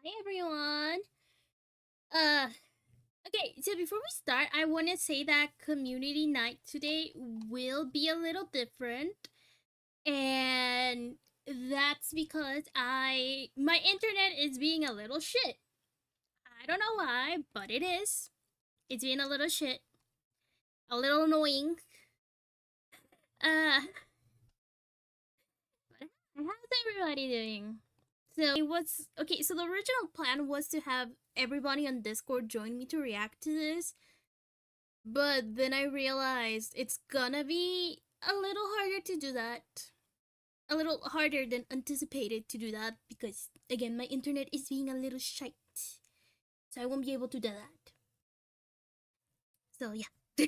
Hi everyone. Uh okay, so before we start, I want to say that community night today will be a little different, and that's because my internet is being a little shit. I don't know why, but it is. It's being a little shit, a little annoying. Uh how's everybody doing? So it was okay, so the original plan was to have everybody on Discord join me to react to this. But then I realized it's gonna be a little harder to do that. A little harder than anticipated to do that because, again, my internet is being a little shite. So I won't be able to do that. So, yeah. I'm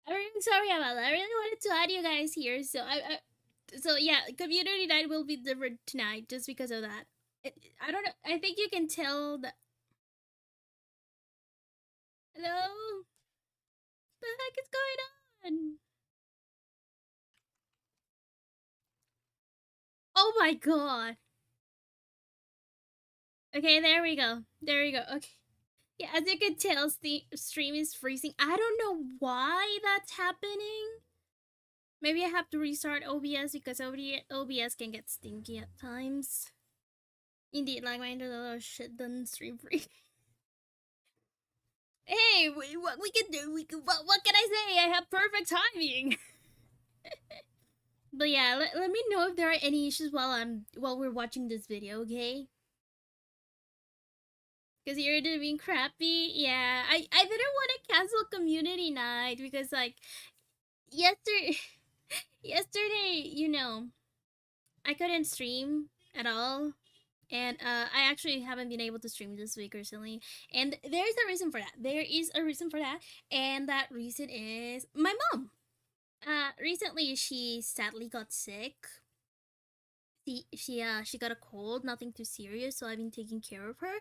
really sorry about that. I really wanted to add you guys here. So yeah, community night will be different tonight just because of that. I don't know. I think you can tell that. Hello? What the heck is going on? Oh my god. Okay, there we go. There we go. Okay. Yeah, as you can tell, the stream is freezing. I don't know why that's happening. Maybe I have to restart OBS because OBS can get stinky at times. Indeed, like my internet shit done stream free. Hey, what we can do? What can I say? I have perfect timing. But yeah, let me know if there are any issues while we're watching this video, okay? Because you're being crappy. Yeah, I didn't want to cancel community night because like yesterday yesterday, I couldn't stream at all. And I actually haven't been able to stream this week recently. And there's a reason for that. There is a reason for that. And that reason is my mom. Recently she sadly got sick. She got a cold, nothing too serious, so I've been taking care of her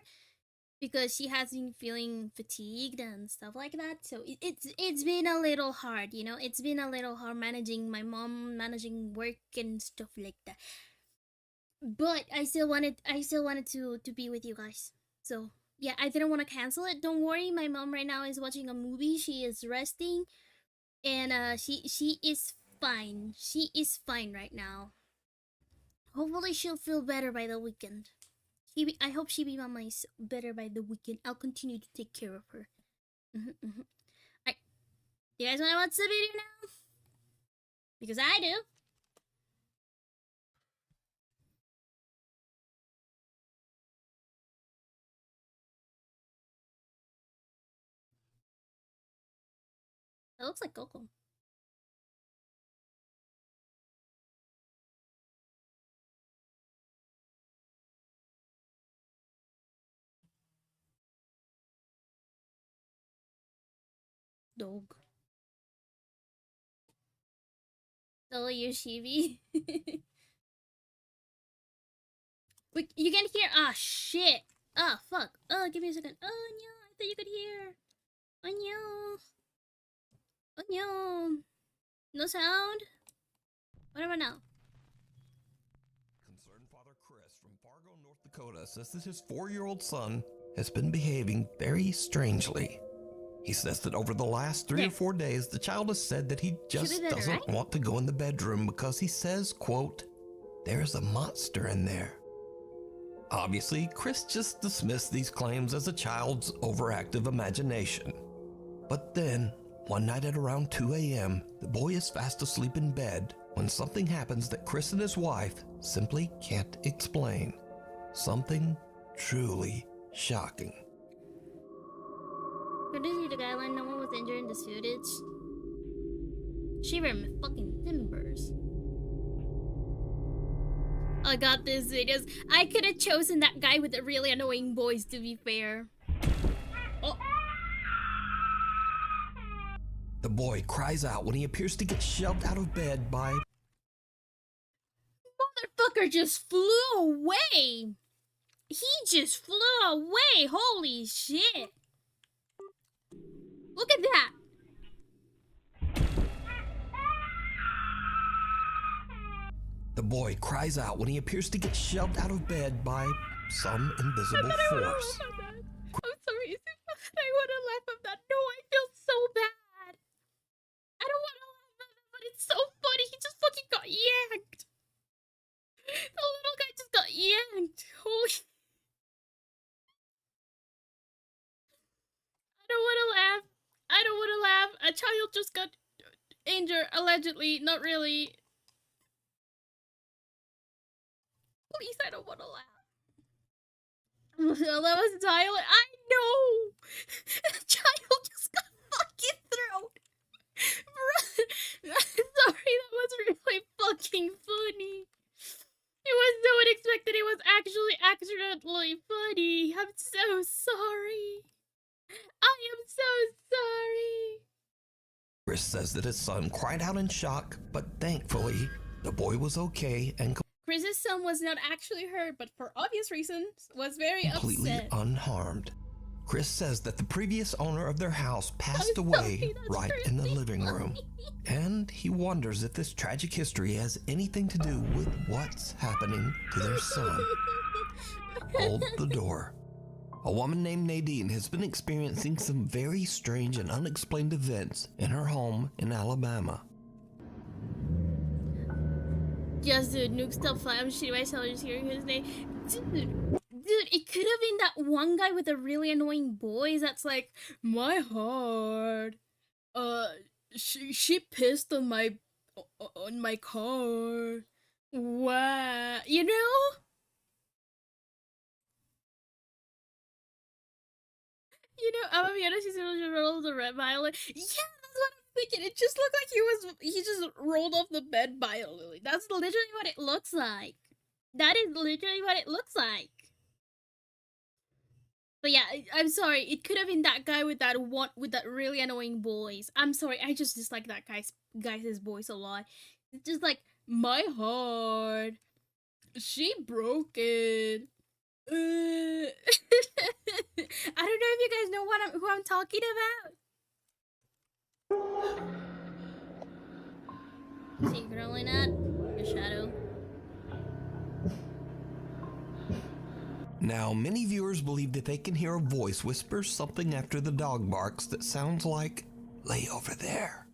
because she has been feeling fatigued and stuff like that. So it's been a little hard, you know. It's been a little hard managing my mom, managing work and stuff like that. But I still wanted to be with you guys. So yeah, I didn't want to cancel it. Don't worry, my mom right now is watching a movie. She is resting, and she is fine. She is fine right now. Hopefully, she'll feel better by the weekend. I hope Shibi Mama is better by the weekend. I'll continue to take care of her. Alright, you guys want to watch the video now? Because I do. It looks like Coco. Dog. So you Shibi. Wait, you can hear. Ah, shit. Ah, fuck. Oh, give me a second. Oh no, I thought you could hear. Oh no. Oh no. No sound. What about now? Concerned father Chris from Fargo, North Dakota says that his 4-year-old son has been behaving very strangely. He says that over the last 3 or 4 days, the child has said that he just doesn't want to go in the bedroom because he says, quote, "There's a monster in there." Obviously, Chris just dismissed these claims as a child's overactive imagination. But then, one night at around 2 a.m., the boy is fast asleep in bed when something happens that Chris and his wife simply can't explain. Something truly shocking. Courtesy to guideline, no one was injured in this footage. Shiver fucking timbers. I got this videos. I could have chosen that guy with the really annoying voice, to be fair. Oh. The boy cries out when he appears to get shoved out of bed by... Motherfucker just flew away! He just flew away! Holy shit! Look at that! The boy cries out when he appears to get shoved out of bed by some invisible force. I'm sorry, I want to laugh at that. No, I feel so bad. I don't want to laugh at that, but it's so funny. He just fucking got yanked. The little guy just got yanked. Holy. I don't want to laugh. I don't want to laugh. A child just got injured, allegedly. Not really. Please, I don't want to laugh. That was silent. I know. A child just got fucking thrown. Sorry, that was really fucking funny. It was so unexpected. It was actually accidentally funny. I'm so sorry. I am so sorry. Chris says that his son cried out in shock, but thankfully, the boy was okay and Chris's son was not actually hurt, but for obvious reasons, was very completely upset. Unharmed. Chris says that the previous owner of their house passed away right in the living room, and he wonders if this tragic history has anything to do with what's happening to their son. Hold the door. A woman named Nadine has been experiencing some very strange and unexplained events in her home in Alabama. Just dude, nuke stuff flat. I'm shitting myself just hearing his name. Dude, it could have been that one guy with a really annoying voice that's like, my heart. She pissed on my car. Wow, you know? I'm gonna be honest, he's gonna roll the red violin. Yeah, that's what I'm thinking. It just looked like he just rolled off the bed violently. That's literally what it looks like. That is literally what it looks like. But yeah, I'm sorry. It could have been that guy with that really annoying voice. I'm sorry. I just dislike that guy's voice a lot. It's just like my heart. She broke it. I don't know if you guys know who I'm talking about. Secretly not a shadow. Now, many viewers believe that they can hear a voice whisper something after the dog barks that sounds like, "Lay over there."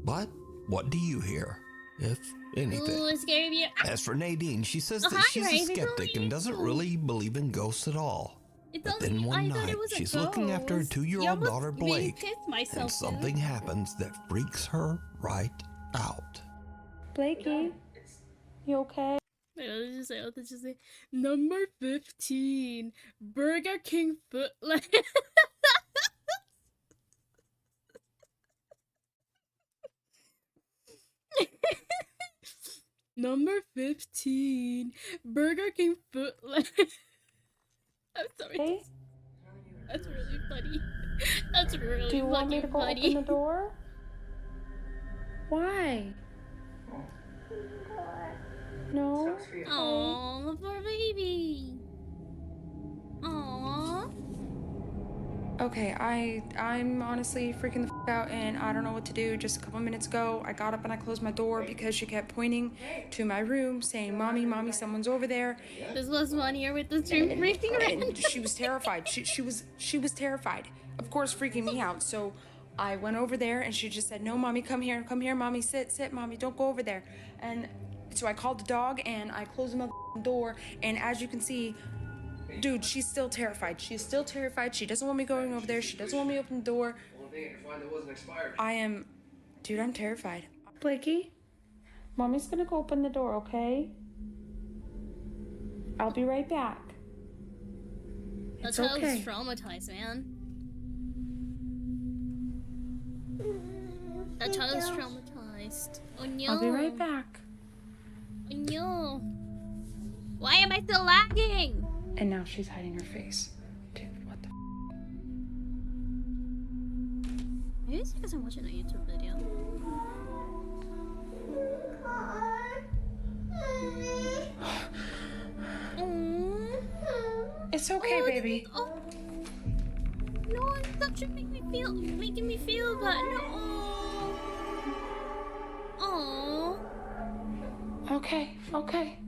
But what do you hear, if anything? Ooh, scary view. As for Nadine, she says that she's a skeptic and doesn't really believe in ghosts at all. But then one night, she's looking after her 2-year-old daughter Blake, and something happens that freaks her right out. Blakey, you okay? Let's just say number 15, Burger King footlight. Number 15, Burger King footlight. I'm sorry. Hey? That's really funny. That's really Do you want me to go funny. open the door? Why? No? Aww, poor baby. Aww. Okay, I'm honestly freaking the f out and I don't know what to do. Just a couple minutes ago, I got up and I closed my door because she kept pointing to my room saying, "Mommy, mommy, someone's over there." This was funnier with the stream freaking around. And she was terrified. She was terrified. Of course, freaking me out. So I went over there and she just said, "No, mommy, come here, mommy, sit, mommy, don't go over there." And so I called the dog and I closed my door, and as you can see, dude, she's still terrified. She's still terrified. She doesn't want me going over there. She doesn't want me to open the door. Dude, I'm terrified. Blakey, mommy's gonna go open the door, okay? I'll be right back. That It's child okay. is traumatized, man. That child is traumatized. Oh no. I'll be right back. Oh no. Why am I still lagging? And now she's hiding her face. Dude, what the Maybe it's because I'm watching a YouTube video. It's okay, baby. Oh. No, that should making me feel bad. No. Oh. Okay. Okay.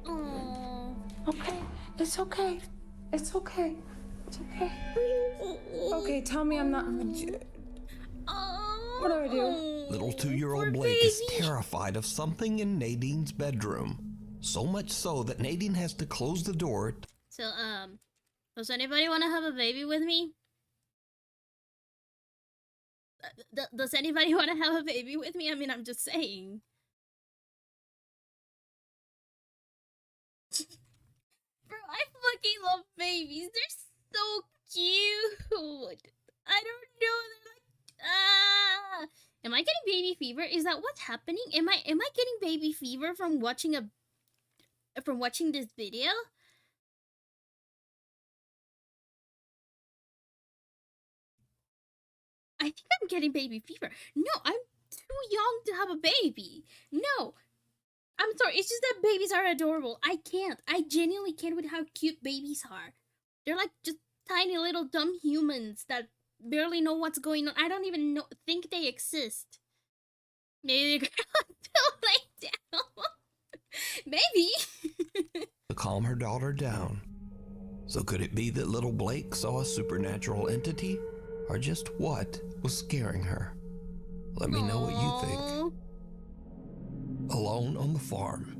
Oh. Okay. It's okay. It's okay. It's okay. Okay, tell me I'm not. Oh. What do I do? Little 2-year-old Blake is terrified of something in Nadine's bedroom. So much so that Nadine has to close the door. So, does anybody want to have a baby with me? Does anybody want to have a baby with me? I mean, I'm just saying. Bro, I fucking love babies. They're so cute. I don't know. They're like, Am I getting baby fever? Is that what's happening? Am I getting baby fever from watching this video? I think I'm getting baby fever. No, I'm too young to have a baby. No. I'm sorry, it's just that babies are adorable. I genuinely can't with how cute babies are. They're like just tiny little dumb humans that barely know what's going on. I don't even think they exist. Maybe they're gonna lay down. Maybe. To calm her daughter down. So could it be that little Blake saw a supernatural entity? Or just what was scaring her? Let me know what you think. Alone on the farm.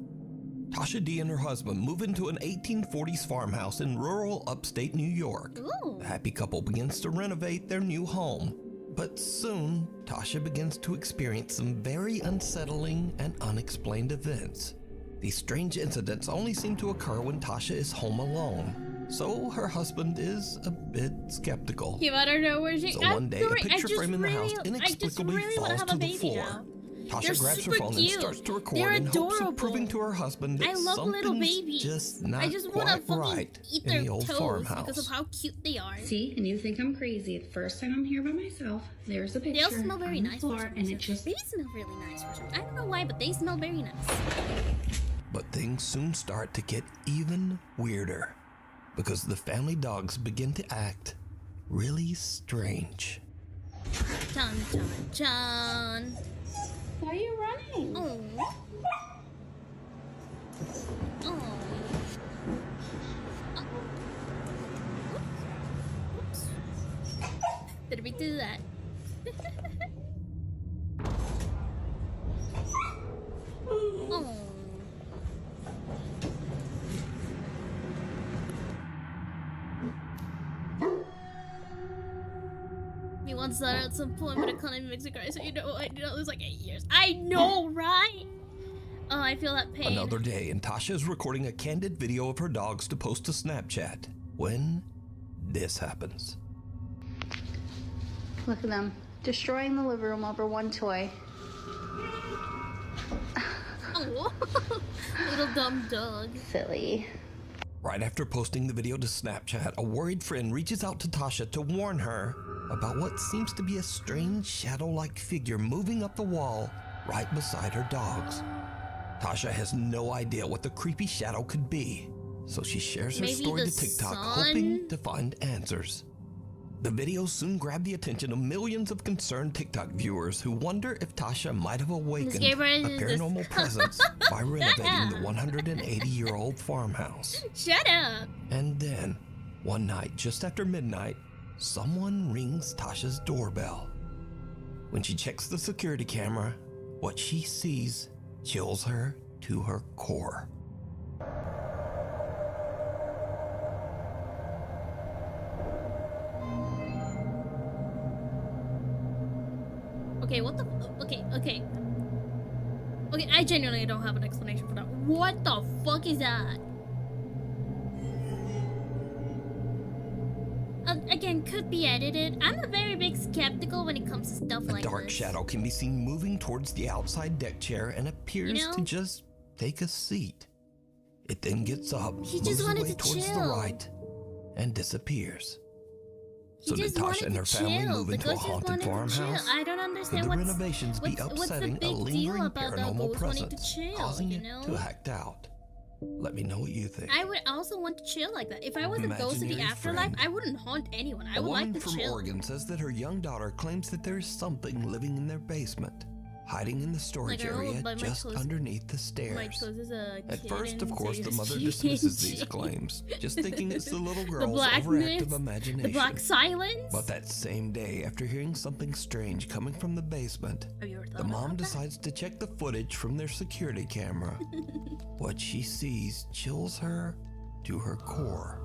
Tasha D and her husband move into an 1840s farmhouse in rural upstate New York. Ooh. The happy couple begins to renovate their new home. But soon, Tasha begins to experience some very unsettling and unexplained events. These strange incidents only seem to occur when Tasha is home alone. So her husband is a bit skeptical. You better know where she. So one day, a picture frame in the house inexplicably falls to the floor. Tasha grabs her phone and starts to record They're in hopes adorable. of proving to her husband that I love little something's babies. just not I just want to quite fucking right eat in their the old toes farmhouse. because of how cute they are. See, and you think I'm crazy. The first time I'm here by myself, there's a They picture all smell very on the nice. floor, and it just... Babies smell really nice. I don't know why, but they smell very nice. But things soon start to get even weirder because the family dogs begin to act really strange. Chun, chun, chun. Why are you running? Oh. Oh. Oops. Did we do that? Oh. We once thought at some point, but it kind of makes it crazy. So you know, it was like 8 years. I know, right? Oh, I feel that pain. Another day, and Tasha is recording a candid video of her dogs to post to Snapchat when this happens. Look at them. Destroying the living room over one toy. Oh, little dumb dog. Silly. Right after posting the video to Snapchat, a worried friend reaches out to Tasha to warn her about what seems to be a strange shadow-like figure moving up the wall right beside her dogs. Tasha has no idea what the creepy shadow could be, so she shares her story to TikTok, hoping to find answers. The video soon grabbed the attention of millions of concerned TikTok viewers who wonder if Tasha might have awakened a paranormal presence by renovating the 180-year-old farmhouse. Shut up! And then, one night just after midnight, someone rings Tasha's doorbell. When she checks the security camera, what she sees chills her to her core. Okay, what the? Okay, I genuinely don't have an explanation for that. What the fuck is that? Again, could be edited. I'm a very big skeptical when it comes to stuff like this. A dark shadow can be seen moving towards the outside deck chair and appears to just take a seat. It then gets up, moves away towards the right, and disappears. So did Tasha and her family move into a haunted farmhouse? I don't understand Could the renovations be upsetting a lingering paranormal presence, causing it to act out? Let me know what you think. I would also want to chill like that. If I was a ghost in the afterlife, I wouldn't haunt anyone. I would like to chill. A woman from Oregon says that her young daughter claims that there is something living in their basement, hiding in the storage area just underneath the stairs. At first, of course, the mother dismisses these claims, just thinking it's the little girl's overactive imagination. The black silence. But that same day, after hearing something strange coming from the basement, the mom decides to check the footage from their security camera. What she sees chills her to her core.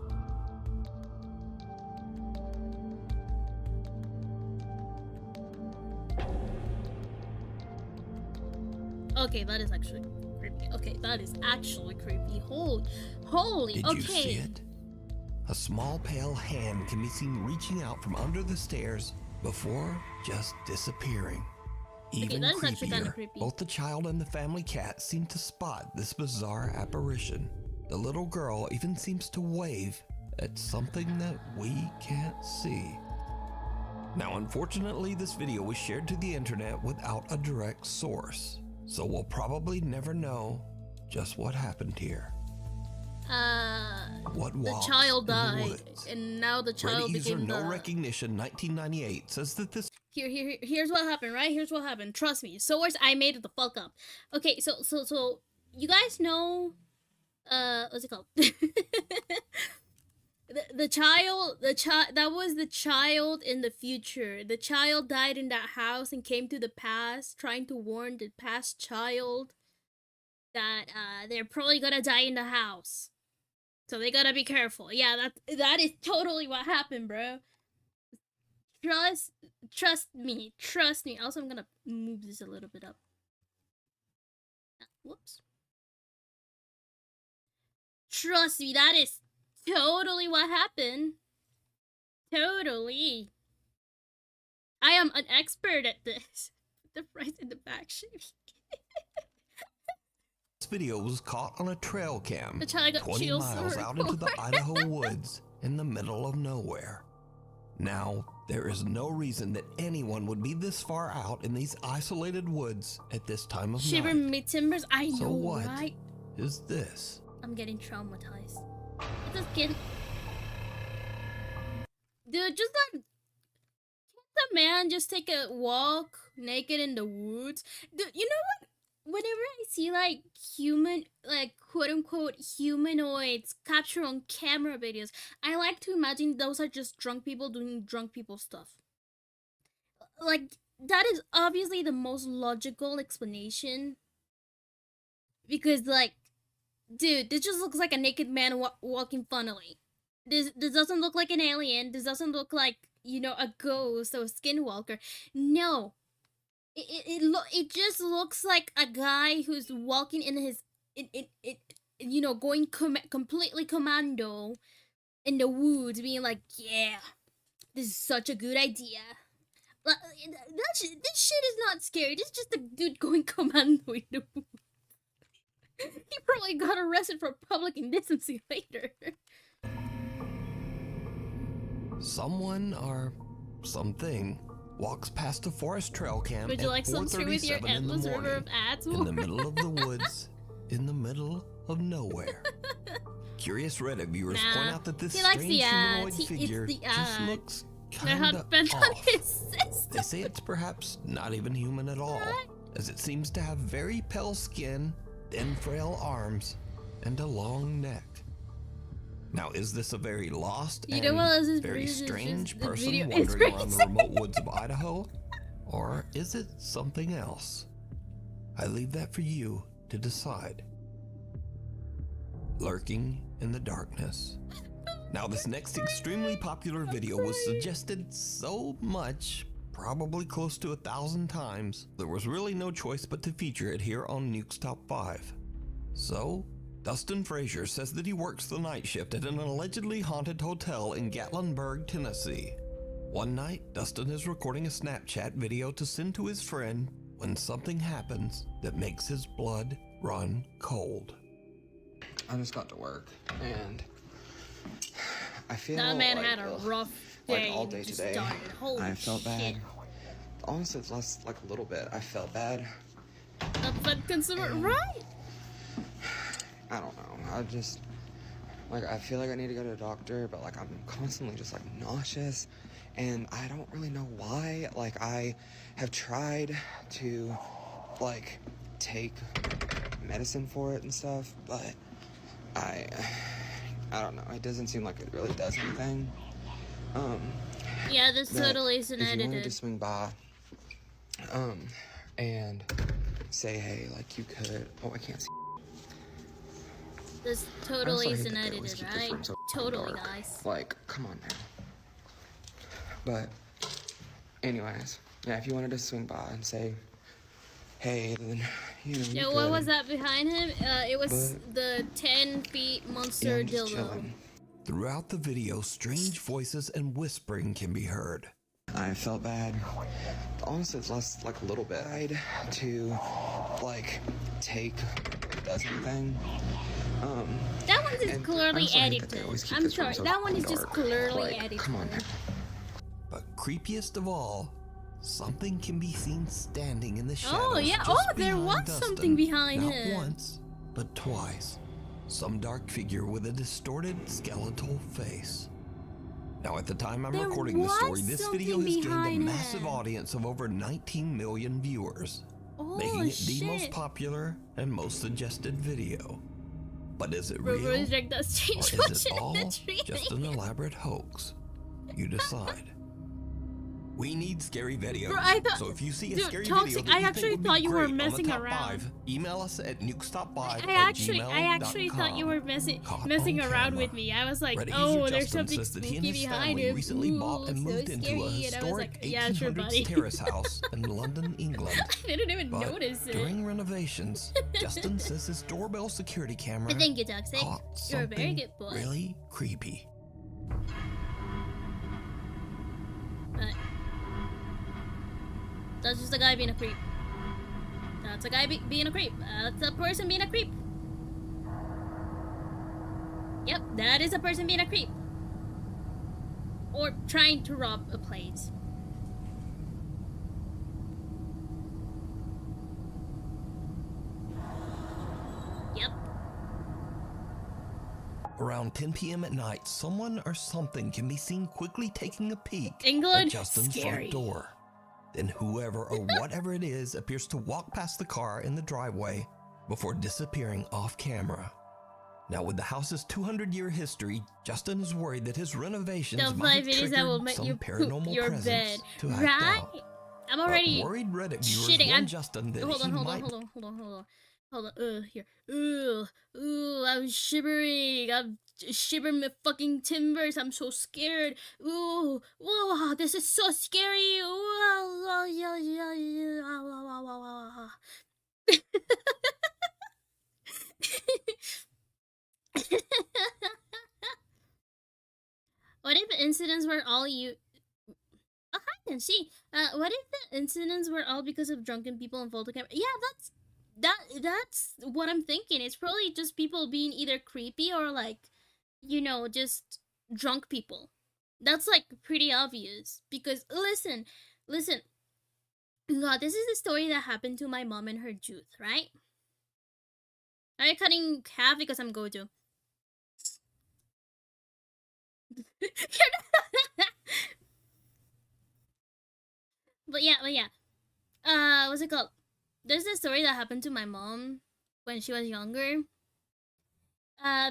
Okay, that is actually creepy. Okay, that is actually creepy. Holy, Did you see it? A small pale hand can be seen reaching out from under the stairs before just disappearing. Even creepier, both the child and the family cat seem to spot this bizarre apparition. The little girl even seems to wave at something that we can't see. Now, unfortunately, this video was shared to the internet without a direct source, so we'll probably never know just what happened here. The child died, and now the child became No Recognition 1998 says that this... Here's what happened, right? Here's what happened. Trust me. Source, I made it the fuck up. Okay, so you guys know, what's it called? the child, that was the child in the future. The child died in that house and came to the past, trying to warn the past child that they're probably gonna die in the house. So they gotta be careful. Yeah, that is totally what happened, bro. Trust me. Also, I'm gonna move this a little bit up. Whoops. Trust me, that is totally what happened. Totally. I am an expert at this. The price in the back, Shibi. This video was caught on a trail cam The child got 20 chills miles out into the Idaho woods in the middle of nowhere. Now, there is no reason that anyone would be this far out in these isolated woods at this time of Shiver night. me timbers. I know, So what right? is this? I'm getting traumatized. Just kidding. Dude, just like, can't the man just take a walk naked in the woods? Dude, you know what? Whenever I see like quote unquote humanoids captured on camera videos, I like to imagine those are just drunk people doing drunk people stuff. Like, that is obviously the most logical explanation. Because, like, dude, this just looks like a naked man walking funnily. This doesn't look like an alien. This doesn't look like, you know, a ghost or a skinwalker. No. It just looks like a guy who's walking in his you know, going completely commando in the woods, being like, yeah, this is such a good idea. This shit is not scary. This is just a dude going commando in the woods. He probably got arrested for public indecency later. Someone or something walks past a forest trail cam Would at you like some tea with your 4:37 in the endless river morning, of ads? in the middle of the woods, in the middle of nowhere. Curious Reddit viewers point out that this he likes strange the humanoid ads. figure It's the just ads. looks They're kinda bent on off. his system. They say it's perhaps not even human at all, as it seems to have very pale skin, thin frail arms, and a long neck. Now, is this a very lost You and know what is very just strange the person video is wandering around the crazy. remote woods of Idaho? Or is it something else? I leave that for you to decide. Lurking in the darkness. Now, this next extremely popular video was suggested so much, probably close to 1,000 times, there was really no choice but to feature it here on Nuke's Top 5. So, Dustin Frazier says that he works the night shift at an allegedly haunted hotel in Gatlinburg, Tennessee. One night, Dustin is recording a Snapchat video to send to his friend when something happens that makes his blood run cold. I just got to work and I feel That man like, had a rough day. like all day just today. started. Holy I felt shit. bad. Honestly, it's last like a little bit. I felt bad. The blood consumer, right? I don't know. I just like I feel like I need to go to a doctor, but like I'm constantly just like nauseous, and I don't really know why. Like I have tried to like take medicine for it and stuff, but I don't know. It doesn't seem like it really does anything. Yeah, this But totally isn't if you wanted to edited. swing by, and say, hey, like you could. Oh, I can't see. This I totally also hate isn't that they always edited, keep this right? room so Totally, dark. guys. Like, come on now. But, anyways, yeah, if you wanted to swing by and say, hey, then you know. Yeah, you what could. was that behind him? It was But- the 10-feet Yeah, monster I'm just dildo. chilling. Throughout the video, strange voices and whispering can be heard. I felt bad. Honestly, it's last like a little bit. I had to like take does anything. That one is And clearly I also hate that they edited. always keep I'm this room sorry, so that one is just dark. clearly Like, edited. come on now. But creepiest of all, something can be seen standing in the shadows. Oh, yeah. just Oh, there behind was Dustin. something behind Not him. once, but twice. Some dark figure with a distorted skeletal face. Now, at the time I'm There recording this story, was this video something has gained a behind massive him. audience of over 19 million viewers, Oh, making it shit. the most popular and most suggested video. But is it Bro, real? is like that Or strange is it watching all the tree. just an elaborate hoax? You decide. We need scary videos. Bro, I thought- so if you see a dude, scary Toxic, video that I you actually think would be thought you were great on the messing top around. 5, email us at nukestop5 I actually thought you were messing on around camera. with me. I was like, Reddit oh, user there's Justin something says that he spooky and his behind family him. recently Ooh, bought and so moved into a scary. And I was historic like, yeah, sure, 1800s buddy. terrace house in London, England. I didn't even But notice it. during renovations, Justin says his doorbell security camera Thank you, Toxic. caught You're a very something good boy. really creepy. But That's just a guy being a creep. That's a guy being a creep. That's a person being a creep. Yep, that is a person being a creep. Or trying to rob a place. Yep. Around 10 p.m. at night, someone or something can be seen quickly taking a peek England, at Justin's scary. front door. Then whoever or whatever it is appears to walk past the car in the driveway before disappearing off camera. Now, with the house's 200-year history, Justin is worried that his renovations The might 5 have videos that will triggered make some you paranormal poop your presence bed. to act Right? out. I'm already Worried Reddit viewers shitting. warn Justin that hold on, he hold might... on, hold on, hold on, hold on. Hold on, here. Ooh, I'm shivering. I'm shivering my fucking timbers. I'm so scared. Ooh, whoa, this is so scary. Ooh, What if incidents were all you... Oh, hi, can see. What if the incidents were all because of drunken people and photo camera? Yeah, that's what I'm thinking. It's probably just people being either creepy or like, you know, just drunk people. That's like pretty obvious because listen, God, this is the story that happened to my mom in her youth, right? I'm cutting half because I'm going to. but yeah. What's it called? There's a story that happened to my mom when she was younger.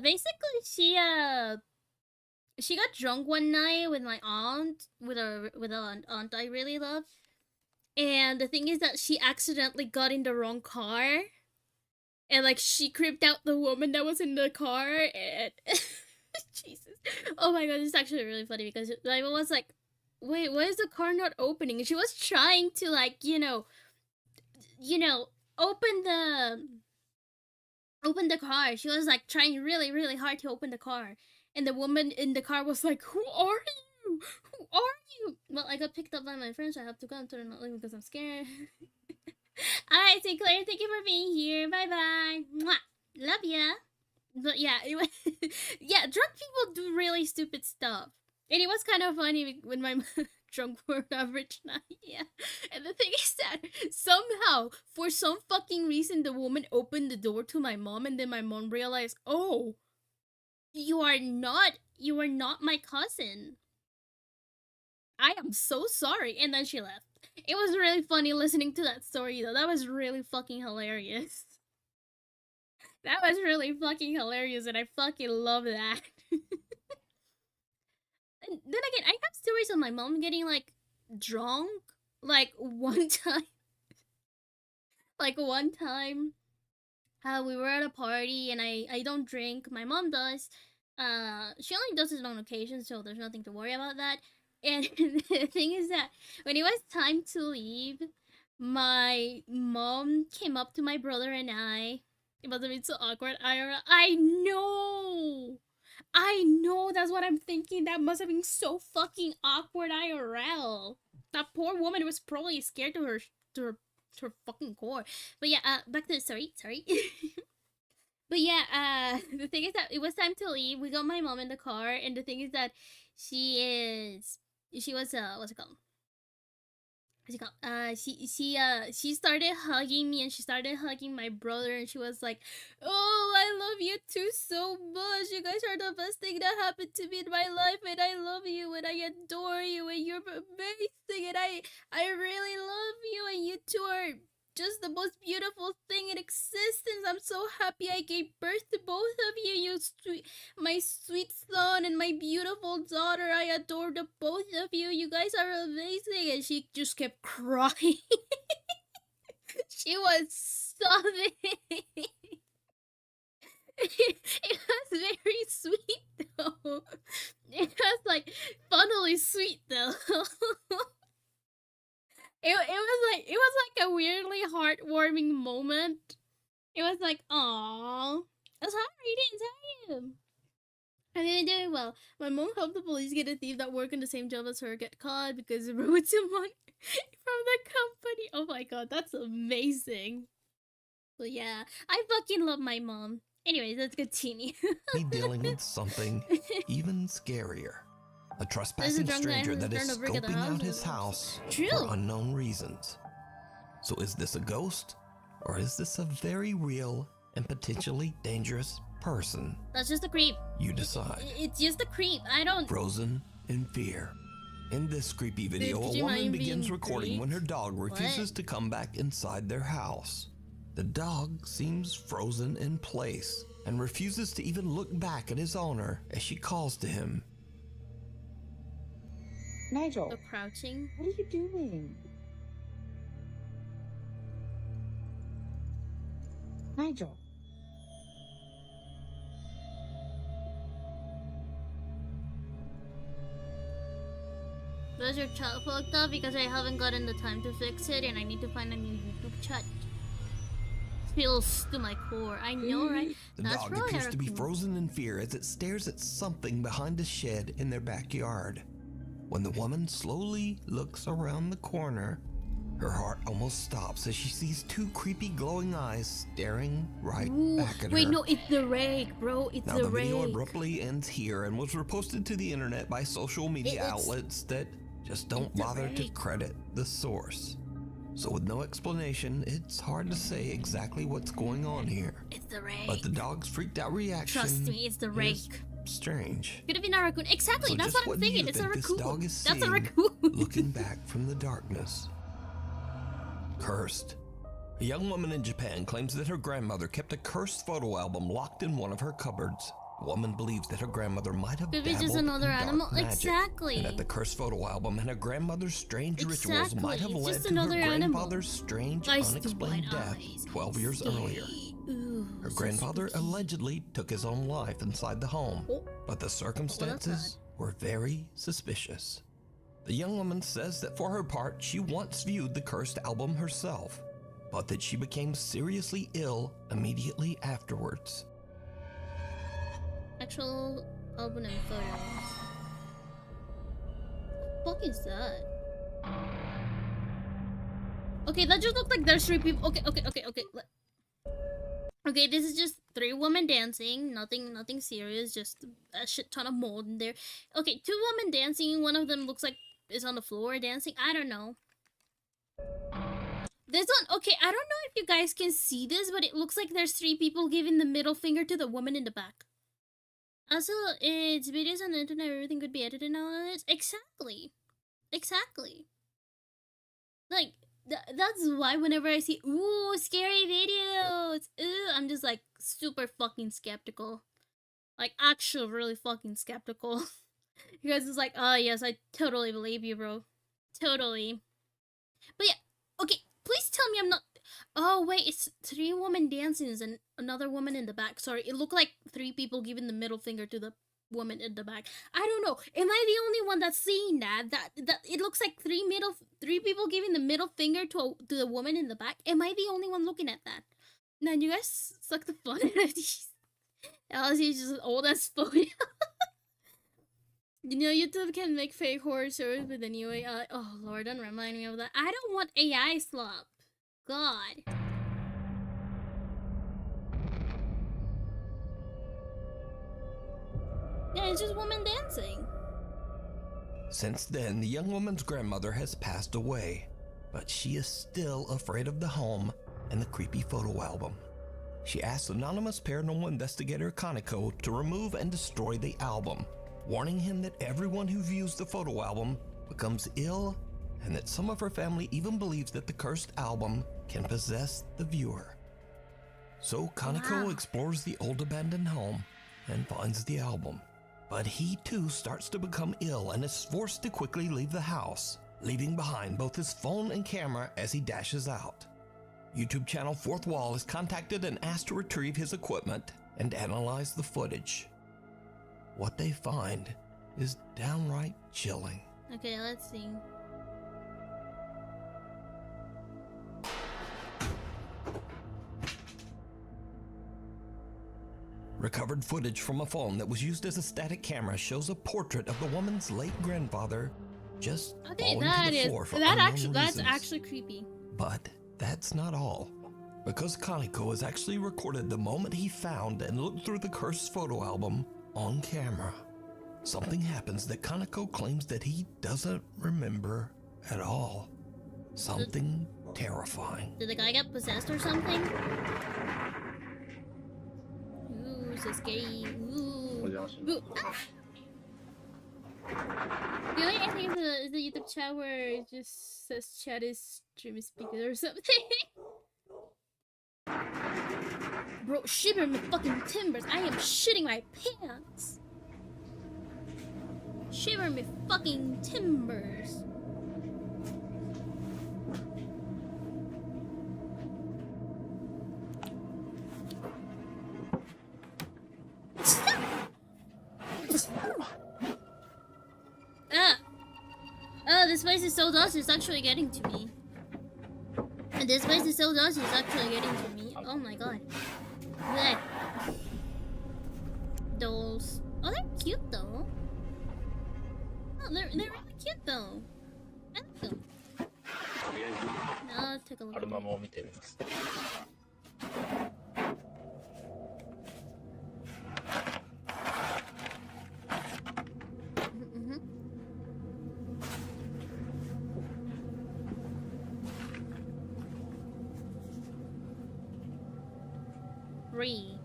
Basically, she got drunk one night with my aunt, with an aunt I really love. And the thing is that she accidentally got in the wrong car. And like she creeped out the woman that was in the car and Jesus. Oh my god, this is actually really funny because my mom was like, wait, why is the car not opening? And she was trying to like, open the car. She was like trying really, really hard to open the car. And the woman in the car was like, who are you? Who are you? Well, I got picked up by my friends, so I have to come to the not leaving because I'm scared. Alright, Sinclair, thank you for being here. Bye bye. Mwah. Love ya. But yeah, it was yeah, drunk people do really stupid stuff. And it was kind of funny when my drunk for average night, yeah. And the thing is that somehow, for some fucking reason, the woman opened the door to my mom, and then my mom realized, oh, you are not my cousin. I am so sorry. And then she left. It was really funny listening to that story, though. That was really fucking hilarious. That was really fucking hilarious, and I fucking love that. And then again, I have stories of my mom getting, like, drunk. Like, one time, we were at a party, and I don't drink. My mom does. She only does it on occasion, so there's nothing to worry about that. And the thing is that when it was time to leave, my mom came up to my brother and I. It must have been so awkward. I know, that's what I'm thinking. That must have been so fucking awkward IRL. That poor woman was probably scared to her fucking core. But yeah, back to the story. Sorry. But yeah, the thing is that it was time to leave. We got my mom in the car, and the thing is that she was what's it called? She started hugging me, and she started hugging my brother, and she was like, oh, I love you too so much. You guys are the best thing that happened to me in my life, and I love you, and I adore you, and you're amazing, and I really love you, and you two are just the most beautiful thing in existence. I'm so happy I gave birth to both of you, my sweet son and my beautiful daughter. I adore the both of you. You guys are amazing. And she just kept crying. She was sobbing. It was very sweet though. It was like funnily sweet though. It was like a weirdly heartwarming moment. It was like, aww. I'm sorry, I didn't tell you. I mean, doing well. My mom helped the police get a thief that worked in the same job as her get caught because they ruined someone from the company. Oh my god, that's amazing. But yeah, I fucking love my mom. Anyways, let's continue. Be dealing with something even scarier. A trespassing drunk guy stranger who's that is trying to break into the scoping out house. his house True. for unknown reasons. So is this a ghost, or is this a very real and potentially dangerous person? That's just a creep. You decide. It's just a creep. I don't. Frozen in fear. In this creepy video, Dude, could a you woman mind begins being recording creeped? when her dog refuses to come back inside their house. The dog seems frozen in place and refuses to even look back at his owner as she calls to him. Nigel, So crouching. what are you doing? Nigel. Was your chat fucked up? Because I haven't gotten the time to fix it and I need to find a new YouTube chat. Feels to my core. I know, right? The That's dog probably appears to be raccoon. frozen in fear as it stares at something behind a shed in their backyard. When the woman slowly looks around the corner, her heart almost stops as she sees two creepy glowing eyes staring right back at her. Wait, no, it's the rake, bro. It's Now the the video rake. abruptly ends here and was reposted to the internet by social media It's- outlets that just don't it's the bother to rake. credit the source. So with no explanation, it's hard to say exactly what's going on here. It's the rake. But the dog's freaked out reaction Trust me, it's the is rake. strange. Could have been a raccoon. Exactly, So that's just what I'm do you thinking. It's a think this raccoon. dog is That's a seeing raccoon. looking back from the darkness? Cursed. A young woman in Japan claims that her grandmother kept a cursed photo album locked in one of her cupboards. The woman believes that her grandmother might have Could be dabbled just another in dark animal. magic, Exactly. and that the cursed photo album and her grandmother's strange rituals might have Exactly. It's led just to her another animal. grandfather's strange Eyes to unexplained white death eyes. 12 years Scary. earlier. Ooh, Her so grandfather spooky. allegedly took his own life inside the home, Oh. but the circumstances were very suspicious. The young woman says that for her part, she once viewed the cursed album herself, but that she became seriously ill immediately afterwards. Actual album and photos. What the fuck is that? Okay, that just looked like there's three people. Okay. Okay, this is just three women dancing. Nothing serious. Just a shit ton of mold in there. Okay, two women dancing. One of them looks like is on the floor dancing. I don't know. This one, okay, I don't know if you guys can see this, but it looks like there's three people giving the middle finger to the woman in the back. Also, it's videos on the internet, everything could be edited nowadays. Exactly. Like, that's why whenever I see, ooh, scary videos, I'm just like super fucking skeptical. Like, actually really fucking skeptical. Because it's like, oh yes, I totally believe you, bro. Totally. But yeah, okay, please tell me I'm not... Oh, wait, it's three women dancing and another woman in the back. Sorry, it looked like three people giving the middle finger to the woman in the back. I don't know. Am I the only one that's seeing that? That it looks like three people giving the middle finger to the woman in the back? Am I the only one looking at that? Now, you guys suck the fun out of these. LSE just old as fuck. You know, YouTube can make fake horror stories, but then AI. Oh lord, don't remind me of that. I don't want AI slop. God. Yeah, it's just women dancing. Since then, the young woman's grandmother has passed away, but she is still afraid of the home and the creepy photo album. She asks anonymous paranormal investigator Kaneko to remove and destroy the album, warning him that everyone who views the photo album becomes ill, and that some of her family even believes that the cursed album can possess the viewer. So Kaneko Wow. explores the old abandoned home and finds the album. But he too starts to become ill and is forced to quickly leave the house, leaving behind both his phone and camera as he dashes out. YouTube channel Fourth Wall is contacted and asked to retrieve his equipment and analyze the footage. What they find is downright chilling. Okay, let's see. Recovered footage from a phone that was used as a static camera shows a portrait of the woman's late grandfather just falling to the floor for unknown reasons. That's actually creepy. But that's not all. Because Kaneko has actually recorded the moment he found and looked through the cursed photo album on camera. Something happens that Kaneko claims that he doesn't remember at all. Something terrifying. Did the guy get possessed or something? Ooh, so scary. Ooh. Ooh. Ah. The only thing is the YouTube chat where it just says chat is stream speaker or something. Bro, shiver me fucking timbers. I am shitting my pants. Shiver me fucking timbers. This place is so dusty, it's actually getting to me. And this place is so dusty, it's actually getting to me. Oh my god. Blech. Dolls. Oh, they're cute though. Oh, they're really cute though. I like them. Now let's take a look. Three.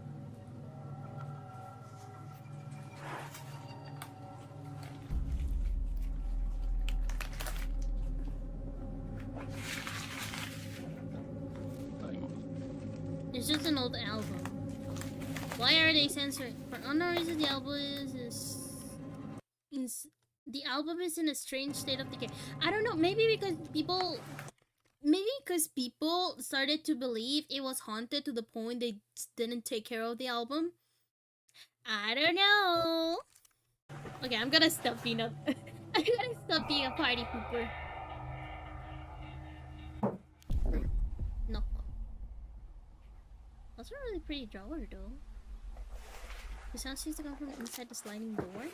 It's just an old album. Why are they censoring? For unknown reason, the album the album is in a strange state of decay. I don't know. Maybe because people started to believe it was haunted to the point they didn't take care of the album. I don't know. Okay, I'm gonna stop being a I'm gonna stop being a party pooper. No. That's a really pretty drawer though. The sound seems to come from inside the sliding door.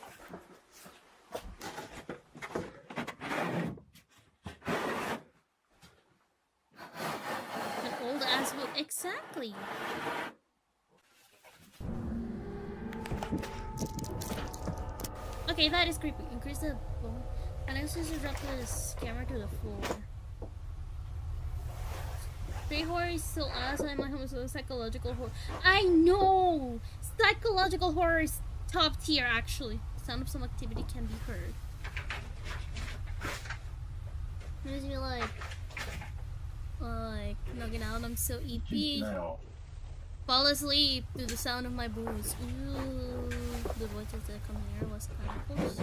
Old ass book, exactly. Okay, that is creepy. Increase the volume. And I also just drop this camera to the floor. Straight horror is still ass. I'm like psychological horror. I know! Psychological horror is top tier actually. The sound of some activity can be heard. Makes me like knocking out. I'm so EP. Fall asleep to the sound of my boots. Ooh, the voices that come here was kind of close.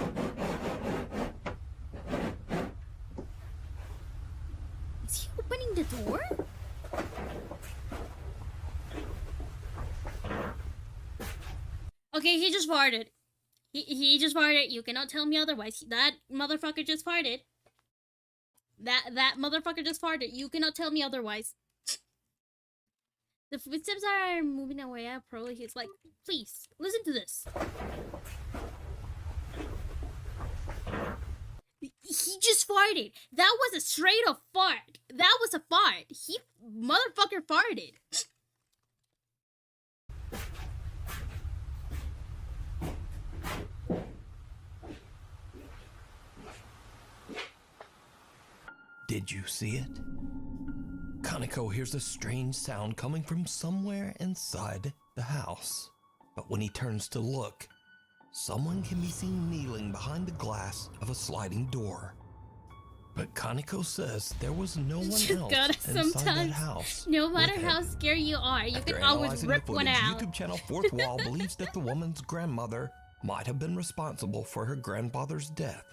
Is he opening the door? Okay, he just farted. He just farted. You cannot tell me otherwise. That motherfucker just farted. That motherfucker just farted. You cannot tell me otherwise. The footsteps are moving away. Probably he's like, please, listen to this. He just farted. That was a straight up fart. That was a fart. He motherfucker farted. Did you see it? Kaneko hears a strange sound coming from somewhere inside the house. But when he turns to look, someone can be seen kneeling behind the glass of a sliding door. But Kaneko says there was no one else inside that house. No matter how scary you are, you can always rip one out. YouTube channel Fourth Wall believes that the woman's grandmother might have been responsible for her grandfather's death,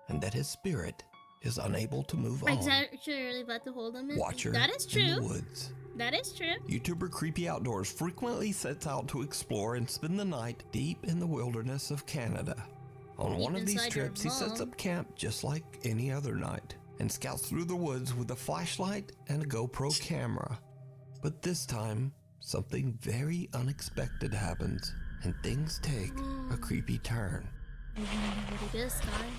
and that his spirit is unable to move on. Is that really about to hold him in? Watcher that is true. in the woods. That is true. YouTuber Creepy Outdoors frequently sets out to explore and spend the night deep in the wilderness of Canada. On one of these trips, he sets up camp just like any other night and scouts through the woods with a flashlight and a GoPro camera. But this time, something very unexpected happens, and things take a creepy turn. I don't know what it is, guys.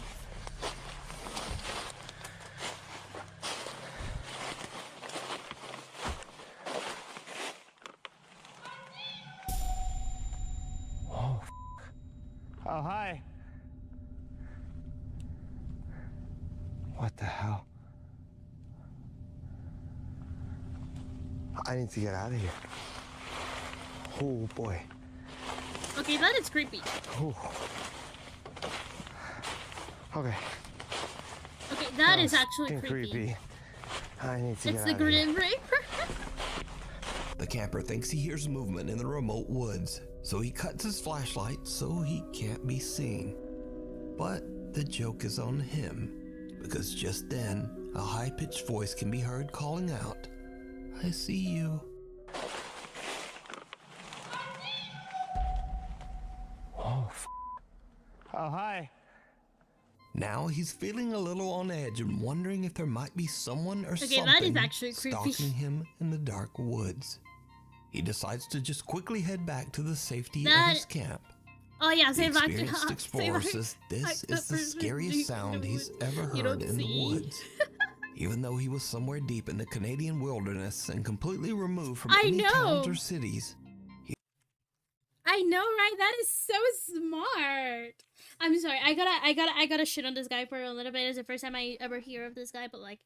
Oh, hi. What the hell? I need to get out of here. Oh, boy. Okay, that is creepy. Ooh. Okay. Okay, that is actually creepy. I need to get It's out the of here. Grim Reaper. The camper thinks he hears movement in the remote woods, so he cuts his flashlight so he can't be seen. But the joke is on him, because just then, a high-pitched voice can be heard calling out, "I see you." Oh, oh, hi. Now he's feeling a little on edge and wondering if there might be someone or Okay, something that is actually creepy. stalking him in the dark woods. He decides to just quickly head back to the safety That- of his camp. Oh yeah, The say back. experienced explorer says this is the scariest sound he's ever heard in the woods. Even though he was somewhere deep in the Canadian wilderness and completely removed from any towns or cities. I know, right? That is so smart. I'm sorry. I gotta shit on this guy for a little bit. It's the first time I ever hear of this guy, but like,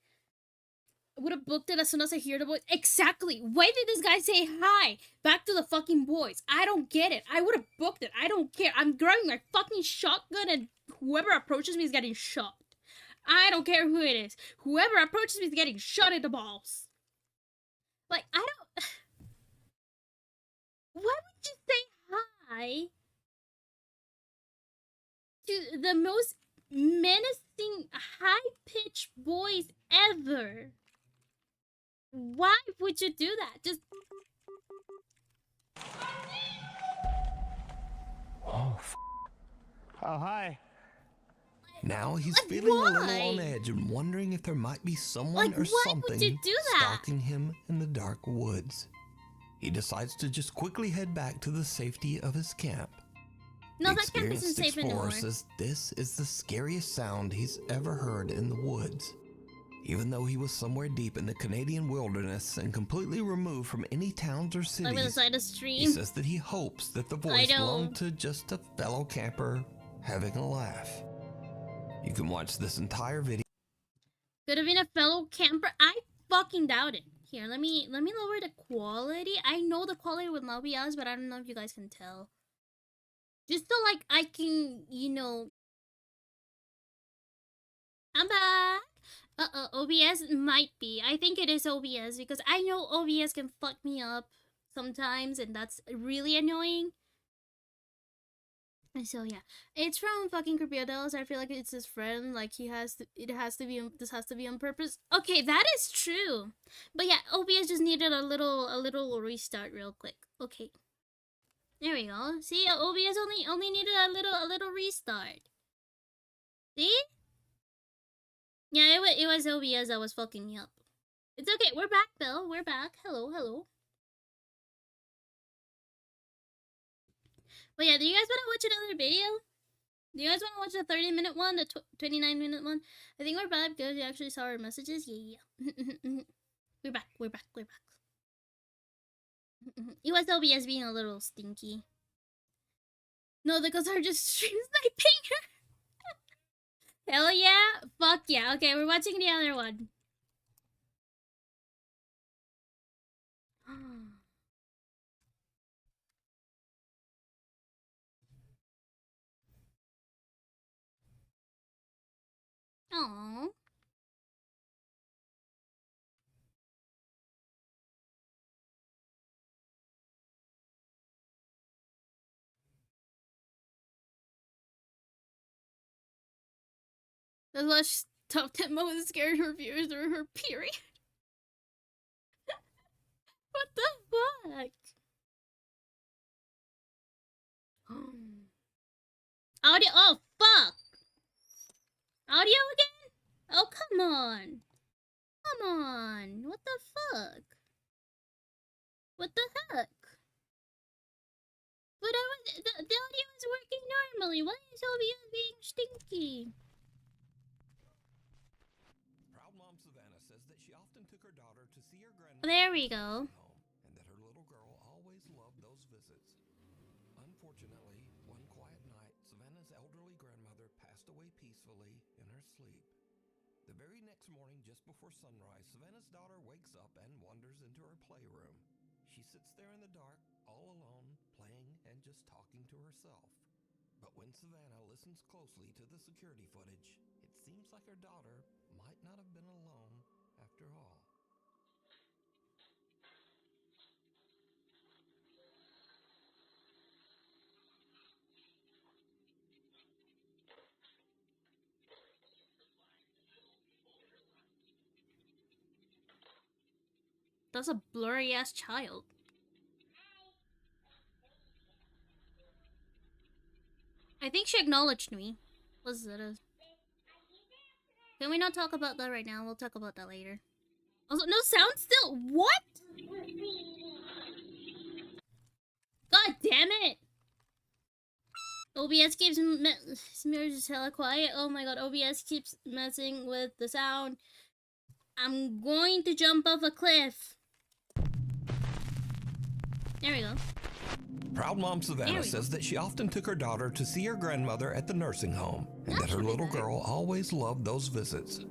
I would have booked it as soon as I hear the voice. Exactly. Why did this guy say hi back to the fucking boys? I don't get it. I would have booked it. I don't care. I'm grabbing my fucking shotgun and whoever approaches me is getting shot. I don't care who it is. Whoever approaches me is getting shot in the balls. Like, I don't... Why would you say hi to the most menacing, high-pitched voice ever? Why would you do that? Just... Oh, oh, hi. Now he's Like, feeling a little why? on edge and wondering if there might be someone Like, or why something would you do that? stalking him in the dark woods. He decides to just quickly head back to the safety of his camp. No, The that camp isn't experienced safe explorer anymore. says this is the scariest sound he's ever heard in the woods. Even though he was somewhere deep in the Canadian wilderness and completely removed from any towns or Like by the cities, side of the he stream. says that he hopes that the I voice know. belonged to just a fellow camper having a laugh. You can watch this entire video. Could have been a fellow camper. I fucking doubt it. Here, let me lower the quality. I know the quality would not be us, but I don't know if you guys can tell. Just so like I can, you know. I'm back. OBS might be. I think it is OBS because I know OBS can fuck me up sometimes, and that's really annoying. And so yeah, it's from fucking Creepyodells. I feel like it's his friend. Like he has to. It has to be. This has to be on purpose. Okay, that is true. But yeah, OBS just needed a little restart real quick. Okay, there we go. See, OBS only needed a little restart. See? Yeah, it was OBS that was fucking me up. It's okay. We're back, Bill. We're back. Hello. But yeah, do you guys want to watch another video? Do you guys want to watch the 30-minute one, the 29-minute one? I think we're back because you actually saw our messages. Yeah. We're back. It was OBS being a little stinky. No, the ghosts are just stream sniping. Hell yeah. Fuck yeah. Okay, we're watching the other one. Aww. The lush top 10 most scared her viewers through her period. What the fuck? Audio. Oh, fuck. Audio again? Oh, come on. Come on. What the fuck? What the heck? But the audio is working normally. Why is OBS being stinky? Proud mom Savannah says that she often took her daughter to see her grandmother. There we go. And that her little girl always loved those visits. Unfortunately, one quiet night, Savannah's elderly grandmother passed away peacefully in her sleep. The very next morning, just before sunrise, Savannah's daughter wakes up and wanders into her playroom. She sits there in the dark, all alone, playing and just talking to herself. But when Savannah listens closely to the security footage, it seems like her daughter might not have been alone after all. That's a blurry ass child. I think she acknowledged me. What's that? Can we not talk about that right now? We'll talk about that later. Also, no sound still. What? God damn it! OBS keeps smears hella quiet. Oh my god, OBS keeps messing with the sound. I'm going to jump off a cliff. There we go. Proud mom Savannah says that she often took her daughter to see her grandmother at the nursing home, and that her little girl always loved those visits.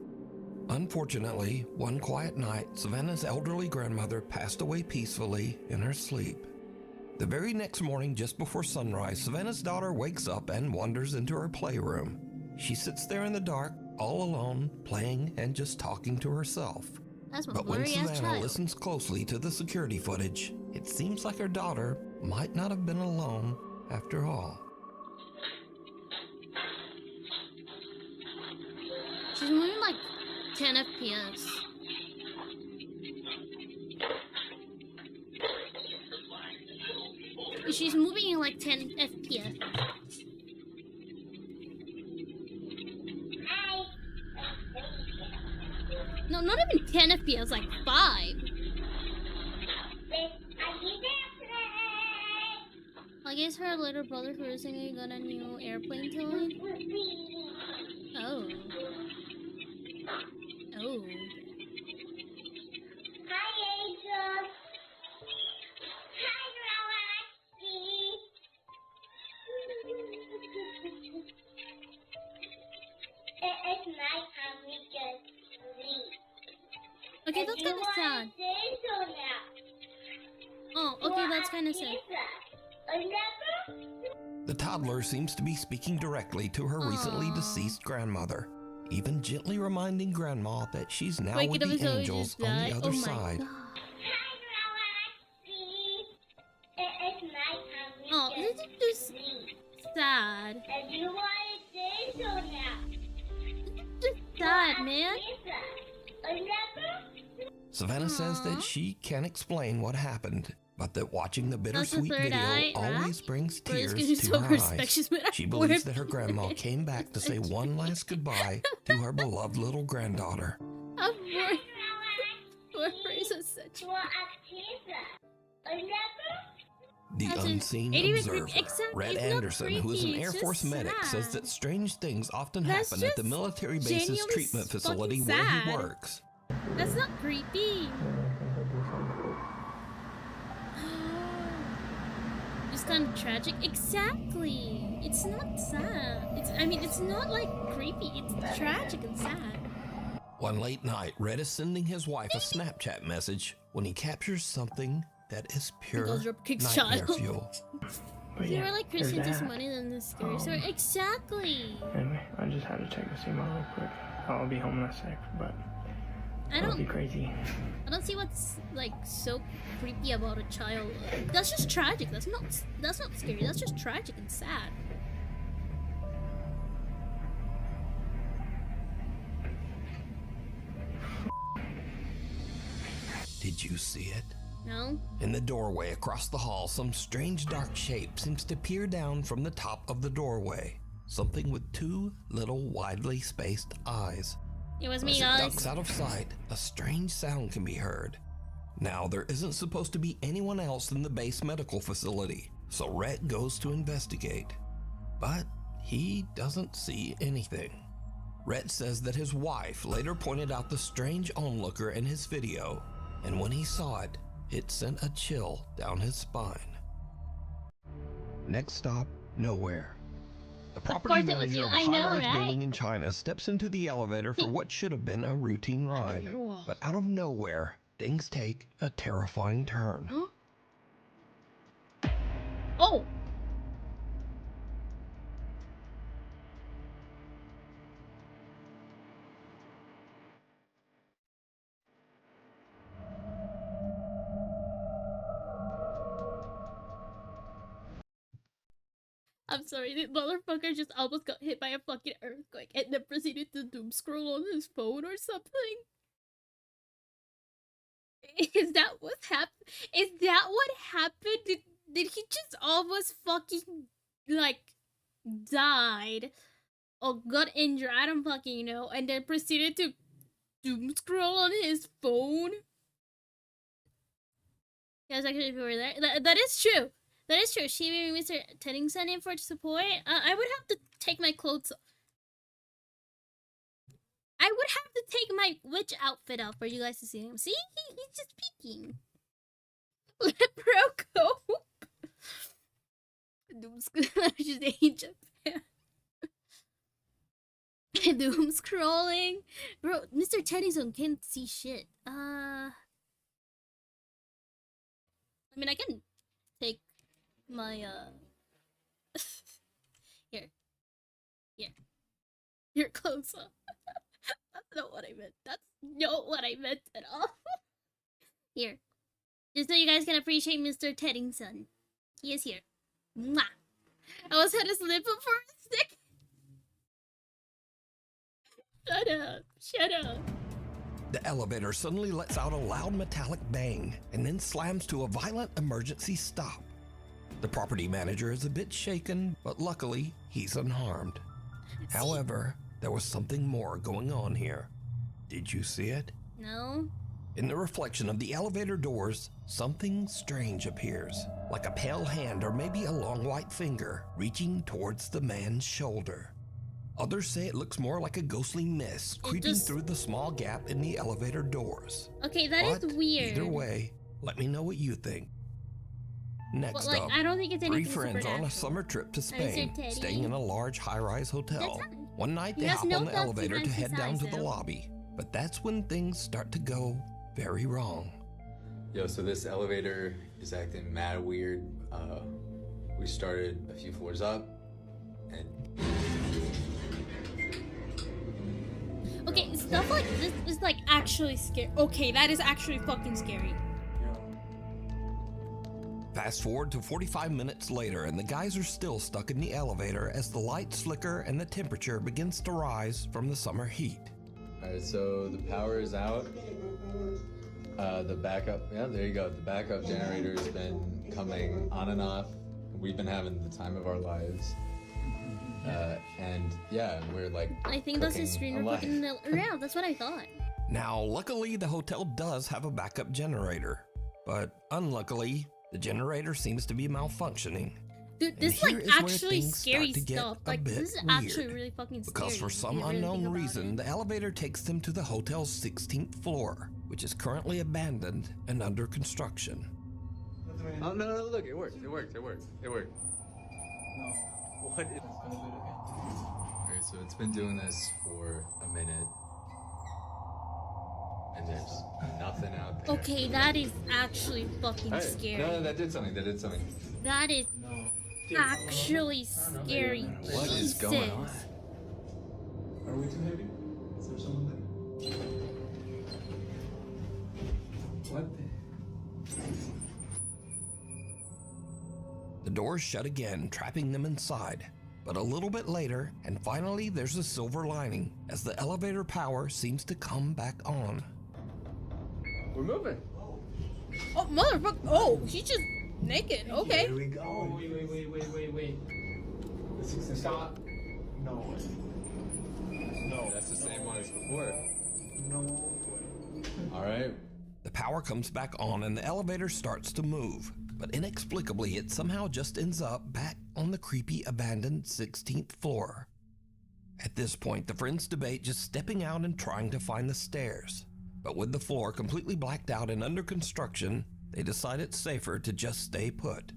Unfortunately, one quiet night, Savannah's elderly grandmother passed away peacefully in her sleep. The very next morning, just before sunrise, Savannah's daughter wakes up and wanders into her playroom. She sits there in the dark, all alone, playing and just talking to herself. But when Savannah listens closely to the security footage, it seems like her daughter might not have been alone after all. She's moving like 10 FPS. She's moving in like 10 FPS. No, not even 10 FPS, like 5. I guess her little brother who is singing got a new airplane toy. Oh. Oh. Hi, Angel. Hi, It's nighttime, we can sleep. Okay, that's kind of sad. Oh, okay, that's kind of sad. The toddler seems to be speaking directly to her recently deceased grandmother, even gently reminding Grandma that she's now with the angels on the other side. Oh, this is just sad. And you want to say so now. Just sad, man. Savannah says that she can't explain what happened, but that watching the bittersweet video always brings tears to her eyes. She believes that her grandma came back to say one last goodbye to her beloved little granddaughter. The unseen observer, Red Anderson, who is an Air Force medic, says that strange things often happen at the military base's treatment facility where he works. That's not creepy. It's kind of tragic. Exactly. It's not sad. It's not like creepy. It's tragic and sad. One late night, Red is sending his wife a Snapchat message when he captures something that is pure nightmare fuel. You were like Christian this money than this scary story. Exactly. Anyway, I just had to check to see mom real quick. I'll be home in a sec, but it'll be crazy. I don't see what's like so creepy about a child. That's just tragic. That's not scary. That's just tragic and sad. Did you see it? No. In the doorway across the hall, some strange dark shape seems to peer down from the top of the doorway. Something with two little widely spaced eyes. It was me, As guys. it ducks out of sight, a strange sound can be heard. Now, there isn't supposed to be anyone else in the base medical facility, so Rhett goes to investigate. But he doesn't see anything. Rhett says that his wife later pointed out the strange onlooker in his video, and when he saw it, it sent a chill down his spine. Next stop, nowhere. The property manager of a high-rise building in China steps into the elevator for what should have been a routine ride. But out of nowhere, things take a terrifying turn. Huh? Oh! I'm sorry, the motherfucker just almost got hit by a fucking earthquake and then proceeded to doom scroll on his phone or something. Is that what happened? Is that what happened? Did he just almost fucking, like, died? Or got injured, I don't fucking know, and then proceeded to doom scroll on his phone? Guys, actually, if you were there, that is true. That is true. Shibi Mr. Teddington in for support. I would have to take my clothes off. I would have to take my witch outfit off for you guys to see him. See? He's just peeking. Let bro go. Doom Doom scrolling. Bro, Mr. Teddington can't see shit. I mean, I can take my, Here, close up. That's not what I meant. That's not what I meant at all. Here. Just so you guys can appreciate Mr. Teddington. He is here. Mwah! I was gonna slip him for a stick. Shut up. Shut up. The elevator suddenly lets out a loud metallic bang and then slams to a violent emergency stop. The property manager is a bit shaken, but luckily, he's unharmed. However, there was something more going on here. Did you see it? No. In the reflection of the elevator doors, something strange appears, like a pale hand or maybe a long white finger reaching towards the man's shoulder. Others say it looks more like a ghostly mist creeping through the small gap in the elevator doors. Okay, that is weird. Either way, let me know what you think. Next but, like, up, I don't think it's three friends on a summer trip to Spain, staying in a large high-rise hotel. One night they hop on the elevator to head down to the lobby, but that's when things start to go very wrong. Yo, so this elevator is acting mad weird. We started a few floors up, and okay, stuff like this is like actually scary. Okay, that is actually fucking scary. Fast forward to 45 minutes later, and the guys are still stuck in the elevator as the lights flicker and the temperature begins to rise from the summer heat. Alright, so the power is out. The backup, yeah, there you go. The backup generator has been coming on and off. We've been having the time of our lives. And yeah, we're like, I think that's his screen recording. Yeah, that's what I thought. Now, luckily, the hotel does have a backup generator, but unluckily, the generator seems to be malfunctioning. Dude, this is like actually scary stuff. Like, this is actually really fucking scary. Because for some unknown reason, the elevator takes them to the hotel's 16th floor, which is currently abandoned and under construction. Oh, no, look, it worked. No. What? Alright, so it's been doing this for a minute. And there's nothing out there. Okay, that is actually fucking scary. No, that did something. That is actually scary. What is going on? Are we too heavy? Is there someone there? What the? The doors shut again, trapping them inside. But a little bit later, and finally there's a silver lining, as the elevator power seems to come back on. We're moving. Oh, motherfucker. Oh, he's just naked. Okay. Here we go. Wait. Stop. No. That's the same one as before. No. All right. The power comes back on and the elevator starts to move. But inexplicably, it somehow just ends up back on the creepy abandoned 16th floor. At this point, the friends debate just stepping out and trying to find the stairs. But with the floor completely blacked out and under construction, they decide it's safer to just stay put.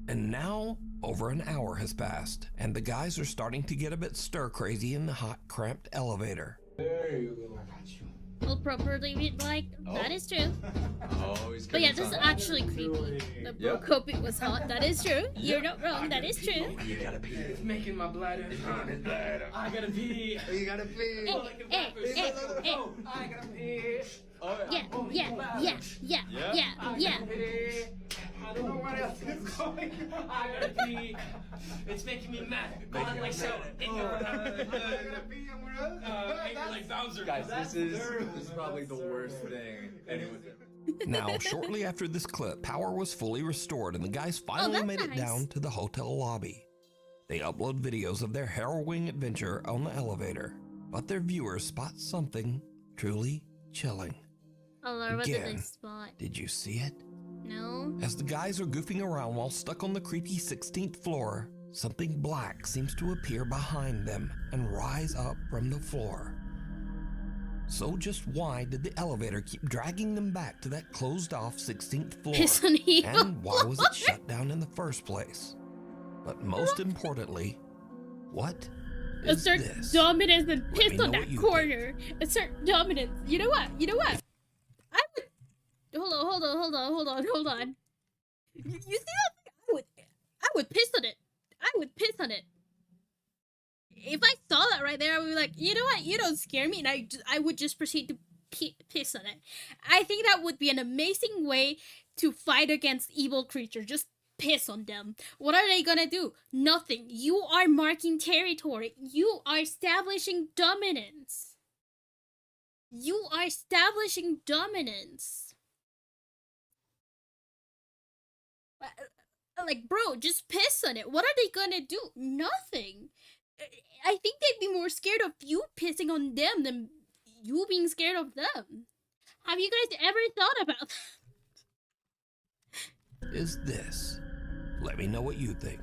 And now, over an hour has passed, and the guys are starting to get a bit stir-crazy in the hot, cramped elevator. There you go. I got you. Well, properly, like, that is true. Oh, he's But yeah, this is actually creepy. The broke it was hot. That is true. You're not wrong. That is true. You gotta pee. It's making my bladder. I gotta pee. You gotta pee. I gotta pee. Yeah. I don't know what else is going on. I gotta pee. It's making me mad. Go on like so. I gotta pee. Angry like Bowser. Guys, this is probably the worst thing anyone did. Now, shortly after this clip, power was fully restored and the guys finally made it down to the hotel lobby. They upload videos of their harrowing adventure on the elevator, but their viewers spot something truly chilling. Oh Lord, what did they Again, spot? did you see it? No. As the guys are goofing around while stuck on the creepy 16th floor, something black seems to appear behind them and rise up from the floor. So just why did the elevator keep dragging them back to that closed-off 16th floor? Piss on the And why was it shut down in the first place? But most importantly, what is assert this? dominance and piss me on know that what you corner. Assert dominance. You know what? I would. Hold on. You see that? I would piss on it. If I saw that right there, I would be like, you know what? You don't scare me, and I would just proceed to piss on it. I think that would be an amazing way to fight against evil creatures. Just piss on them. What are they gonna do? Nothing. You are marking territory. You are establishing dominance. Like, bro, just piss on it. What are they gonna do? Nothing. I think they'd be more scared of you pissing on them than you being scared of them. Have you guys ever thought about that? Is this? Let me know what you think.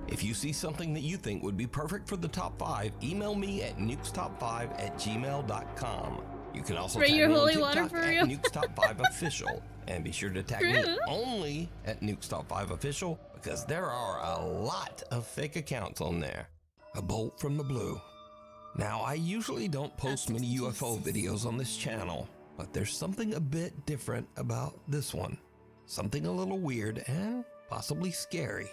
If you see something that you think would be perfect for the top 5, email me at nukestop5@gmail.com. You can also Bring tag your me on holy TikTok water for at real. nukestop5official, and be sure to tag me True. only at nukestop5official because there are a lot of fake accounts on there. A bolt from the blue. Now, I usually don't post many UFO videos on this channel, but there's something a bit different about this one. Something a little weird and possibly scary.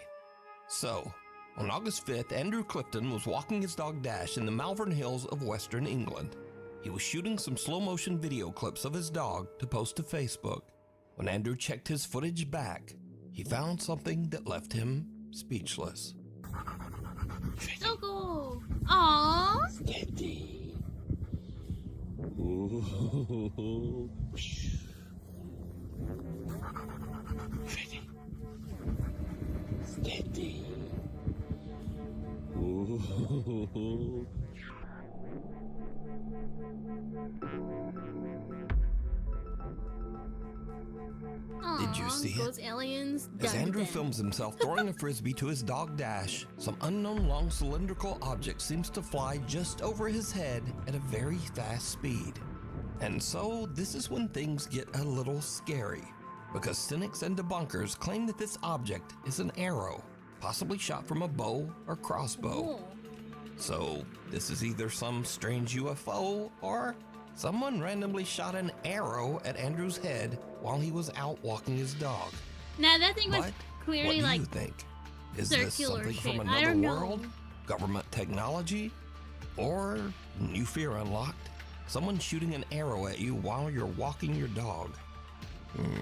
So, on August 5th, Andrew Clifton was walking his dog Dash in the Malvern Hills of Western England. He was shooting some slow-motion video clips of his dog to post to Facebook. When Andrew checked his footage back, he found something that left him speechless. Doggo! Aww! Steady. Steady. Did you see those it? aliens? As done Andrew them. films himself throwing a frisbee to his dog Dash, some unknown long cylindrical object seems to fly just over his head at a very fast speed. And so this is when things get a little scary, because cynics and debunkers claim that this object is an arrow, possibly shot from a bow or crossbow. Oh. So this is either some strange UFO or someone randomly shot an arrow at Andrew's head while he was out walking his dog. Now that thing was But clearly what do like you think? Is this circular something shape. from I another don't know. world? Government technology? Or new fear unlocked? Someone shooting an arrow at you while you're walking your dog?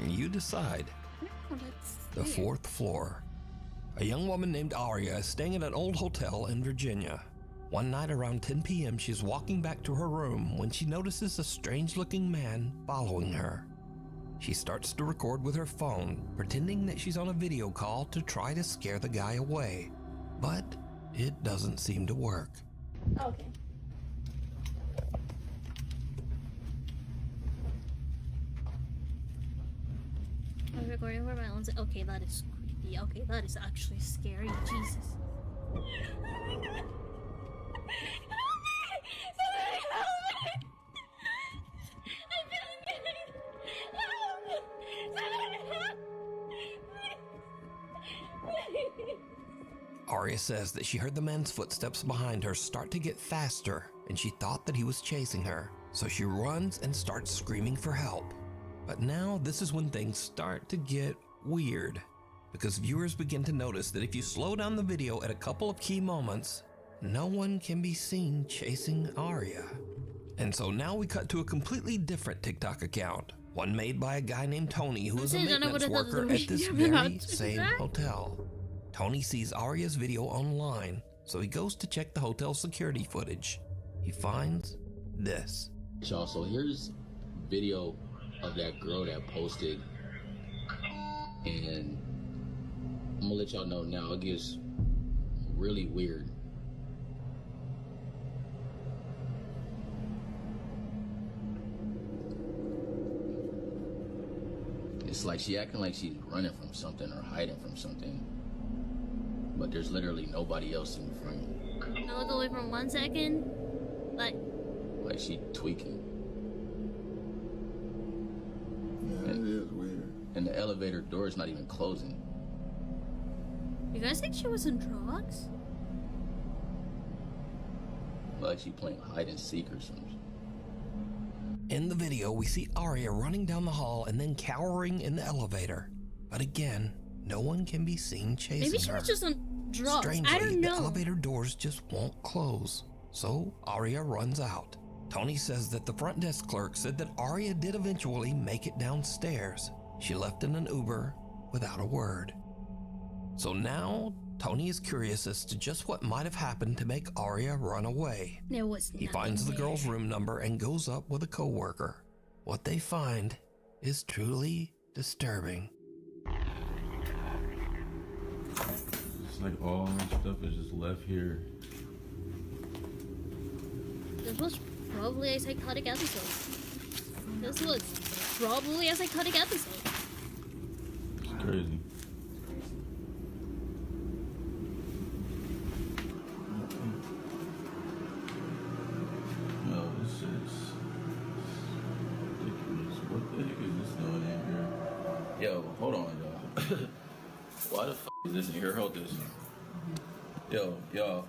You decide. Oh, that's The weird. 4th floor. A young woman named Aria is staying at an old hotel in Virginia. One night around 10 p.m., she's walking back to her room when she notices a strange-looking man following her. She starts to record with her phone, pretending that she's on a video call to try to scare the guy away. But it doesn't seem to work. Okay. recording for violence. Okay, that is creepy. Okay, that is actually scary. Jesus. Aria says that she heard the man's footsteps behind her start to get faster, and she thought that he was chasing her. So she runs and starts screaming for help. But now this is when things start to get weird, because viewers begin to notice that if you slow down the video at a couple of key moments, no one can be seen chasing Aria. And so now we cut to a completely different TikTok account, one made by a guy named Tony, who is a maintenance worker at this very same hotel. Tony sees Aria's video online, so he goes to check the hotel security footage. He finds this. Y'all, so here's video of that girl that posted, and I'm gonna let y'all know now, it gets really weird. It's like she acting like she's running from something or hiding from something, but there's literally nobody else in the frame. I look away for 1 second, like she tweaking. Yeah, it is weird. And the elevator door is not even closing. You guys think she was on drugs? Like she playing hide and seek or something. In the video, we see Aria running down the hall and then cowering in the elevator. But again, no one can be seen chasing her. Maybe she was just on drugs. Strangely, I don't know. the elevator doors just won't close. So Aria runs out. Tony says that the front desk clerk said that Aria did eventually make it downstairs. She left in an Uber without a word. So now, Tony is curious as to just what might have happened to make Aria run away. There was He finds the girl's room number and goes up with a coworker. What they find is truly disturbing. It's like all my stuff is just left here. This was probably a psychotic episode. This was probably a psychotic episode. It's crazy. No, this is ridiculous. What the heck is this doing in here? Yo, hold on, y'all. Why the f is this in here? Hold this. Yo, y'all.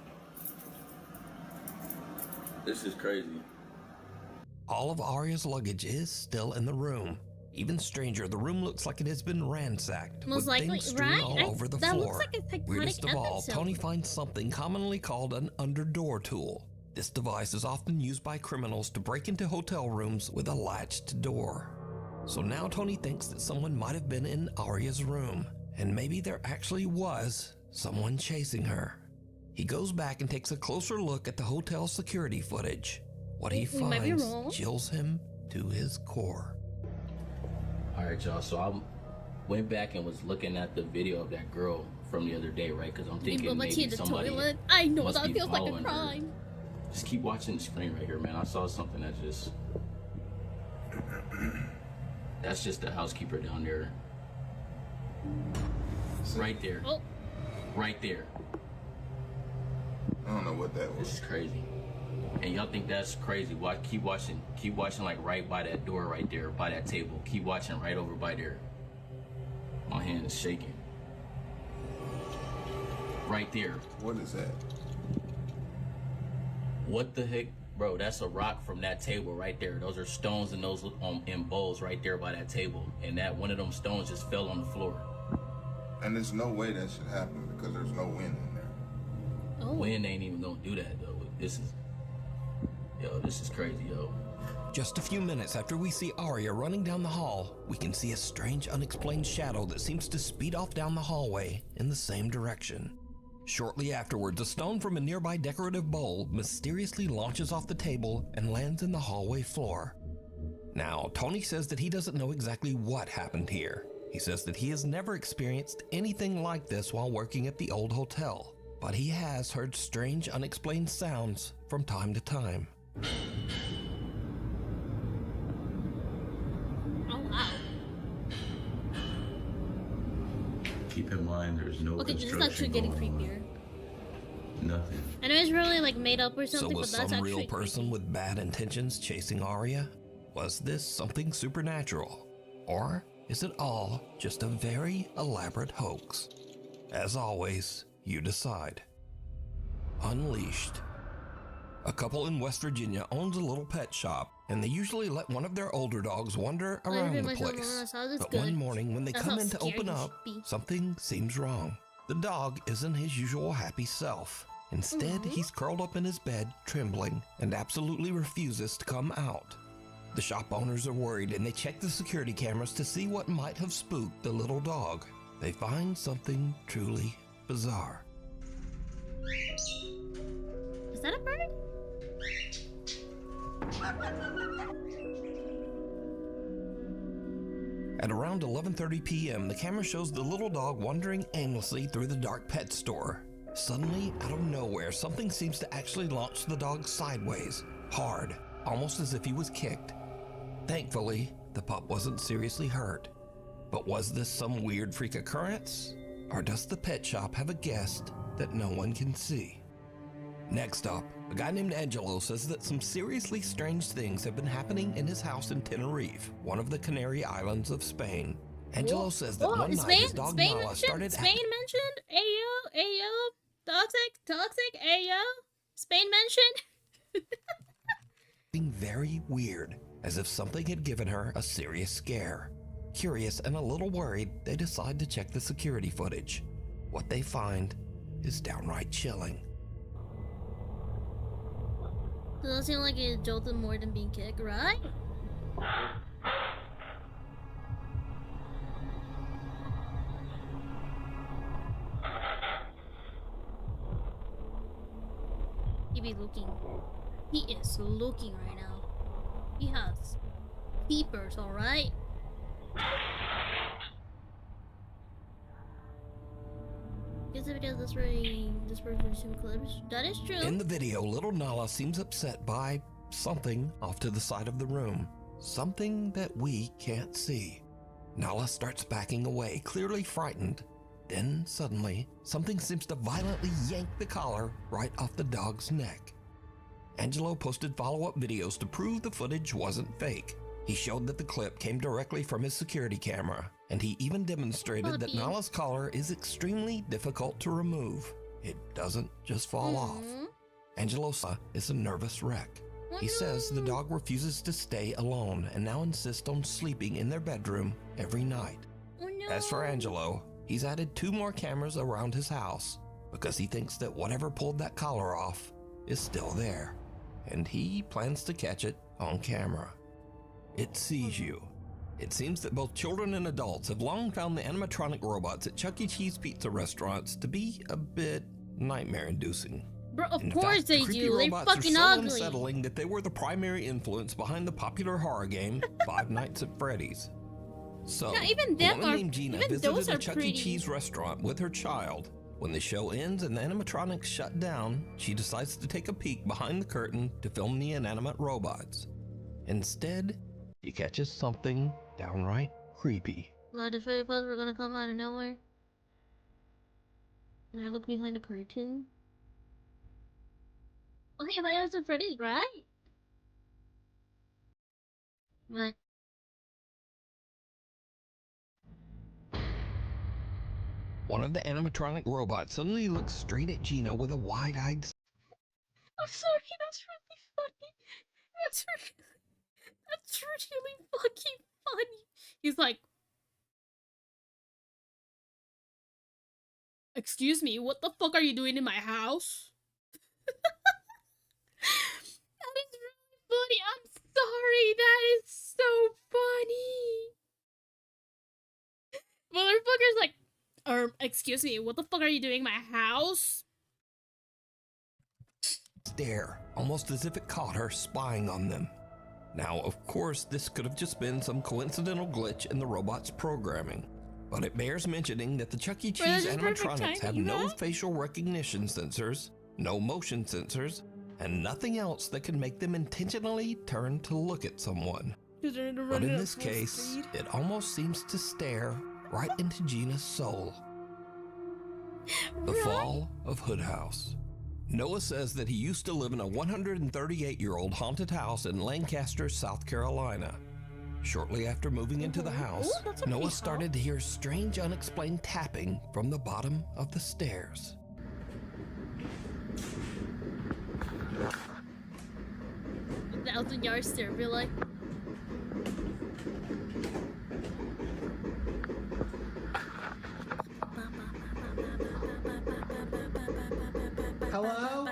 This is crazy. All of Aria's luggage is still in the room. Even stranger, the room looks like it has been ransacked, Most with likely, things strewn right? all over the that floor. looks like a psychotic Weirdest of all, episode. Tony finds something commonly called an underdoor tool. This device is often used by criminals to break into hotel rooms with a latched door. So now Tony thinks that someone might have been in Aria's room, and maybe there actually was someone chasing her. He goes back and takes a closer look at the hotel security footage. What he finds chills him to his core. All right, y'all. So I went back and was looking at the video of that girl from the other day, right? Because I'm thinking maybe somebody I know must that be feels like a following her. crime. Just keep watching the screen right here, man. I saw something that just... That's just the housekeeper down there. Right there. Oh. Right there. I don't know what that was. This is crazy. And y'all think that's crazy? Keep watching like right by that door right there, by that table. Keep watching right over by there. My hand is shaking. Right there. What is that? What the heck? Bro, that's a rock from that table right there. Those are stones and those in bowls right there by that table. And that one of them stones just fell on the floor. And there's no way that should happen because there's no wind in there. Oh. Wind ain't even gonna do that though. This is crazy, yo. Just a few minutes after we see Aria running down the hall, we can see a strange unexplained shadow that seems to speed off down the hallway in the same direction. Shortly afterwards, a stone from a nearby decorative bowl mysteriously launches off the table and lands in the hallway floor. Now, Tony says that he doesn't know exactly what happened here. He says that he has never experienced anything like this while working at the old hotel, but he has heard strange unexplained sounds from time to time. Oh wow. in mind, there's no Okay, this is construction actually getting going on. creepier. Nothing. I know it's really like made up or something, So was but that's some actually real person creepy. with bad intentions chasing Arya? Was this something supernatural? Or is it all just a very elaborate hoax? As always, you decide. Unleashed. A couple in West Virginia owns a little pet shop, and they usually let one of their older dogs wander around the place. But one morning when they come in to open up, something seems wrong. The dog isn't his usual happy self. Instead, he's curled up in his bed, trembling, and absolutely refuses to come out. The shop owners are worried, and they check the security cameras to see what might have spooked the little dog. They find something truly bizarre. Is that a bird? At around 11:30 p.m., the camera shows the little dog wandering aimlessly through the dark pet store. Suddenly, out of nowhere, something seems to actually launch the dog sideways, hard, almost as if he was kicked. Thankfully, the pup wasn't seriously hurt. But was this some weird freak occurrence? Or does the pet shop have a guest that no one can see? Next up, a guy named Angelo says that some seriously strange things have been happening in his house in Tenerife, one of the Canary Islands of Spain. Angelo says that one night his dog Nala started Spain mentioned? Ayo, toxic, ayo. Spain mentioned? acting very weird, as if something had given her a serious scare. Curious and a little worried, they decide to check the security footage. What they find is downright chilling. Doesn't seem like it jolted more than being kicked, right? He be looking. He is looking right now. He has peepers, alright? Guess the video this version clips. That is true. In the video, little Nala seems upset by something off to the side of the room. Something that we can't see. Nala starts backing away, clearly frightened. Then, suddenly, something seems to violently yank the collar right off the dog's neck. Angelo posted follow-up videos to prove the footage wasn't fake. He showed that the clip came directly from his security camera, and he even demonstrated that Nala's collar is extremely difficult to remove. It doesn't just fall off. Angelo is a nervous wreck. He says the dog refuses to stay alone and now insists on sleeping in their bedroom every night. As for Angelo, he's added 2 more cameras around his house because he thinks that whatever pulled that collar off is still there, and he plans to catch it on camera. It sees you. It seems that both children and adults have long found the animatronic robots at Chuck E. Cheese pizza restaurants to be a bit nightmare-inducing. Bro, of course they do. They're fucking are so ugly. unsettling that they were the primary influence behind the popular horror game Five Nights at Freddy's. So, yeah, even a woman named Gina visited a Chuck E. Cheese restaurant with her child. When the show ends and the animatronics shut down, she decides to take a peek behind the curtain to film the inanimate robots. Instead, she catches something downright creepy. A lot of fairy puzzles were gonna come out of nowhere. And I look behind the curtain. Okay, but it was a Freddy's, right? What? One of the animatronic robots suddenly looks straight at Gina with a wide-eyed... I'm sorry, that's really funny. That's really fucking funny. He's like, excuse me, what the fuck are you doing in my house? That is really funny. I'm sorry. That is so funny. Motherfucker's like, excuse me, what the fuck are you doing in my house? Stare, almost as if it caught her spying on them. Now, of course, this could have just been some coincidental glitch in the robot's programming, but it bears mentioning that the Chuck E. Cheese animatronics have no facial recognition sensors, no motion sensors, and nothing else that can make them intentionally turn to look at someone. But in this case, it almost seems to stare right into Gina's soul. The fall of Hood House. Noah says that he used to live in a 138-year-old haunted house in Lancaster, South Carolina. Shortly after moving into the house, Noah started to hear strange, unexplained tapping from the bottom of the stairs. $1,000 stair, be like. Hello?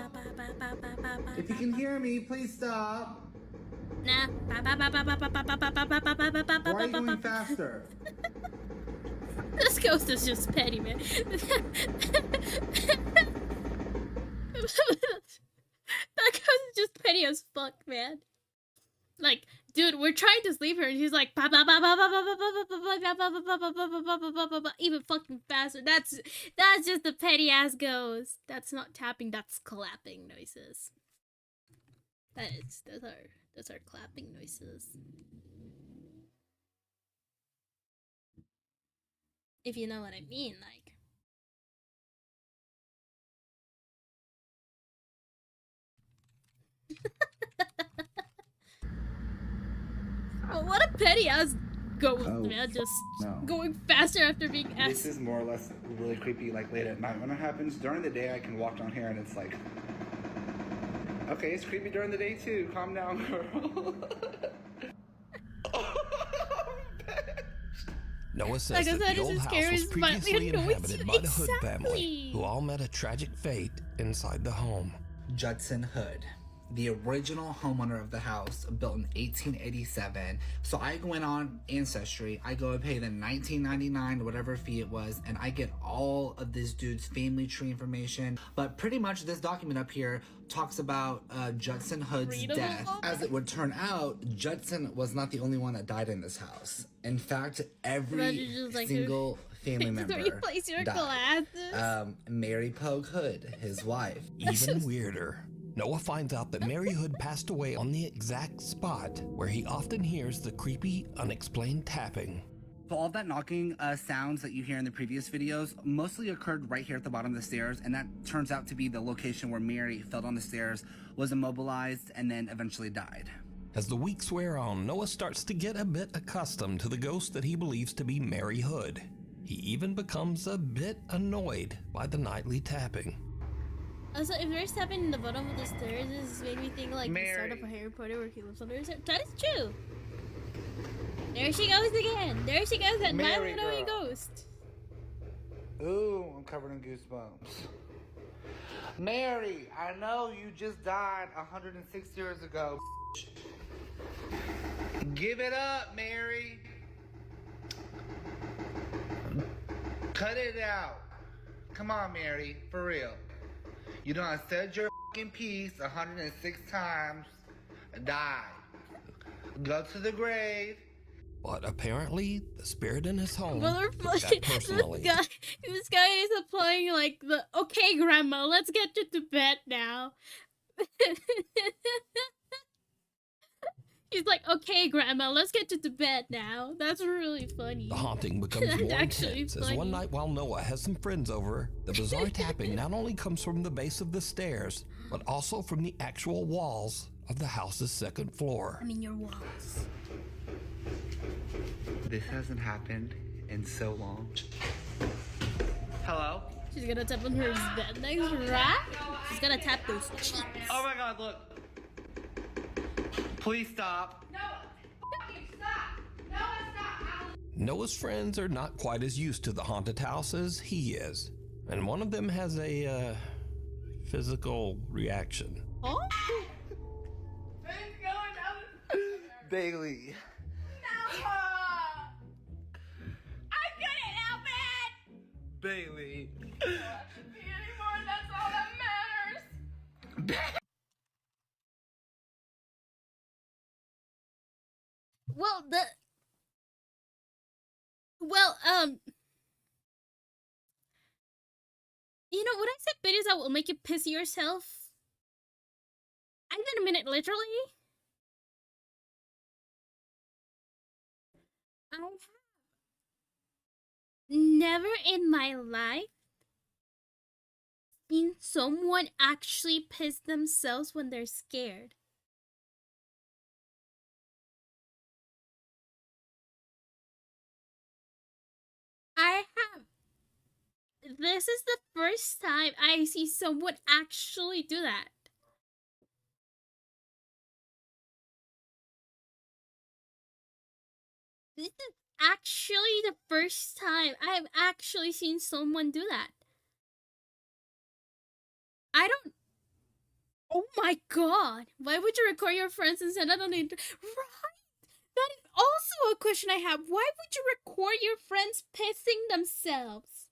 If you can hear me, please stop. Nah. Why are you going faster? This ghost is just petty, man. That ghost is just petty as fuck, man. Like, dude, we're trying to sleep here, and he's like, even fucking faster. That's just the petty ass ghost. That's not tapping. That's clapping noises. Those are clapping noises. If you know what I mean, like. Oh, what a petty ass ghost, man. Just going faster after being asked. This is more or less really creepy, like late at night when it happens. During the day, I can walk down here and it's like, okay, it's creepy during the day too. Calm down, girl. Noah says that the old house was previously inhabited by the Hood family, who all met a tragic fate inside the home. Judson Hood, the original homeowner of the house, built in 1887. So I go in on Ancestry, I go and pay the $19.99 whatever fee it was, and I get all of this dude's family tree information. But pretty much this document up here talks about Judson Hood's death. As it would turn out, Judson was not the only one that died in this house. In fact, every single family member died. Mary Pogue Hood, his wife. Even weirder, Noah finds out that Mary Hood passed away on the exact spot where he often hears the creepy, unexplained tapping. So all that knocking sounds that you hear in the previous videos mostly occurred right here at the bottom of the stairs, and that turns out to be the location where Mary fell down the stairs, was immobilized, and then eventually died. As the weeks wear on, Noah starts to get a bit accustomed to the ghost that he believes to be Mary Hood. He even becomes a bit annoyed by the nightly tapping. Also, if there's tapping in the bottom of the stairs, this made me think like the start of a Harry Potter where he lives under his stairs. That is true. There she goes again. There she goes, that mildly annoying ghost. Ooh, I'm covered in goosebumps. Mary, I know you just died 106 years ago. Give it up, Mary. Cut it out. Come on, Mary, for real. You done said your fucking piece 106 times. Die. Go to the grave. But apparently, the spirit in his home took This that personally. guy is applying like the, okay, grandma, let's get you to bed now. He's like, okay, grandma, let's get you to bed now. That's really funny. The haunting becomes more intense as one night while Noah has some friends over, the bizarre tapping not only comes from the base of the stairs, but also from the actual walls of the house's second floor. I mean, your walls. This hasn't happened in so long. Hello? She's gonna tap on her bed next, right? She's gonna tap those cheeks. Oh my god, look. Please stop. No, fucking stop. Noah, stop. Noah's friends are not quite as used to the haunted house as he is, and one of them has a physical reaction. Oh? Bailey. I couldn't help it. Bailey. I don't have to be anymore. That's all that matters. You know, when I said videos that will make you piss yourself, I didn't mean it literally. I have never in my life seen someone actually piss themselves when they're scared. I have. This is the first time I see someone actually do that. This is actually the first time I've actually seen someone do that. I don't. Oh my god! Why would you record your friends and send it on the internet? Right! That is also a question I have. Why would you record your friends pissing themselves?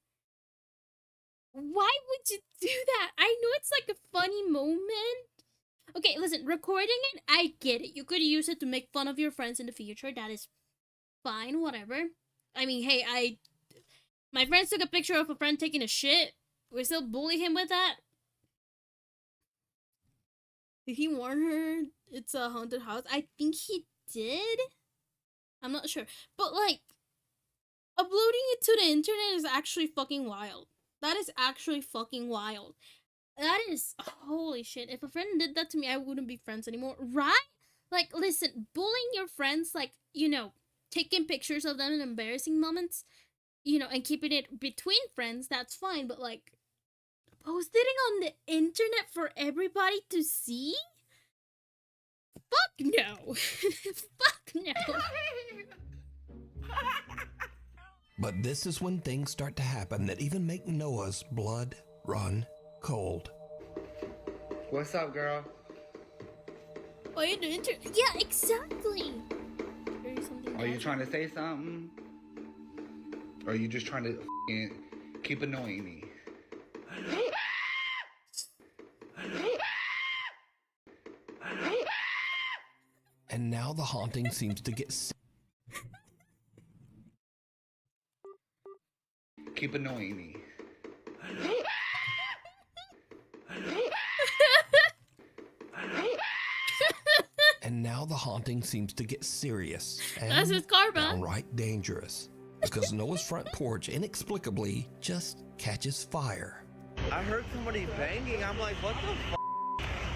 Why would you do that? I know it's like a funny moment. Okay, listen, recording it, I get it. You could use it to make fun of your friends in the future. That is fine, whatever. I mean, hey, my friends took a picture of a friend taking a shit. We still bully him with that. Did he warn her it's a haunted house? I think he did. I'm not sure. But, like, uploading it to the internet is actually fucking wild. That is actually fucking wild. That is, holy shit. If a friend did that to me, I wouldn't be friends anymore. Right? Like, listen, bullying your friends, like, you know, taking pictures of them in embarrassing moments, you know, and keeping it between friends, that's fine. But, like, posting it on the internet for everybody to see? Fuck no. Fuck no. But this is when things start to happen that even make Noah's blood run cold. What's up, girl? Oh, you're the yeah, exactly. Are you trying to say something? Or are you just trying to keep annoying me? And now the haunting seems to get Keep annoying me. And now the haunting seems to get serious and that's his karma. Downright dangerous. Because Noah's front porch inexplicably just catches fire. I heard somebody banging. I'm like, what the f?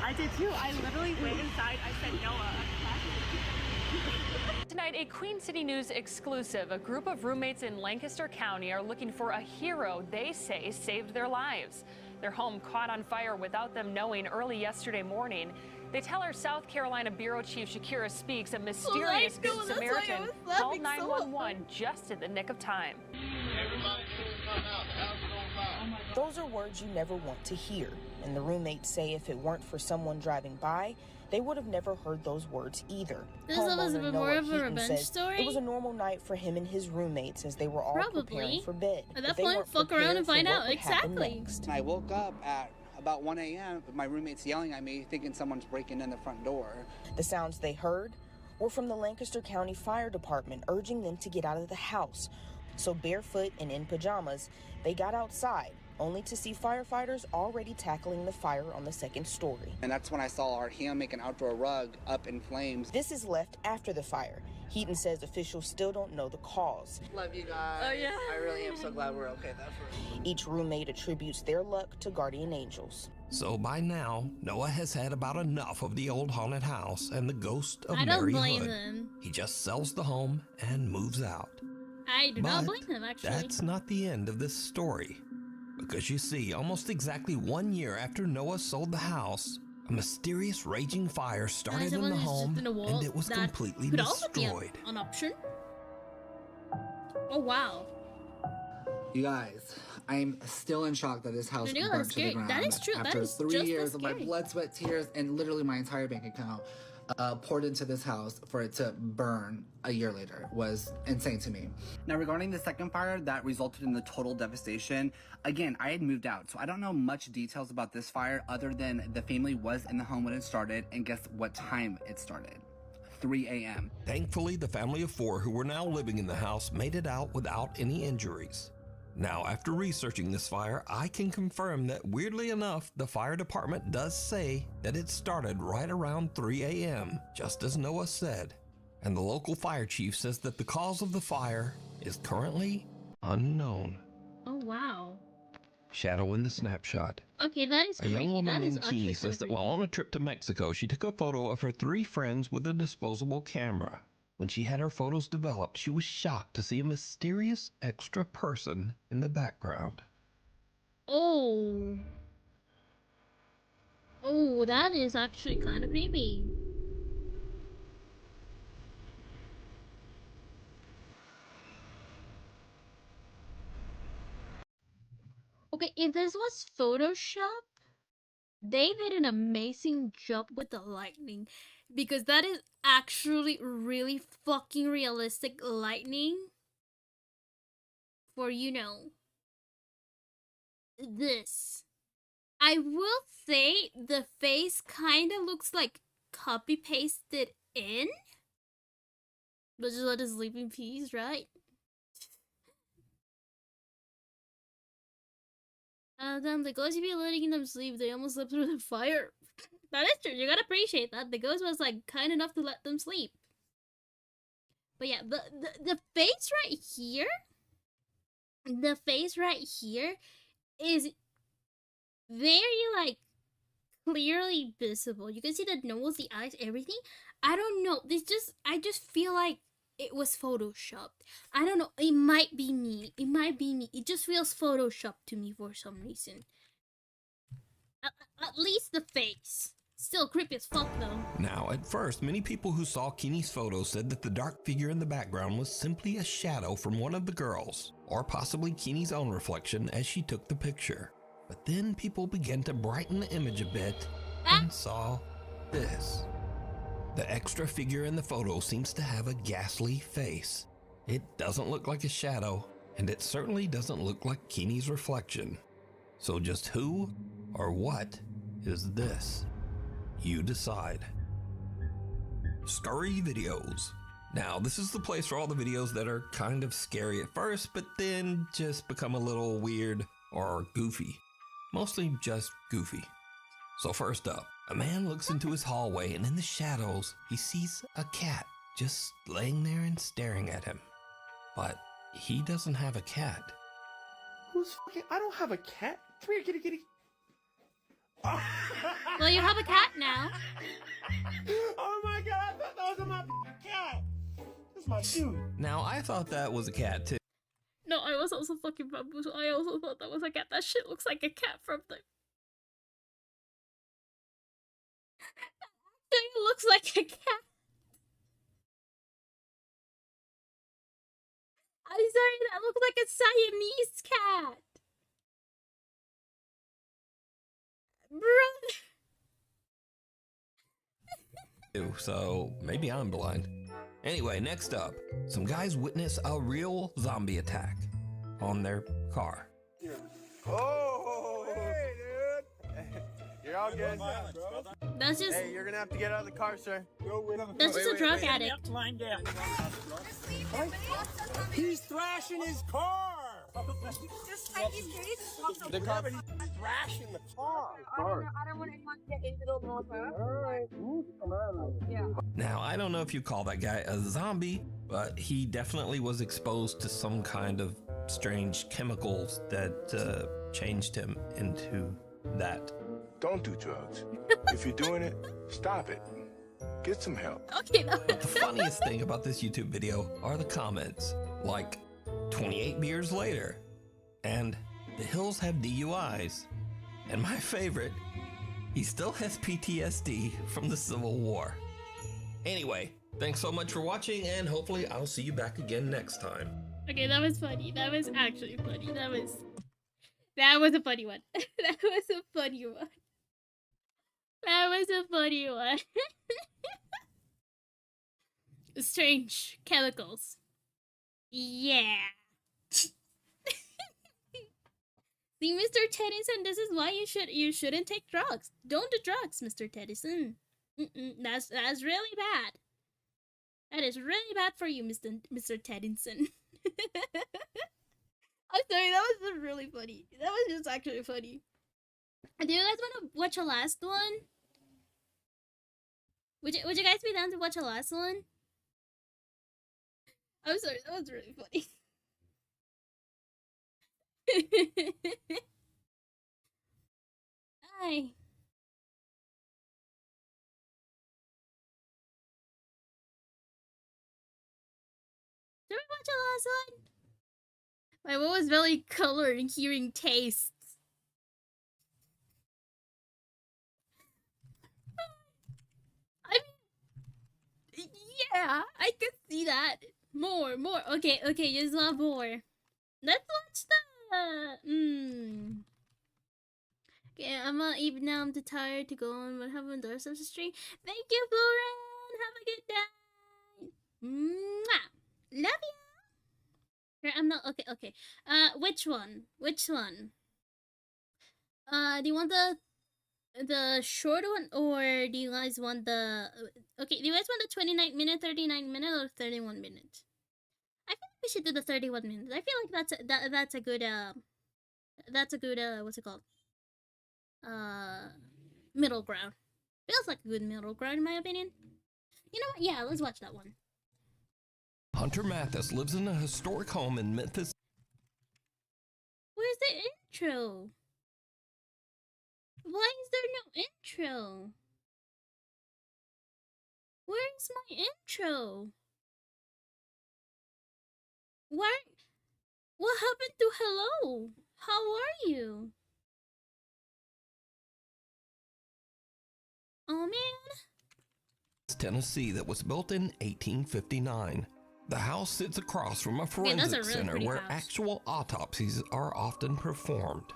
I did too. I literally went inside. I said, Noah. Tonight, a Queen City News exclusive. A group of roommates in Lancaster County are looking for a hero they say saved their lives. Their home caught on fire without them knowing early yesterday morning. They tell our South Carolina Bureau Chief Shakira Speaks a mysterious Good Samaritan called 911 just in the nick of time. Those are words you never want to hear. And the roommates say if it weren't for someone driving by, they would have never heard those words either. This is a bit more of a revenge story. It was a normal night for him and his roommates as they were all preparing for bed. At that point, fuck around and find out. Exactly. I woke up at about 1 a.m. with my roommates yelling at me, thinking someone's breaking in the front door. The sounds they heard were from the Lancaster County Fire Department urging them to get out of the house. So barefoot and in pajamas, they got outside, only to see firefighters already tackling the fire on the second story. And that's when I saw our Heaton make an outdoor rug up in flames. This is left after the fire. Heaton says officials still don't know the cause. Love you guys. Oh, yeah. I really am so glad we're okay. That's right. Each roommate attributes their luck to guardian angels. So by now, Noah has had about enough of the old haunted house and the ghost of I don't Mary blame Hood. him. He just sells the home and moves out. I do not blame him, actually. That's not the end of this story. Because you see, almost exactly 1 year after Noah sold the house, a mysterious raging fire started in the home and it was completely destroyed. An option? Oh, wow. You guys, I'm still in shock that this house burnt to the ground. That is true. After 3 years of my blood, sweat, tears, and literally my entire bank account poured into this house, for it to burn a year later was insane to me. Now, regarding the second fire that resulted in the total devastation, again, I had moved out, so I don't know much details about this fire other than the family was in the home when it started, and guess what time it started? 3 a.m. Thankfully, the family of 4 who were now living in the house made it out without any injuries. Now, after researching this fire, I can confirm that, weirdly enough, the fire department does say that it started right around 3 a.m., just as Noah said. And the local fire chief says that the cause of the fire is currently unknown. Oh, wow. Shadow in the snapshot. Okay, that is A young woman that is named Key actually says that creepy. while on a trip to Mexico, she took a photo of her 3 friends with a disposable camera. When she had her photos developed, she was shocked to see a mysterious extra person in the background. Oh. Oh, that is actually kind of creepy. Okay, if this was Photoshop, they did an amazing job with the lightning, because that is actually really fucking realistic lightning for, you know, this. I will say the face kind of looks like copy pasted in, but just let us sleep in peace, right? Then the ghost, if you're letting them sleep, they almost slept through the fire. That is true. You gotta appreciate that. The ghost was like kind enough to let them sleep. But yeah, the face right here, the face right here is very like clearly visible. You can see the nose, the eyes, everything. I don't know. I just feel like it was photoshopped. I don't know. It might be me. It might be me. It just feels photoshopped to me for some reason. At least the face. Still creepy as fuck though. Now, at first, many people who saw Keeney's photo said that the dark figure in the background was simply a shadow from one of the girls, or possibly Keeney's own reflection as she took the picture. But then people began to brighten the image a bit and saw this. The extra figure in the photo seems to have a ghastly face. It doesn't look like a shadow, and it certainly doesn't look like Keeney's reflection. So just who or what is this? You decide. Scary videos. Now, this is the place for all the videos that are kind of scary at first, but then just become a little weird or goofy. Mostly just goofy. So first up, a man looks into his hallway and in the shadows, he sees a cat just laying there and staring at him. But he doesn't have a cat. Who's fucking? I don't have a cat. Come here, kitty, kitty. Well, you have a cat now. Oh my god, I thought that was my cat. This is my dude. Now, I thought that was a cat too. No, I was also fucking bamboozled. I also thought that was a cat. That shit looks like a cat from the... It looks like a cat. I'm sorry, that looks like a Siamese cat. Bro. So maybe I'm blind. Anyway, next up, some guys witness a real zombie attack on their car. Oh, hey, dude. You're all good. That's just... Hey, you're gonna have to get out of the car, sir. That's just a drug addict. Lying down. He's thrashing his car. Just type these days. The car. He's thrashing the car. I don't want to get into the middle of Yeah. Now, I don't know if you call that guy a zombie, but he definitely was exposed to some kind of strange chemicals that changed him into that. Don't do drugs. If you're doing it, stop it. Get some help. Okay, But the funniest thing about this YouTube video are the comments, like 28 beers later, and the Hills have DUIs, and my favorite, he still has PTSD from the Civil War. Anyway, thanks so much for watching, and hopefully I'll see you back again next time. Okay, that was funny. That was actually funny. That was a funny one. That was a funny one. That was a funny one. Strange chemicals. Yeah. See, Mr. Tennyson, this is why you shouldn't take drugs. Don't do drugs, Mr. Tennyson. That's really bad. That is really bad for you, Mr. Tennyson. I'm sorry, that was really funny. That was just actually funny. Do you guys want to watch a last one? Would you guys be down to watch a last one? I'm sorry, that was really funny. Why? Did we watch the last one? My mom was very colored and hearing tastes. I mean, yeah, I could see that. More. Okay, just one more. Let's watch the, Okay, I'm gonna even now. I'm too tired to go on. What happened to the rest of the stream? Thank you, Lauren. Have a good day. Mwah. Love you. Here, I'm not okay. Which one? Do you want the short one, or do you guys want the okay? Do you guys want the 29-minute, 39-minute, or 31-minute? I feel like we should do the 31 minutes. I feel like that's a good what's it called? Middle ground. Feels like a good middle ground in my opinion. You know what? Yeah, let's watch that one. Hunter Mathis lives in a historic home in Memphis. Where's the intro? Why is there no intro? Where's my intro? What happened to hello? How are you? Oh man. Tennessee that was built in 1859. The house sits across from a forensic center where actual autopsies are often performed.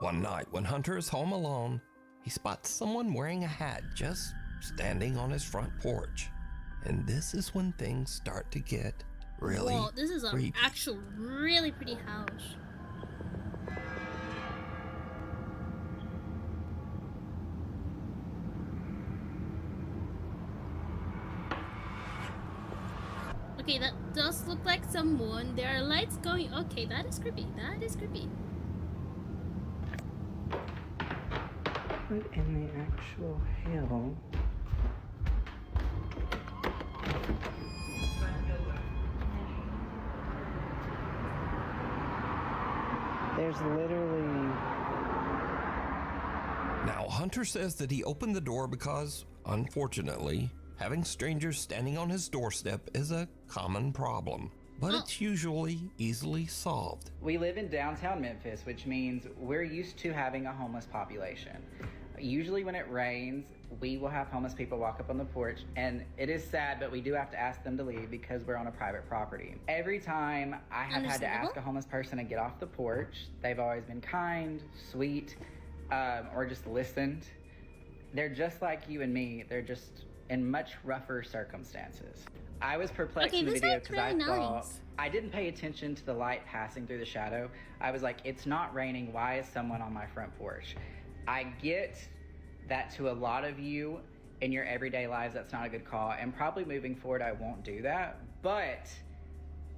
One night when Hunter is home alone, he spots someone wearing a hat just standing on his front porch. And this is when things start to get really Whoa, this is an creepy. actual really pretty house. Okay, that does look like someone. There are lights going. Okay, that is creepy. What in the actual hell? There's literally... Now, Hunter says that he opened the door because, unfortunately, having strangers standing on his doorstep is a common problem, but it's usually easily solved. We live in downtown Memphis, which means we're used to having a homeless population. Usually when it rains, we will have homeless people walk up on the porch, and it is sad, but we do have to ask them to leave because we're on a private property. Every time I have had to ask a homeless person to get off the porch, they've always been kind, sweet, or just listened. They're just like you and me. They're just in much rougher circumstances. I was perplexed in the video because I thought I didn't pay attention to the light passing through the shadow. I was like, it's not raining. Why is someone on my front porch? I get that to a lot of you in your everyday lives, that's not a good call. And probably moving forward, I won't do that. But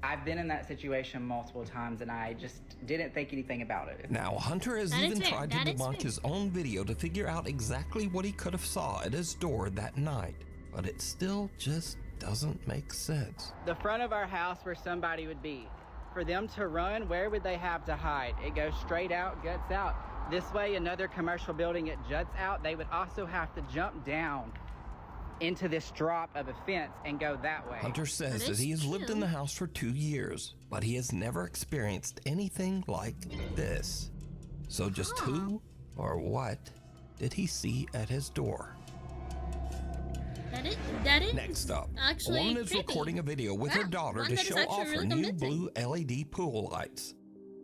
I've been in that situation multiple times and I just didn't think anything about it. Now, Hunter has even tried to debunk his own video to figure out exactly what he could have saw at his door that night, but it still just doesn't make sense. The front of our house where somebody would be. For them to run, where would they have to hide? It goes straight out, guts out. This way, another commercial building, it juts out. They would also have to jump down into this drop of a fence and go that way. Hunter says that he has lived in the house for 2 years, but he has never experienced anything like this. So just who or what did he see at his door? That is Next up, a actually woman is creepy. recording a video with her daughter to show off her new blue LED pool lights.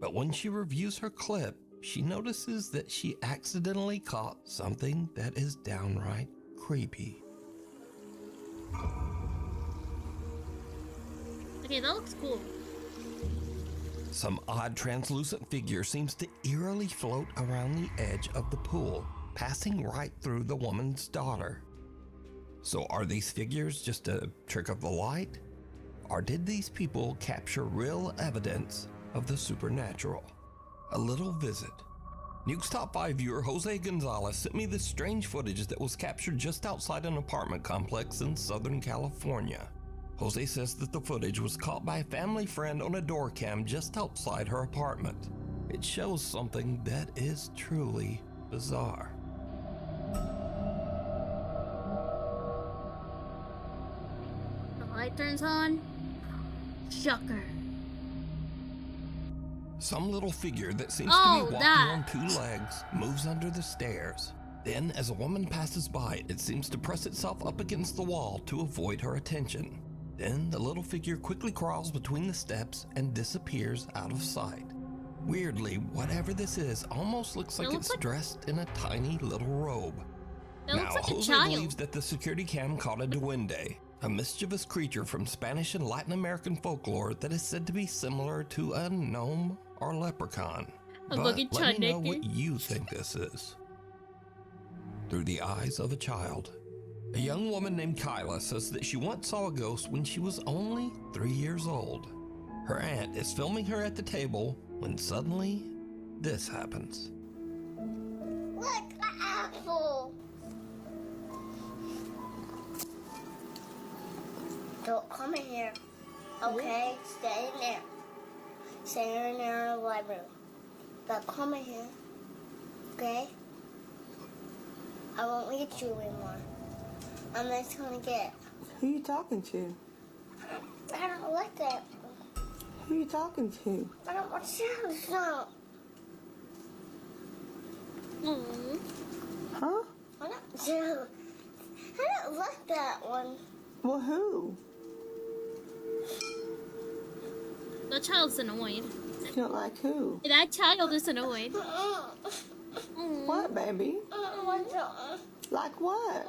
But when she reviews her clip, she notices that she accidentally caught something that is downright creepy. Okay, that looks cool. Some odd translucent figure seems to eerily float around the edge of the pool, passing right through the woman's daughter. So are these figures just a trick of the light? Or did these people capture real evidence of the supernatural? A little visit. Nuke's Top 5 viewer Jose Gonzalez sent me this strange footage that was captured just outside an apartment complex in Southern California. Jose says that the footage was caught by a family friend on a door cam just outside her apartment. It shows something that is truly bizarre. light turns on. Shocker. Some little figure that seems to be walking on two legs moves under the stairs. Then, as a woman passes by, it seems to press itself up against the wall to avoid her attention. Then, the little figure quickly crawls between the steps and disappears out of sight. Weirdly, whatever this is almost looks like it's dressed in a tiny little robe. Now, Jose believes that the security cam caught a duende, a mischievous creature from Spanish and Latin American folklore that is said to be similar to a gnome or leprechaun. But let me know what you think this is. Through the eyes of a child, a young woman named Kyla says that she once saw a ghost when she was only 3 years old. Her aunt is filming her at the table when suddenly this happens. Look, an apple. Don't come in here, okay? Stay in there. Stay in there in the library. Don't come in here, okay? I won't get you anymore. I'm just gonna get. Who you talking to? I don't like that. Who you talking to? I don't want to stop. Huh? I don't like that one. Well, who? The child's annoyed. You don't like who? That child is annoyed. What, baby? Like what?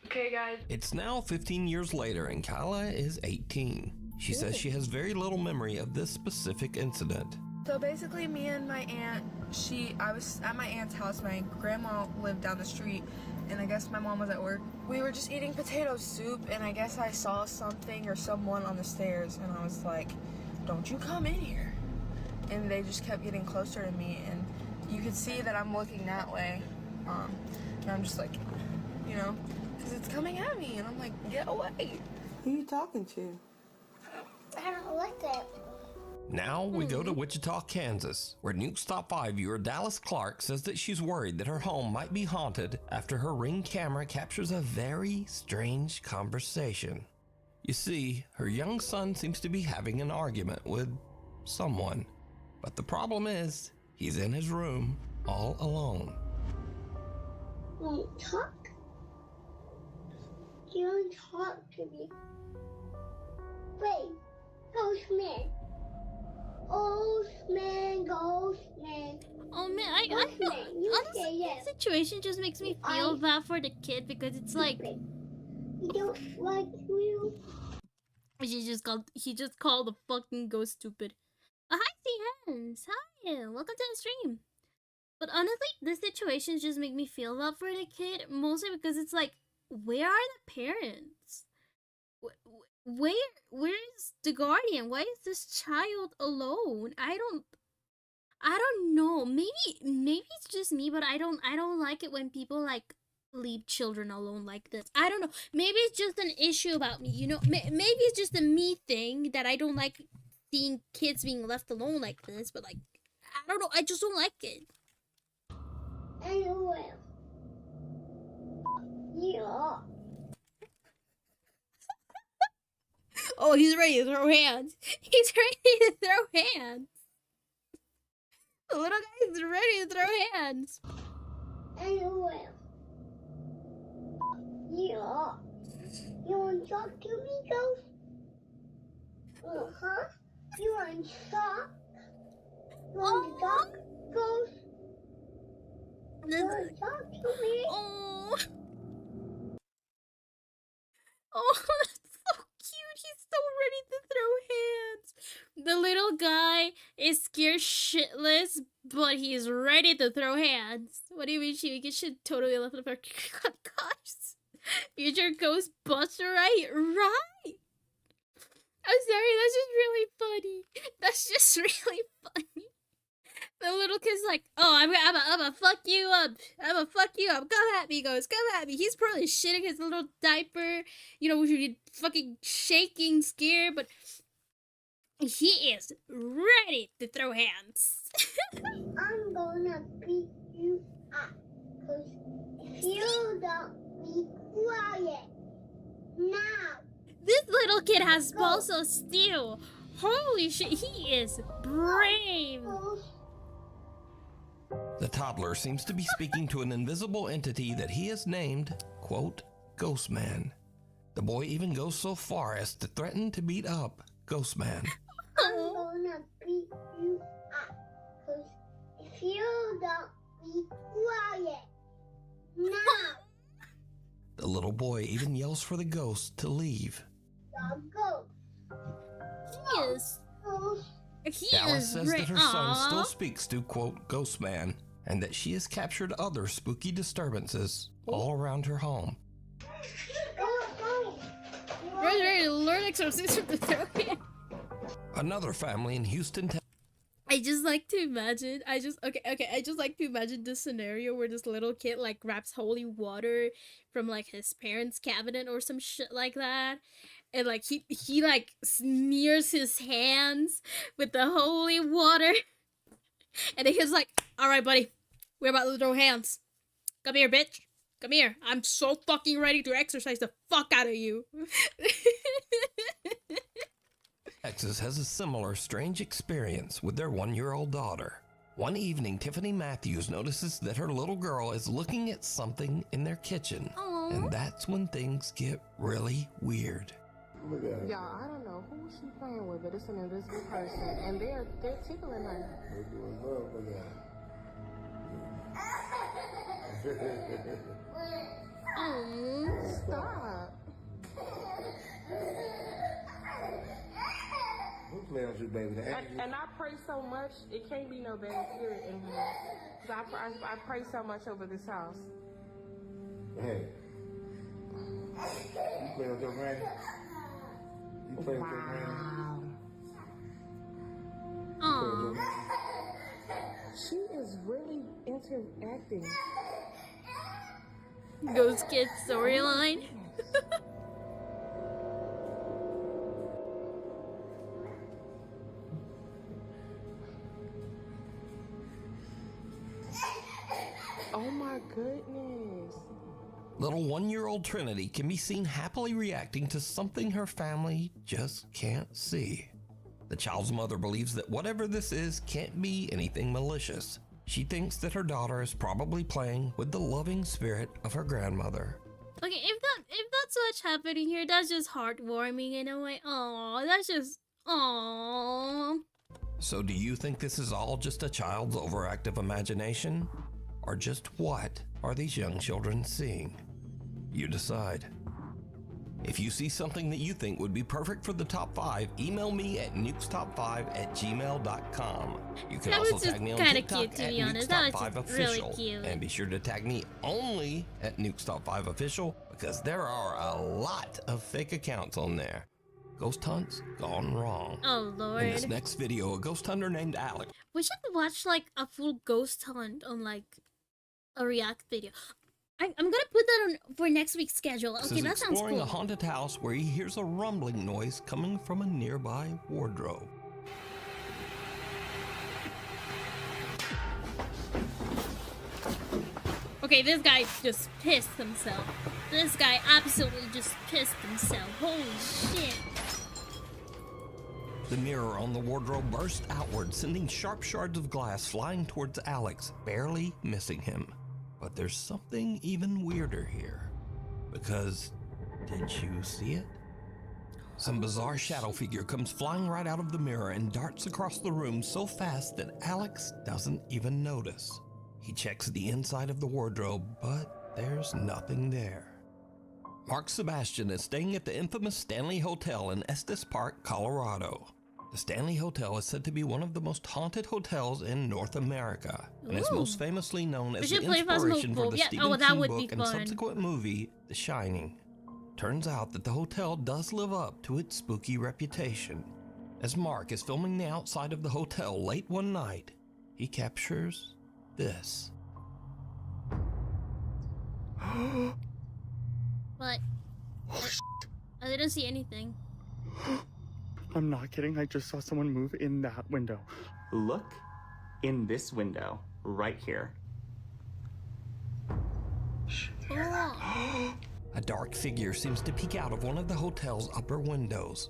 Okay, guys. It's now 15 years later and Kyla is 18. She says she has very little memory of this specific incident. So basically, me and my aunt, I was at my aunt's house. My grandma lived down the street, and I guess my mom was at work. We were just eating potato soup, and I guess I saw something or someone on the stairs, and I was like, don't you come in here. And they just kept getting closer to me, and you could see that I'm looking that way. And I'm just like, you know, because it's coming at me, and I'm like, get away. Who you talking to? I don't like that. Now we go to Wichita, Kansas, where Nuke's Top 5 viewer Dallas Clark says that she's worried that her home might be haunted after her Ring camera captures a very strange conversation. You see, her young son seems to be having an argument with someone, but the problem is, he's in his room all alone. Won't talk? You don't talk to me. Wait, Ghostman. Ghostman. Oh man, I feel honestly, this situation just makes me feel bad for the kid because it's like You don't like you. He just called the fucking ghost stupid. Hi, Hans. Hi, welcome to the stream. But honestly, this situation just make me feel bad for the kid, mostly because it's like, where are the parents? Where's the guardian? Why is this child alone? I don't know. Maybe it's just me, but I don't like it when people like leave children alone like this. I don't know. Maybe it's just an issue about me, you know? Maybe it's just a me thing that I don't like seeing kids being left alone like this, but like, I don't know. I just don't like it. I will. Yeah. Oh, he's ready to throw hands. He's ready to throw hands. The little guy's ready to throw hands. I will. Yeah. You want to talk to me, Ghost? Uh-huh. You want to talk? You want to talk, Ghost? You want to talk to me? Oh. Oh, that's so cute. He's so ready to throw hands. The little guy is scared shitless, but he's ready to throw hands. What do you mean, Shibi? You should totally left it for gosh. Future Ghostbuster, right? Right. I'm sorry, that's just really funny. That's just really funny. The little kid's like, oh, I'm gonna fuck you up. I'm gonna fuck you up. Come at me, Ghost. Come at me. He's probably shitting his little diaper. You know, fucking shaking, scared, but he is ready to throw hands. I'm gonna beat you up. Cause if you don't be quiet. little kid has balls of steel. Holy shit, he is brave. The toddler seems to be speaking to an invisible entity that he has named, quote, Ghost Man. The boy even goes so far as to threaten to beat up Ghost Man. I'm gonna beat you up. Cause if you don't be quiet. Now. The little boy even yells for the ghost to leave. Go. Yes. Dallas says that her son still speaks to, quote, Ghost Man, and that she has captured other spooky disturbances all around her home. Ready to learn exorcism to throw it. Another family in Houston, I just like to imagine, I just like to imagine this scenario where this little kid like grabs holy water from like his parents' cabinet or some shit like that. And like he like smears his hands with the holy water. And then he's like, alright buddy, we're about to throw hands. Come here, bitch. Come here. I'm so fucking ready to exercise the fuck out of you. Texas has a similar strange experience with their 1-year-old daughter. One evening, Tiffany Matthews notices that her little girl is looking at something in their kitchen. Aww. And that's when things get really weird. Look at her. Y'all, I don't know who she playing with, but it's an invisible person, and they're tickling her. They're doing love. Look at her. Stop. Who's playing with you, baby? And I pray so much, it can't be no bad spirit in here. So I pray so much over this house. Hey. You playing with your granny? You playing with your granny? Aww. She is really interacting. Ghost Kid storyline. Oh my goodness. Little 1-year-old Trinity can be seen happily reacting to something her family just can't see. The child's mother believes that whatever this is can't be anything malicious. She thinks that her daughter is probably playing with the loving spirit of her grandmother. Okay, if that's what's happening here, that's just heartwarming in a way. Aww, that's just aww. So do you think this is all just a child's overactive imagination? Or just what are these young children seeing? You decide. If you see something that you think would be perfect for the top 5, email me at nukestop5@gmail.com. You can also tag me on TikTok at nukestop5official. And be sure to tag me only at nukestop5official because there are a lot of fake accounts on there. Ghost hunts gone wrong. Oh lord. In this next video, a ghost hunter named Alex. We should watch like a full ghost hunt on like a react video. I'm gonna put that on for next week's schedule. Okay, that sounds cool. Exploring a haunted house where he hears a rumbling noise coming from a nearby wardrobe. Okay, this guy just pissed himself. This guy absolutely just pissed himself. Holy shit. The mirror on the wardrobe burst outward, sending sharp shards of glass flying towards Alex, barely missing him. But there's something even weirder here. Because, did you see it? Some bizarre shadow figure comes flying right out of the mirror and darts across the room so fast that Alex doesn't even notice. He checks the inside of the wardrobe, but there's nothing there. Mark Sebastian is staying at the infamous Stanley Hotel in Estes Park, Colorado. The Stanley Hotel is said to be one of the most haunted hotels in North America, and is most famously known as the inspiration for the Stephen King book and subsequent movie, The Shining. Turns out that the hotel does live up to its spooky reputation. As Mark is filming the outside of the hotel late one night, he captures this. What? I didn't see anything. I'm not kidding. I just saw someone move in that window. Look in this window right here. Oh. A dark figure seems to peek out of one of the hotel's upper windows.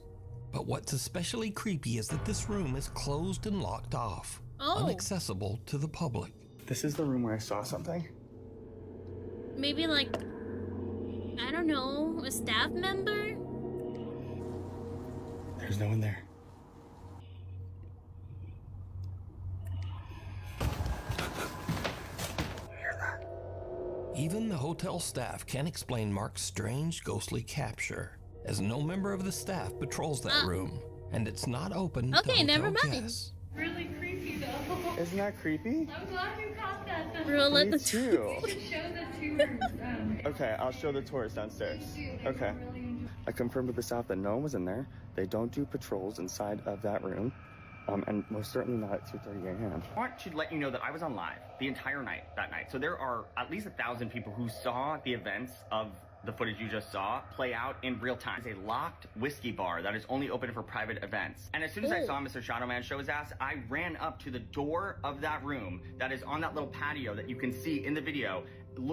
But what's especially creepy is that this room is closed and locked off, inaccessible to the public. This is the room where I saw something. Maybe like, I don't know, a staff member? There's no one there. Even the hotel staff can't explain Mark's strange, ghostly capture, as no member of the staff patrols that room, and it's not open to hotel never mind. guests. Really creepy though. Isn't that creepy? I'm glad you caught that though. Roulette Me the too. You should show the tours. Okay, I'll show the tours downstairs. Okay. I confirmed with the staff that no one was in there. They don't do patrols inside of that room. And most certainly not at 2:30 a.m. I want to let you know that I was on live the entire night that night. So there are at least 1,000 people who saw the events of the footage you just saw play out in real time. It's a locked whiskey bar that is only open for private events. And as soon as I saw Mr. Shadowman show his ass, I ran up to the door of that room that is on that little patio that you can see in the video,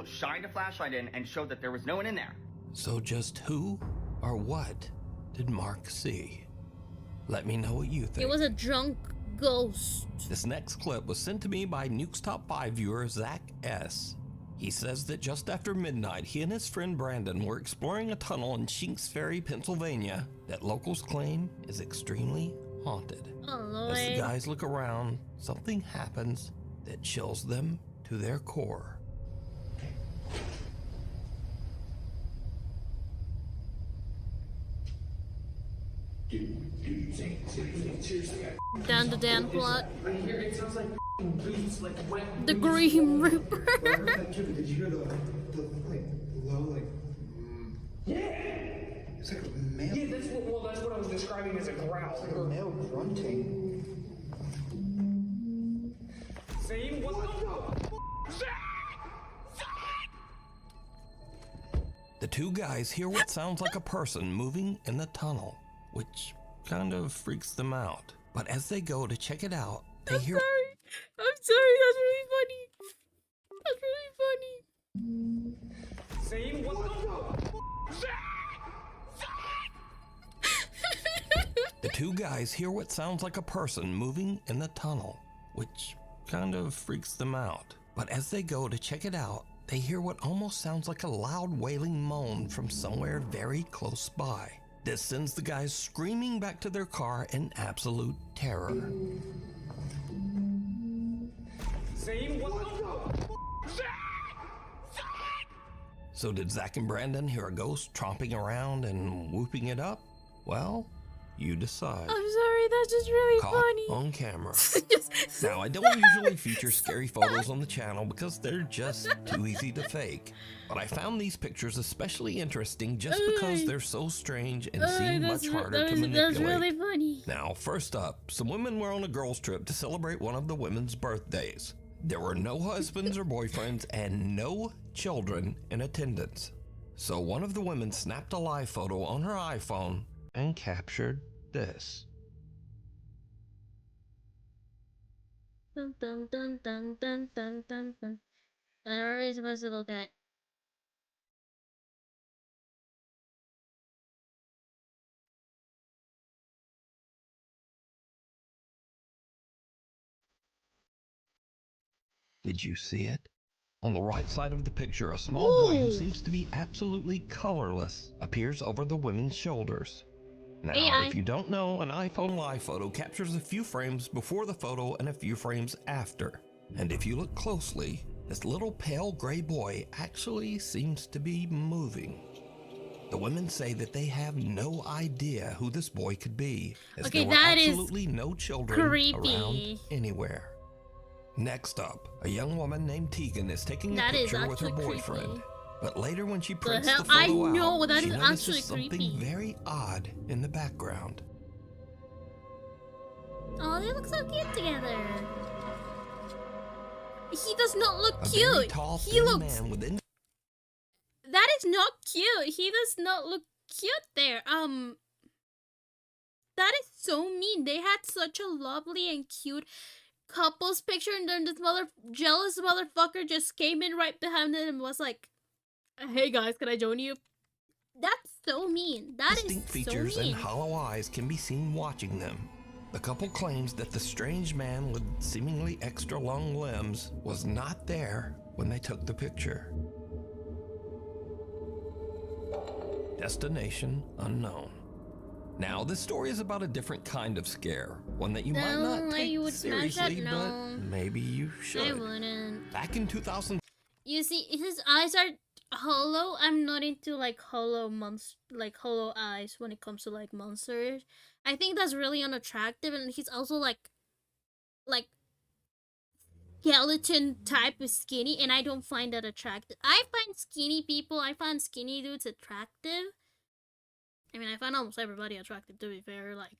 shined a flashlight in and showed that there was no one in there. So just who or what did Mark see? Let me know what you think. It was a drunk ghost. This next clip was sent to me by Nuke's Top 5 viewer Zach S. He says that just after midnight, he and his friend Brandon were exploring a tunnel in Shinks Ferry, Pennsylvania, that locals claim is extremely haunted. Oh, Lord. As the guys look around, something happens that chills them to their core. Down the Dan plot. I hear it sounds like boots, like wet. The Grim Reaper. Did you hear the like low like? Yeah. It's like a male. Yeah, that's what I was describing as a growl. It's like a male grunting. Same. What the? The two guys hear what sounds like a person moving in the tunnel, which kind of freaks them out. But as they go to check it out, they hear... I'm sorry, that's really funny. That's really funny. Same. What the? The two guys hear what sounds like a person moving in the tunnel, which kind of freaks them out. But as they go to check it out, they hear what almost sounds like a loud wailing moan from somewhere very close by. This sends the guys screaming back to their car in absolute terror. Same. What the? So did Zach and Brandon hear a ghost tromping around and whooping it up? Well, you decide. I'm sorry, that's just really Caught funny. on camera. Now, I don't usually feature scary photos on the channel because they're just too easy to fake. But I found these pictures especially interesting just because they're so strange and seem much harder to manipulate. That's really funny. Now, first up, some women were on a girls' trip to celebrate one of the women's birthdays. There were no husbands or boyfriends and no children in attendance. So one of the women snapped a live photo on her iPhone and captured this. Dun dun dun dun dun dun dun dun. I don't know what you're supposed to look at. Did you see it? On the right side of the picture, a small boy who Ooh. seems to be absolutely colorless appears over the women's shoulders. Now, AI. if you don't know, an iPhone live photo captures a few frames before the photo and a few frames after. And if you look closely, this little pale gray boy actually seems to be moving. The women say that they have no idea who this boy could be, as Okay, there were that is absolutely no children creepy. around anywhere. Next up, a young woman named Tegan is taking a That is picture with her actually boyfriend. creepy. But later when she The prints hell? the photo I know, out, that she is notices actually something creepy. very odd in the background. Oh, they look so cute together. He does not look A very cute. tall, He thin looks. man with That is not cute. He does not look cute there. That is so mean. They had such a lovely and cute couples picture, and then this jealous motherfucker just came in right behind it and was like, "Hey guys, can I join you?" That's so mean. That is Distinct so features mean. and hollow eyes can be seen watching them. The couple claims that the strange man with seemingly extra long limbs was not there when they took the picture. Destination unknown. Now, this story is about a different kind of scare, one that you might not take you would smash that? seriously, No. but maybe you should. I wouldn't. Back in 2000. You see, his eyes are hollow. I'm not into like hollow eyes when it comes to like monsters. I think that's really unattractive, and he's also like skeleton type of skinny, and I don't find that attractive. I find skinny dudes attractive. I mean, I find almost everybody attractive, to be fair. Like,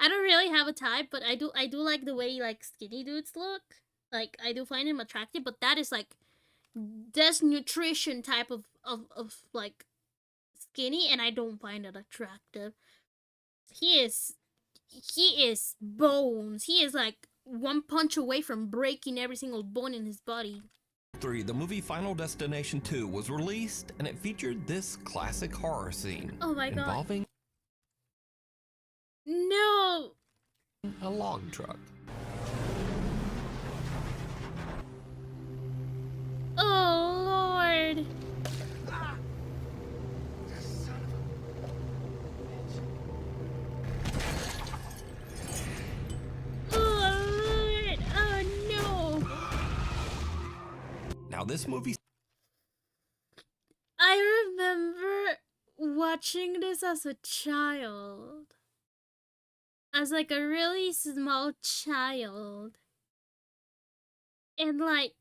I don't really have a type, but I do like the way like skinny dudes look. Like, I do find him attractive, but that is like desnutrition type of like skinny, and I don't find it attractive. He is bones. He is like one punch away from breaking every single bone in his body. The movie Final Destination 2 was released, and it featured this classic horror scene. Oh my god. Involving no, a log truck. Oh Lord. Now this movie... I remember watching this as a child. As like a really small child. And like,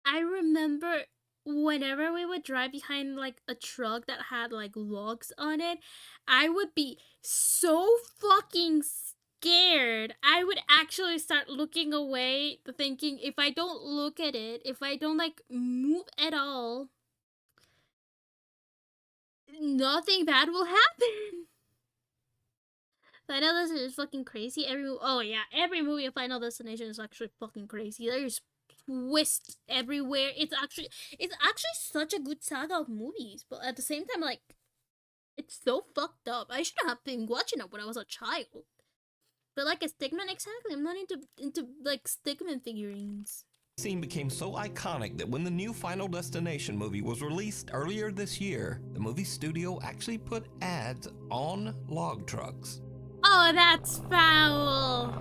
I remember whenever we would drive behind like a truck that had like logs on it, I would be so fucking scared. I would actually start looking away, thinking if I don't look at it, if I don't like move at all, nothing bad will happen. Final Destination is fucking crazy. Every movie of Final Destination is actually fucking crazy. There's twists everywhere. It's actually such a good saga of movies, but at the same time, like, it's so fucked up. I shouldn't have been watching it when I was a child. But like a stickman, exactly. I'm not into like stickman figurines. The scene became so iconic that when the new Final Destination movie was released earlier this year, the movie studio actually put ads on log trucks. Oh, that's foul.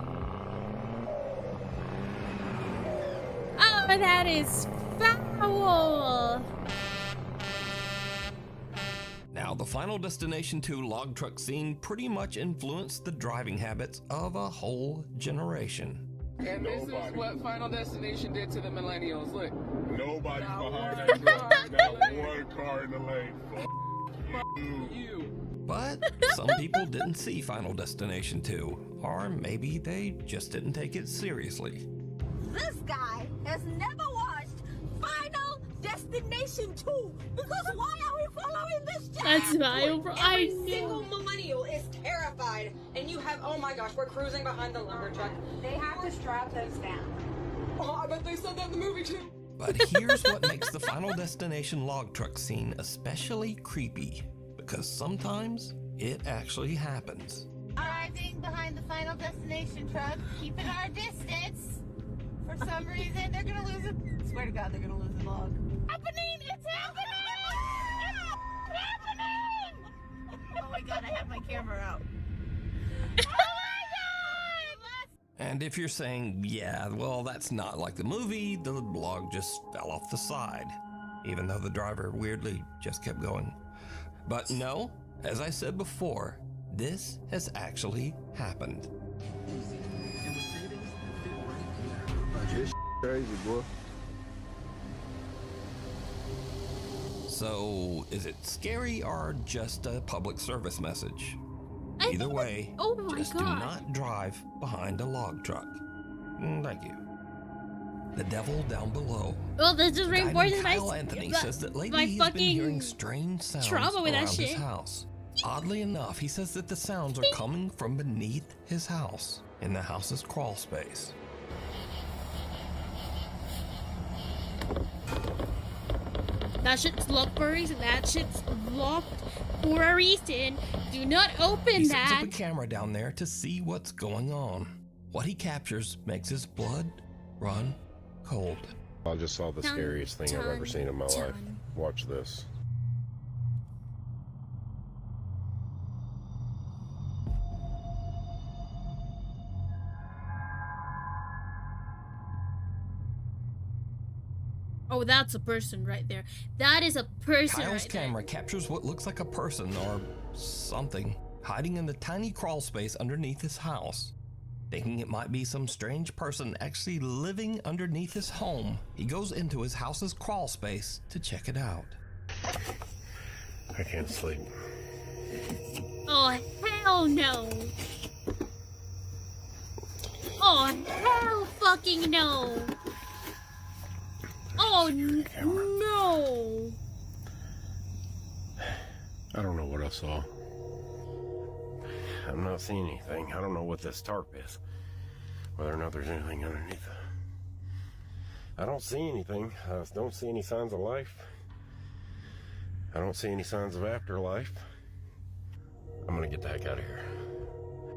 Oh, that is foul. Now, the Final Destination 2 log truck scene pretty much influenced the driving habits of a whole generation. And this is what Final Destination did to the millennials. Look. Nobody's behind that truck. Not one car in the lane. You. But some people didn't see Final Destination 2, or maybe they just didn't take it seriously. This guy has never watched Final Destination 2 because why are we following this jam? That's vile, bro. I Every single millennial is terrified, and you have, oh my gosh, we're cruising behind the lumber truck. They have to strap those down. Oh, I bet they said that in the movie too. But here's what makes the Final Destination log truck scene especially creepy, because sometimes it actually happens. Arriving behind the Final Destination truck, keeping our distance. For some reason, they're gonna lose it. Swear to God, they're gonna lose the log. Happening! It's happening! It's happening! Oh my God, I have my camera out. Oh my God! And if you're saying, yeah, well, that's not like the movie, the log just fell off the side, even though the driver weirdly just kept going. But no, as I said before, this has actually happened. This crazy, boy. So, is it scary or just a public service message? Either way, just do not drive behind a log truck. Thank you. The devil down below. Well, this just reinforces Kyle Anthony says that lately he's been hearing strange sounds around his house. Oddly enough, he says that the sounds are coming from beneath his house, in the house's crawl space. That shit's locked for a reason. That shit's locked for a reason. Do not open He that. sets up a camera down there to see what's going on. What he captures makes his blood run cold. I just saw the scariest thing I've ever seen in my life. Watch this. Oh, that's a person right there. That is a person Kyle's right camera captures what looks like a person or something hiding in the tiny crawl space underneath his house. Thinking it might be some strange person actually living underneath his home, he goes into his house's crawl space to check it out. I can't sleep. Oh, hell no. Oh, hell fucking no. Oh, no. I don't know what I saw. I'm not seeing anything. I don't know what this tarp is. Whether or not there's anything underneath it. I don't see anything. I don't see any signs of life. I don't see any signs of afterlife. I'm gonna get the heck out of here.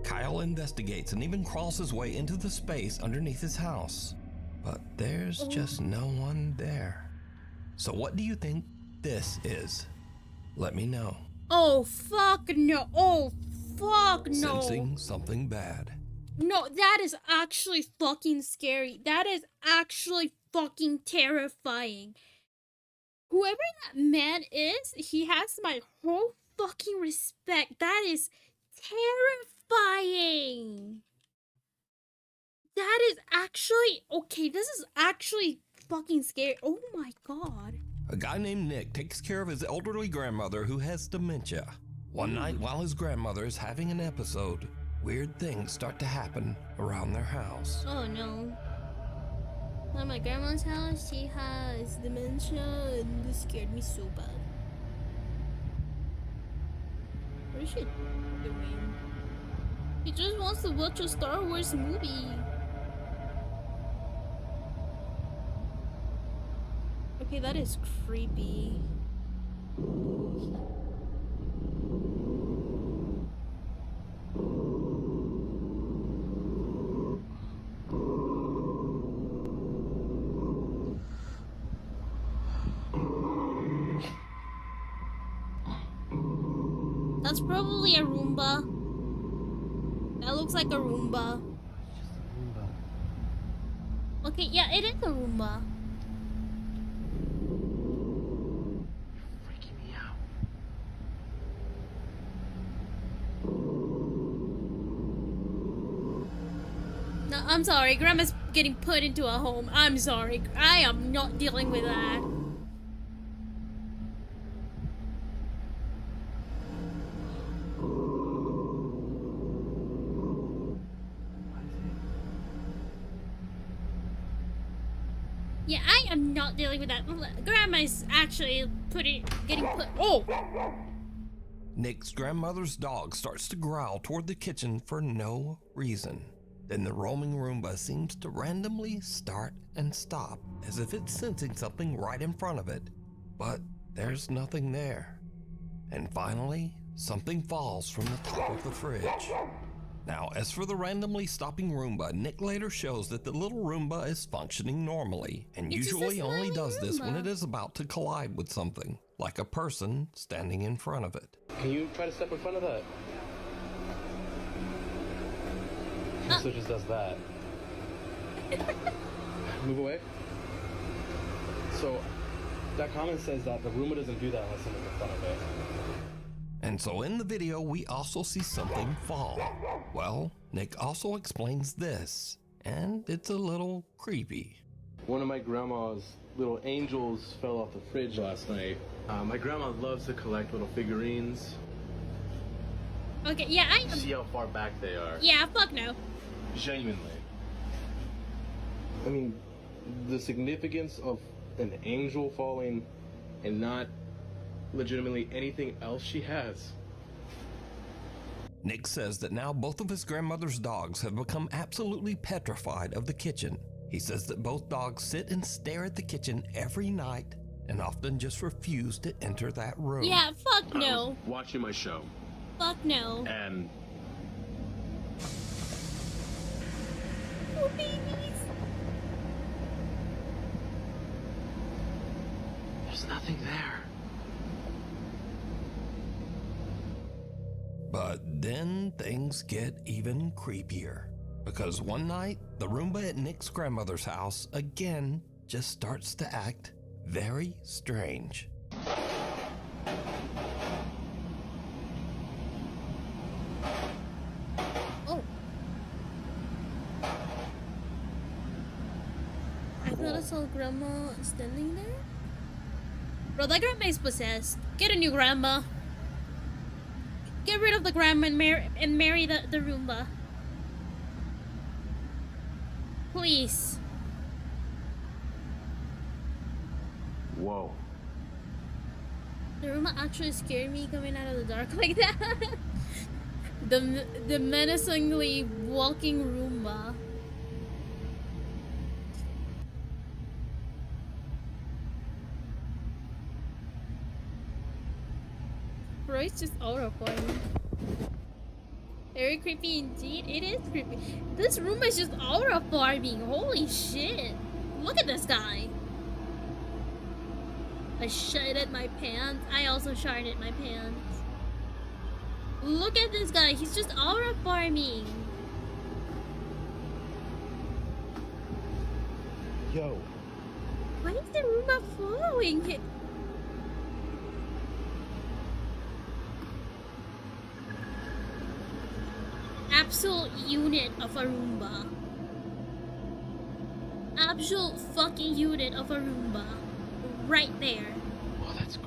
Kyle investigates and even crawls his way into the space underneath his house. But there's just no one there. So what do you think this is? Let me know. Oh, fuck no. Oh, fuck no. Sensing something bad. No, that is actually fucking scary. That is actually fucking terrifying. Whoever that man is, he has my whole fucking respect. That is terrifying. That is actually, okay, this is actually fucking scary. Oh my god. A guy named Nick takes care of his elderly grandmother who has dementia. One night while his grandmother is having an episode, weird things start to happen around their house. Oh no. At my grandma's house, she has dementia and this scared me so bad. What is she doing? He just wants to watch a Star Wars movie. Okay, that is creepy. That's probably a Roomba. That looks like a Roomba. Okay, yeah, it is a Roomba. No, I'm sorry. Grandma's getting put into a home. I'm sorry. I am not dealing with that. Yeah, I am not dealing with that. Grandma's actually getting put. Oh! Nick's grandmother's dog starts to growl toward the kitchen for no reason. Then the roaming Roomba seems to randomly start and stop, as if it's sensing something right in front of it. But there's nothing there. And finally, something falls from the top of the fridge. Now, as for the randomly stopping Roomba, Nick later shows that the little Roomba is functioning normally, and usually only does this when it is about to collide with something, like a person standing in front of it. Can you try to step in front of that? So it just does that. Move away. So that comment says that the Roomba doesn't do that unless someone's in front of it. And so in the video, we also see something fall. Well, Nick also explains this, and it's a little creepy. One of my grandma's little angels fell off the fridge last night. My grandma loves to collect little figurines. Okay, yeah, See how far back they are. Yeah, fuck no. Genuinely. I mean, the significance of an angel falling and not legitimately anything else she has. Nick says that now both of his grandmother's dogs have become absolutely petrified of the kitchen. He says that both dogs sit and stare at the kitchen every night and often just refuse to enter that room. Yeah, fuck no. Watching my show. Fuck no. And oh, babies. there's nothing there. But then things get even creepier. Because one night, the Roomba at Nick's grandmother's house again just starts to act very strange. Oh. I thought I saw grandma standing there. Bro, that grandma is possessed. Get a new grandma. Get rid of the grandma and marry the Roomba. Please. Whoa. The Roomba actually scared me coming out of the dark like that. the menacingly walking Roomba. Bro, it's just horrifying. Very creepy indeed. It is creepy. This room is just horrifying. Holy shit. Look at this guy. I shitted my pants. I also sharded my pants. Look at this guy. He's just horrifying. Yo. Why is the Roomba following him? Absolute unit of a Roomba. Absolute fucking unit of a Roomba. Right there. Oh, that's cool.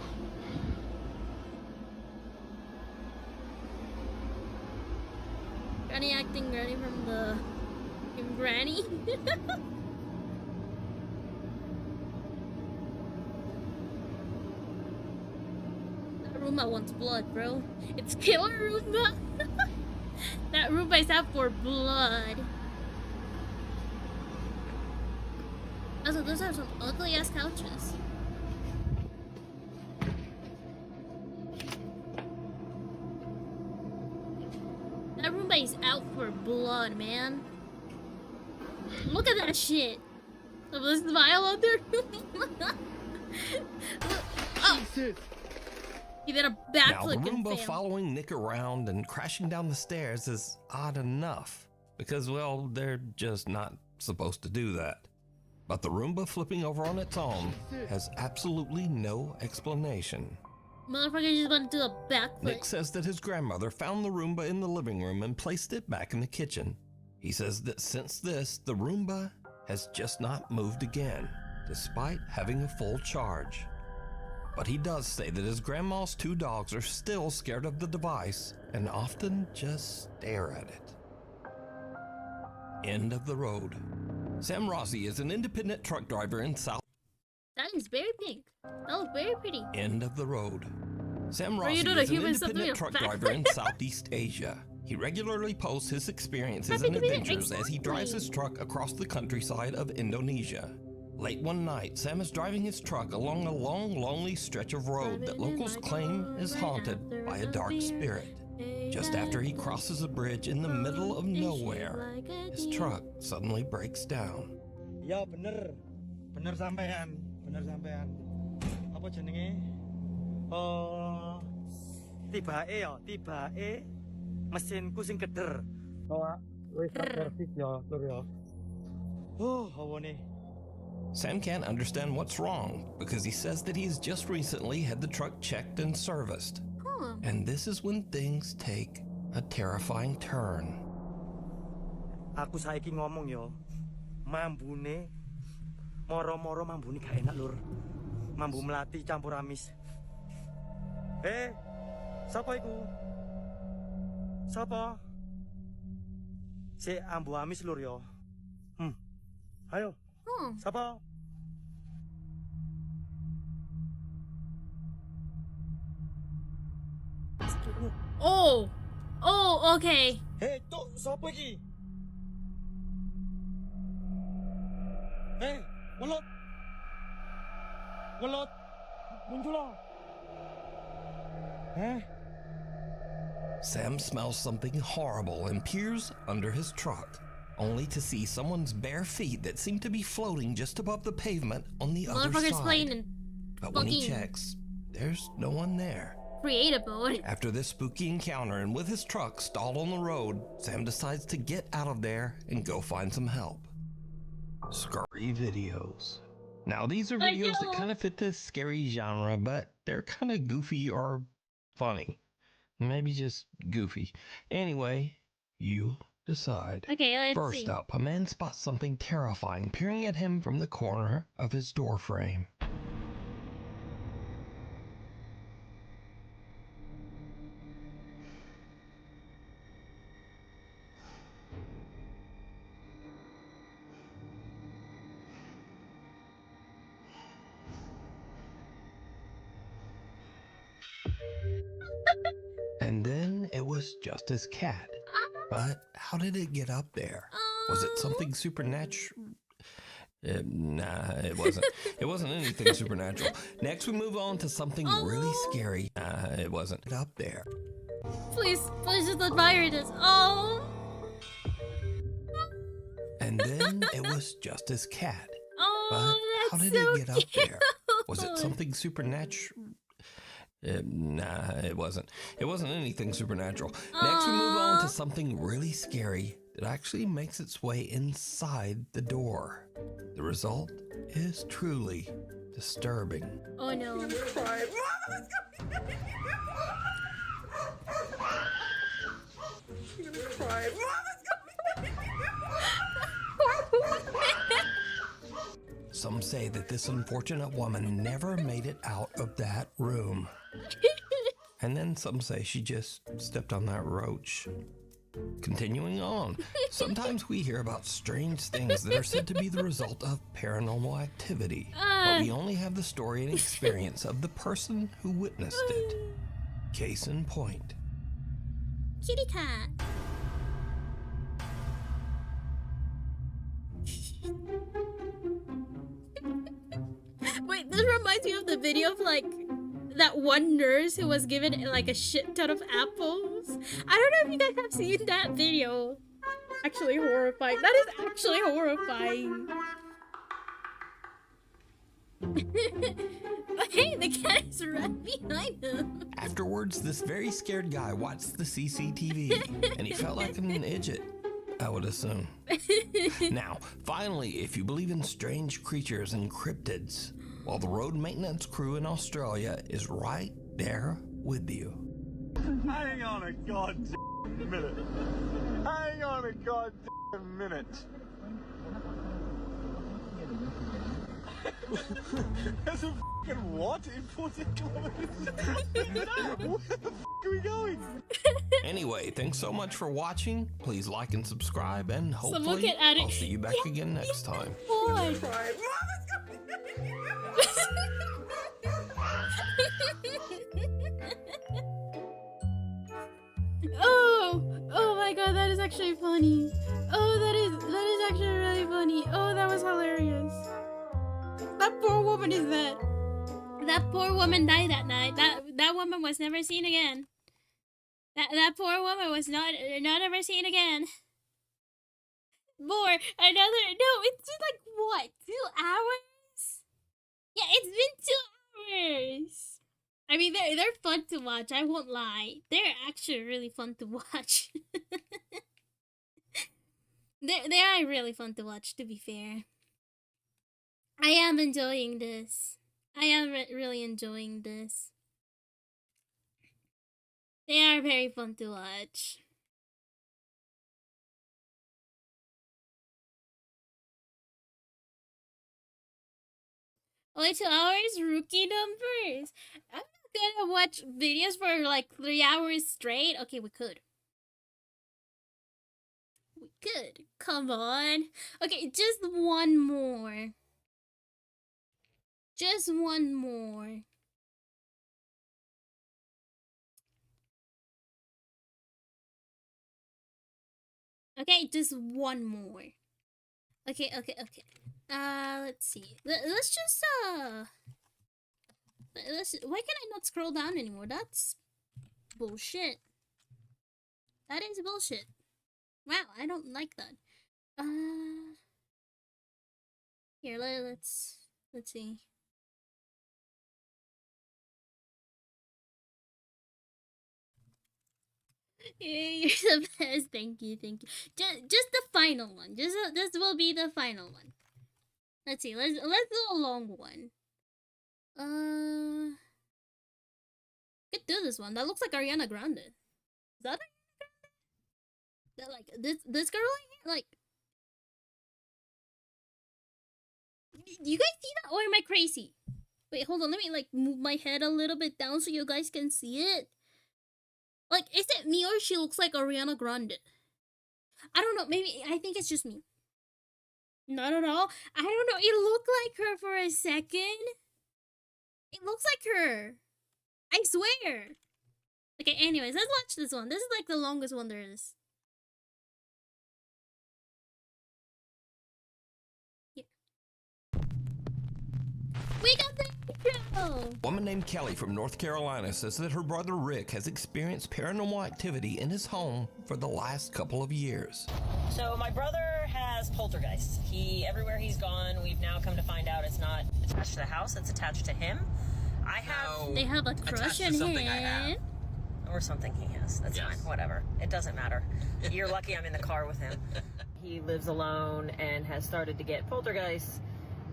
Granny acting Granny from Granny. That Roomba wants blood, bro. It's killer Roomba. That Roomba is out for blood. Also, those are some ugly ass couches. That Roomba is out for blood, man. Look at that shit. Of this smile on their oh. He did a backflip. Now, the Roomba following Nick around and crashing down the stairs is odd enough. Because, well, they're just not supposed to do that. But the Roomba flipping over on its own has absolutely no explanation. Motherfucker just about to do a backflip. Nick says that his grandmother found the Roomba in the living room and placed it back in the kitchen. He says that since this, the Roomba has just not moved again, despite having a full charge. But he does say that his grandma's 2 dogs are still scared of the device and often just stare at it. End of the road. Sam Rossi is an independent truck driver in South. That is very pink. That looks very pretty. End of the road. Sam Bro, Rossi you know is the an human stuff doing independent a truck backflip. driver in Southeast Asia. He regularly posts his experiences Happy and to be there. adventures as he drives his Exactly. truck across the countryside of Indonesia. Late one night, Sam is driving his truck along a long, lonely stretch of road that locals claim is haunted by a dark spirit. Just after he crosses a bridge in the middle of nowhere, his truck suddenly breaks down. Ya bener. Bener sampean. Bener sampean. Apa jenenge? Tibake ya, tibake mesinku sing keder. Oh, wis servis ya, Lur ya. Oh, hawane. Sam can't understand what's wrong because he says that he's just recently had the truck checked and serviced. And this is when things take a terrifying turn. Aku saiki ngomong yo. Mambune moro-moro mambune gak enak, Lur. Mambu melati campur amis. Sapa iku? Sapa? Si ambu amis, Lur yo. Ayo. Sapa? Oh! Oh, okay. Tuk, sapa iki? Welut. Welut. Sam smells something horrible and peers under his truck, only to see someone's bare feet that seem to be floating just above the pavement on the other side. But when he checks, there's no one there. Creative mode. After this spooky encounter and with his truck stalled on the road, Sam decides to get out of there and go find some help. Scary videos. Now these are videos that kind of fit the scary genre, but they're kind of goofy or funny. Maybe just goofy. Anyway, you decide. Okay, let's First see. up, a man spots something terrifying peering at him from the corner of his door frame. And then it was just his cat. But how did it get up there? Was it something supernatural? Nah, it wasn't. It wasn't anything supernatural. Next, we move on to something really scary. Nah, it wasn't up there. Please just admire this. Oh. And then it was just his cat. Oh, but how did so it get up there? Was it something supernatural? Nah, it wasn't. It wasn't anything supernatural. Next, we move on to something really scary that actually makes its way inside the door. The result is truly disturbing. Oh no. I'm gonna cry. Some say that this unfortunate woman never made it out of that room. And then some say she just stepped on that roach. Continuing on, sometimes we hear about strange things that are said to be the result of paranormal activity, but we only have the story and experience of the person who witnessed it. Case in point. Kitty cat. Wait, this reminds me of the video of like that one nurse who was given like a shit ton of apples. I don't know if you guys have seen that video. Actually horrifying. That is actually horrifying. Hey, the cat is right behind him. Afterwards, this very scared guy watched the CCTV and he felt like an idiot, I would assume. Now, finally, if you believe in strange creatures and cryptids, well, the road maintenance crew in Australia is right there with you. Hang on a goddamn minute. Hang on a goddamn minute. There's a fucking what in 40 kilometers? Where the fuck are we going? Anyway, thanks so much for watching. Please like and subscribe, and hopefully I'll see you back again next time. Oh my god, that is actually funny. Oh, that is actually really funny. Oh, that was hilarious. That poor woman is dead. That poor woman died that night. That woman was never seen again. That poor woman was not ever seen again. More another it's been like what, 2 hours? Yeah, it's been 2 hours. I mean they're fun to watch, I won't lie. They're actually really fun to watch. they are really fun to watch, to be fair. I am enjoying this. I am really enjoying this. They are very fun to watch. Only 2 hours? Rookie numbers. I'm not gonna watch videos for like 3 hours straight. Okay, we could. We could. Come on. Okay, just one more. Just one more. Okay, just one more. Okay. Let's see. Let's Why can I not scroll down anymore? That's bullshit. That is bullshit. Wow, I don't like that. Here, let's see. You're the best. Thank you. Just the final one. This will be the final one. Let's see. Let's do a long one. Could do this one. That looks like Ariana Grande. Is that Ariana Grande? That like this girl like. You guys see that, or am I crazy? Wait, hold on. Let me like move my head a little bit down so you guys can see it. Like, is it me or she looks like Ariana Grande? I don't know. Maybe I think it's just me. Not at all. I don't know. It looked like her for a second. It looks like her. I swear. Okay, anyways, let's watch this one. This is like the longest one there is. Here. We got the intro! A woman named Kelly from North Carolina says that her brother Rick has experienced paranormal activity in his home for the last couple of years. So my brother has poltergeists. Everywhere he's gone, we've now come to find out it's not attached to the house, it's attached to him. They have a crush on him. Or something he has. That's fine. Whatever. It doesn't matter. You're lucky I'm in the car with him. He lives alone and has started to get poltergeists.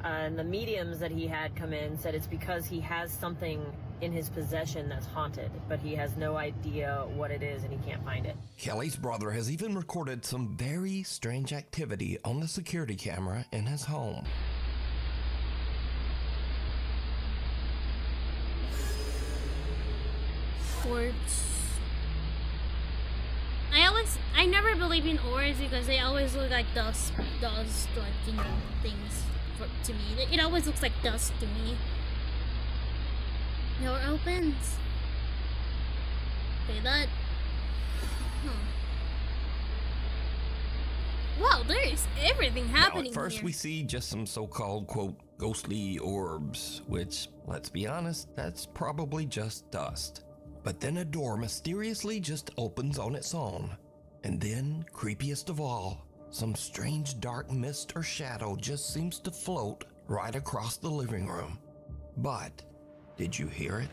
And the mediums that he had come in said it's because he has something in his possession that's haunted, but he has no idea what it is and he can't find it. Kelly's brother has even recorded some very strange activity on the security camera in his home. Orbs. I never believe in orbs because they always look like dust, like, you know, things to me. It always looks like dust to me. Door opens. Okay, that. Wow, there is everything happening now, at first here. we see just some so-called, quote, ghostly orbs, which, let's be honest, that's probably just dust. But then a door mysteriously just opens on its own. And then, creepiest of all, some strange dark mist or shadow just seems to float right across the living room. But, did you hear it?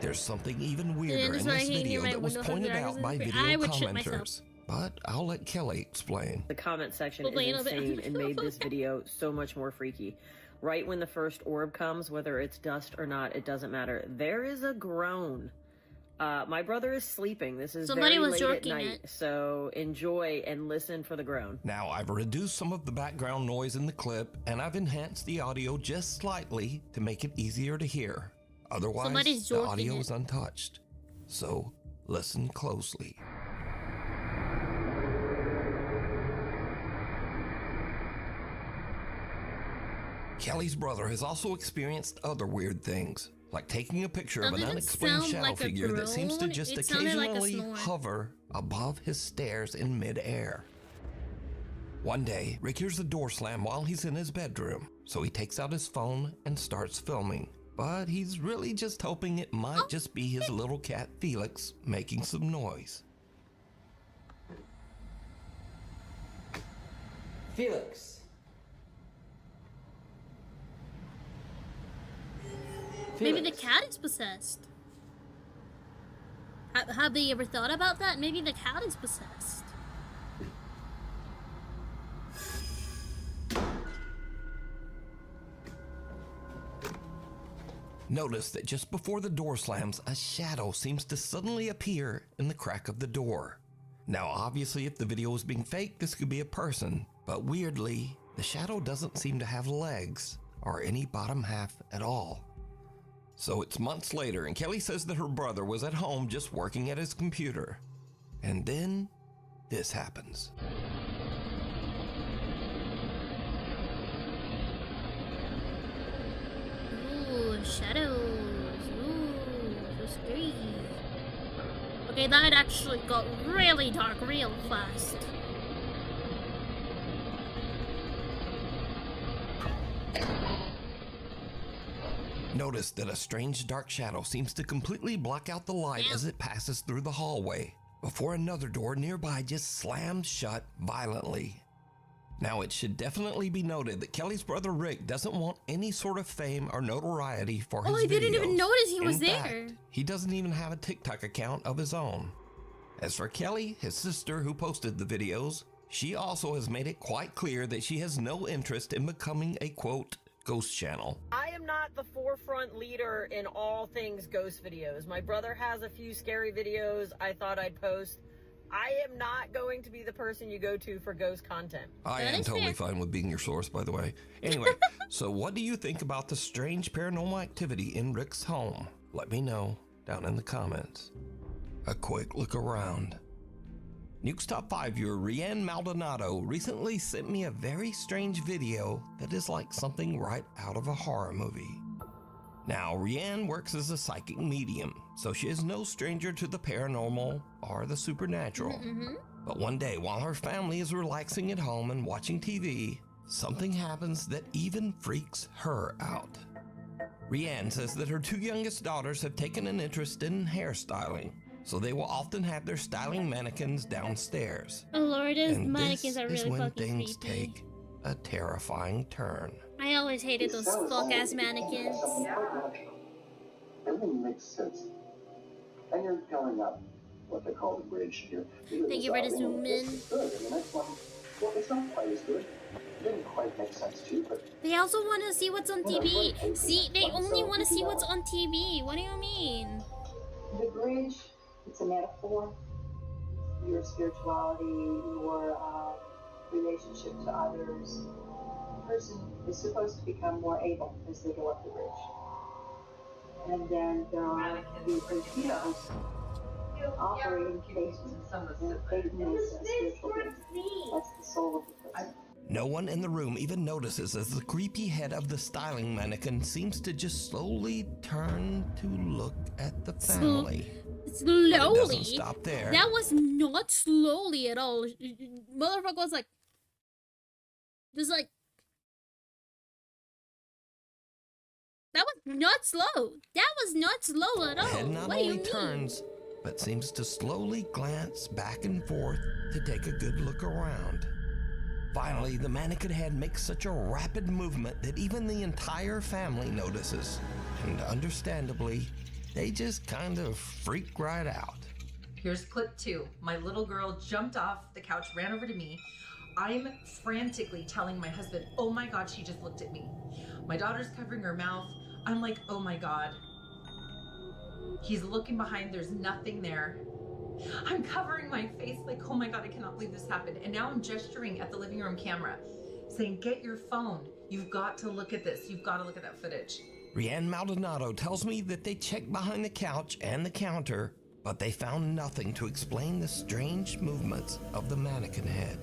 There's something even weirder in this video that was pointed out by video commenters. But I'll let Kelly explain. The comment section is insane and made this video so much more freaky. Right when the first orb comes, whether it's dust or not, it doesn't matter. There is a groan. My brother is sleeping. This is very late at night, so enjoy and listen for the groan. Now, I've reduced some of the background noise in the clip, and I've enhanced the audio just slightly to make it easier to hear. Otherwise, the audio is untouched. So, listen closely. Kelly's brother has also experienced other weird things, like taking a picture of an unexplained shadow figure that seems to just occasionally hover above his stairs in midair. One day, Rick hears the door slam while he's in his bedroom, so he takes out his phone and starts filming. But he's really just hoping it might just be his little cat Felix making some noise. Felix. Maybe the cat is possessed. Have they ever thought about that? Maybe the cat is possessed. Notice that just before the door slams, a shadow seems to suddenly appear in the crack of the door. Now, obviously, if the video is being faked, this could be a person, but weirdly, the shadow doesn't seem to have legs or any bottom half at all. So it's months later, and Kelly says that her brother was at home just working at his computer. And then, this happens. Ooh, shadows. Ooh, so scary. Okay, that actually got really dark real fast. noticed that a strange dark shadow seems to completely block out the light as it passes through the hallway, before another door nearby just slams shut violently. Now, it should definitely be noted that Kelly's brother Rick doesn't want any sort of fame or notoriety for his videos. I didn't even notice he was In there. fact, he doesn't even have a TikTok account of his own. As for Kelly, his sister who posted the videos, she also has made it quite clear that she has no interest in becoming a, quote, ghost channel. I am not the forefront leader in all things ghost videos. My brother has a few scary videos I thought I'd post. I am not going to be the person you go to for ghost content. I am totally fine with being your source, by the way. Anyway, so what do you think about the strange paranormal activity in Rick's home? Let me know down in the comments. A quick look around. Nuke's Top 5 viewer Rianne Maldonado recently sent me a very strange video that is like something right out of a horror movie. Now, Rianne works as a psychic medium, so she is no stranger to the paranormal or the supernatural. But one day, while her family is relaxing at home and watching TV, something happens that even freaks her out. Rianne says that her 2 youngest daughters have taken an interest in hairstyling, so they will often have their styling mannequins downstairs. Oh Lord, those and mannequins are this really is when fucking things creepy. take a terrifying turn. I always hated those fuck-ass mannequins. Everything makes sense. And you're going up what they call the bridge here. Thank you for the zoom in. Good. And the next one, well, it's not quite as good. It didn't quite make sense too, but They also want to see what's on TV. See, they only want to see what's on TV. What do you mean? The bridge, it's a metaphor. Your spirituality, your relationship to others. The person is supposed to become more able as they go up the bridge. And then there are the bridge heroes operating cases, and they make a spiritual being. That's the soul of the person. No one in the room even notices as the creepy head of the styling mannequin seems to just slowly turn to look at the family. Slowly? But it doesn't stop there. That was not slowly at all. Motherfucker was like... Just like... That was not slow. That was not slow at The all. head not What do you only mean? turns, but seems to slowly glance back and forth to take a good look around. Finally, the mannequin head makes such a rapid movement that even the entire family notices. And understandably, they just kind of freak right out. Here's clip 2. My little girl jumped off the couch, ran over to me. I'm frantically telling my husband, oh my God, she just looked at me. My daughter's covering her mouth. I'm like, oh my God. He's looking behind, there's nothing there. I'm covering my face like, oh my God, I cannot believe this happened. And now I'm gesturing at the living room camera, saying, get your phone. You've got to look at this. You've got to look at that footage. Rianne Maldonado tells me that they checked behind the couch and the counter, but they found nothing to explain the strange movements of the mannequin head.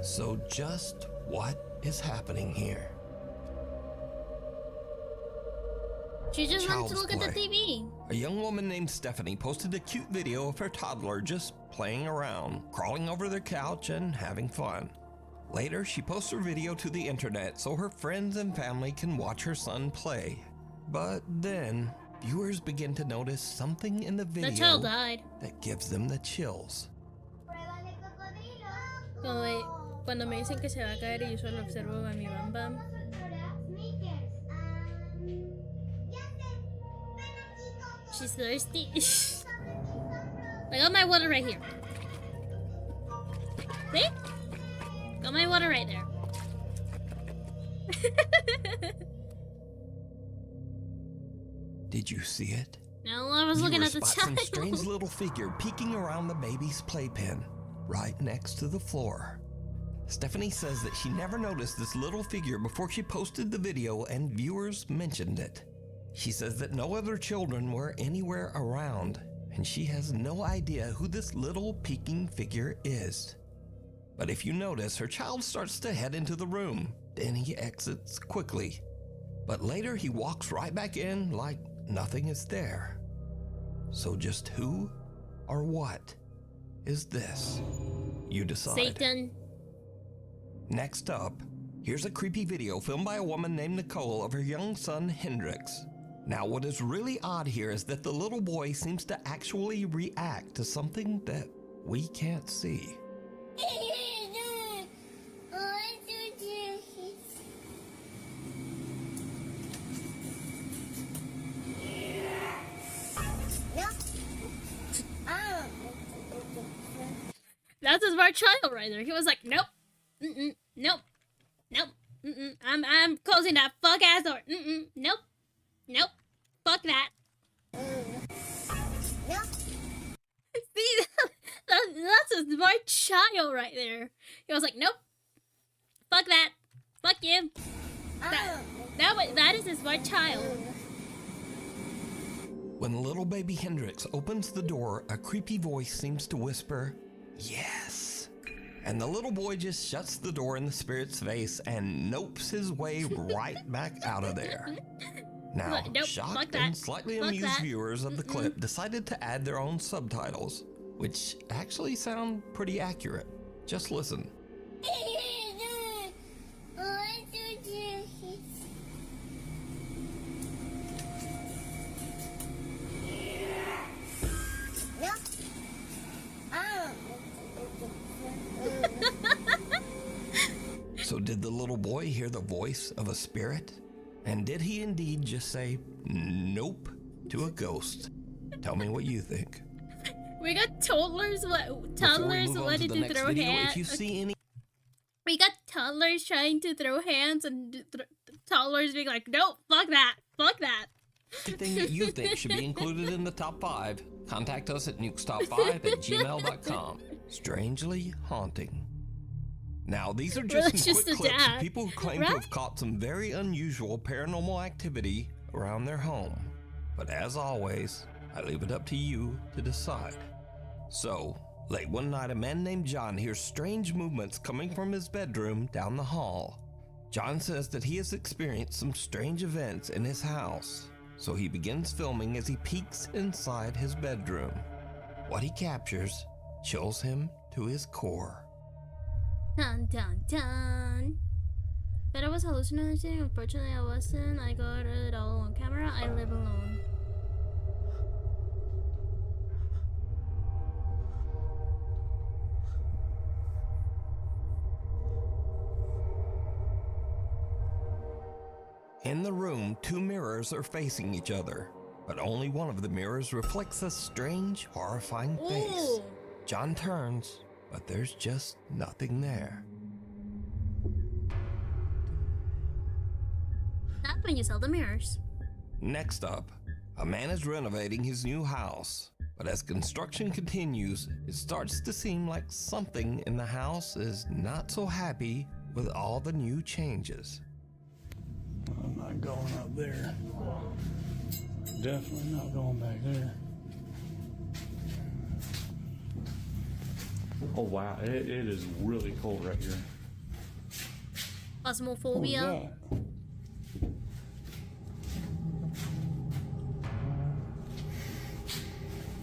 So just what is happening here? She just wanted to Child's look at the play. TV. A young woman named Stephanie posted a cute video of her toddler just playing around, crawling over their couch and having fun. Later, she posts her video to the internet so her friends and family can watch her son play. But then, viewers begin to notice something in the video The child died. that gives them the chills. Cuando me dicen que se va a caer y yo solo observo a mi Bam Bam. She's thirsty. I got my water right here. See? Got my water right there. Did you see it? No, I was looking at the Viewers spot some child. strange little figure peeking around the baby's playpen, right next to the floor. Stephanie says that she never noticed this little figure before she posted the video and viewers mentioned it. She says that no other children were anywhere around, and she has no idea who this little peeking figure is. But if you notice, her child starts to head into the room, then he exits quickly. But later he walks right back in like nothing is there. So just who or what is this? You decide. Satan. Next up, Here's a creepy video filmed by a woman named Nicole of her young son Hendrix. Now, what is really odd here is that the little boy seems to actually react to something that we can't see. That's a smart child right there. He was like, nope, nope, nope, I'm closing that fuck ass door. Nope, nope, fuck that. See, that's a smart child right there. He was like, nope, fuck that, fuck you. That is a smart child. When little baby Hendrix opens the door, a creepy voice seems to whisper, "Yes." And the little boy just shuts the door in the spirit's face and nopes his way right back out of there. Now, Nope, shocked and slightly amused viewers of the clip decided to add their own subtitles, which actually sound pretty accurate. Just listen. So did the little boy hear the voice of a spirit? And did he indeed just say nope to a ghost? Tell me what you think. We got toddlers wanting to throw hands. If you see any, we got toddlers trying to throw hands and toddlers being like, "No, fuck that, fuck that." anything that you think should be included in the top 5, contact us at nukestop5@gmail.com. Strangely haunting. Now, these are just some quick clips of people who claim to have caught some very unusual paranormal activity around their home. But as always, I leave it up to you to decide. So, late one night, a man named John hears strange movements coming from his bedroom down the hall. John says that he has experienced some strange events in his house, so he begins filming as he peeks inside his bedroom. What he captures chills him to his core. Dun dun dun. But I was hallucinating. Unfortunately, I wasn't. I got it all on camera. I live alone. In the room, 2 mirrors are facing each other, but only one of the mirrors reflects a strange, horrifying face. Ooh. John turns, but there's just nothing there. That's when you sell the mirrors. Next up, a man is renovating his new house, but as construction continues, it starts to seem like something in the house is not so happy with all the new changes. I'm not going up there. Definitely not going back there. Oh wow, it is really cold right here. Phasmophobia.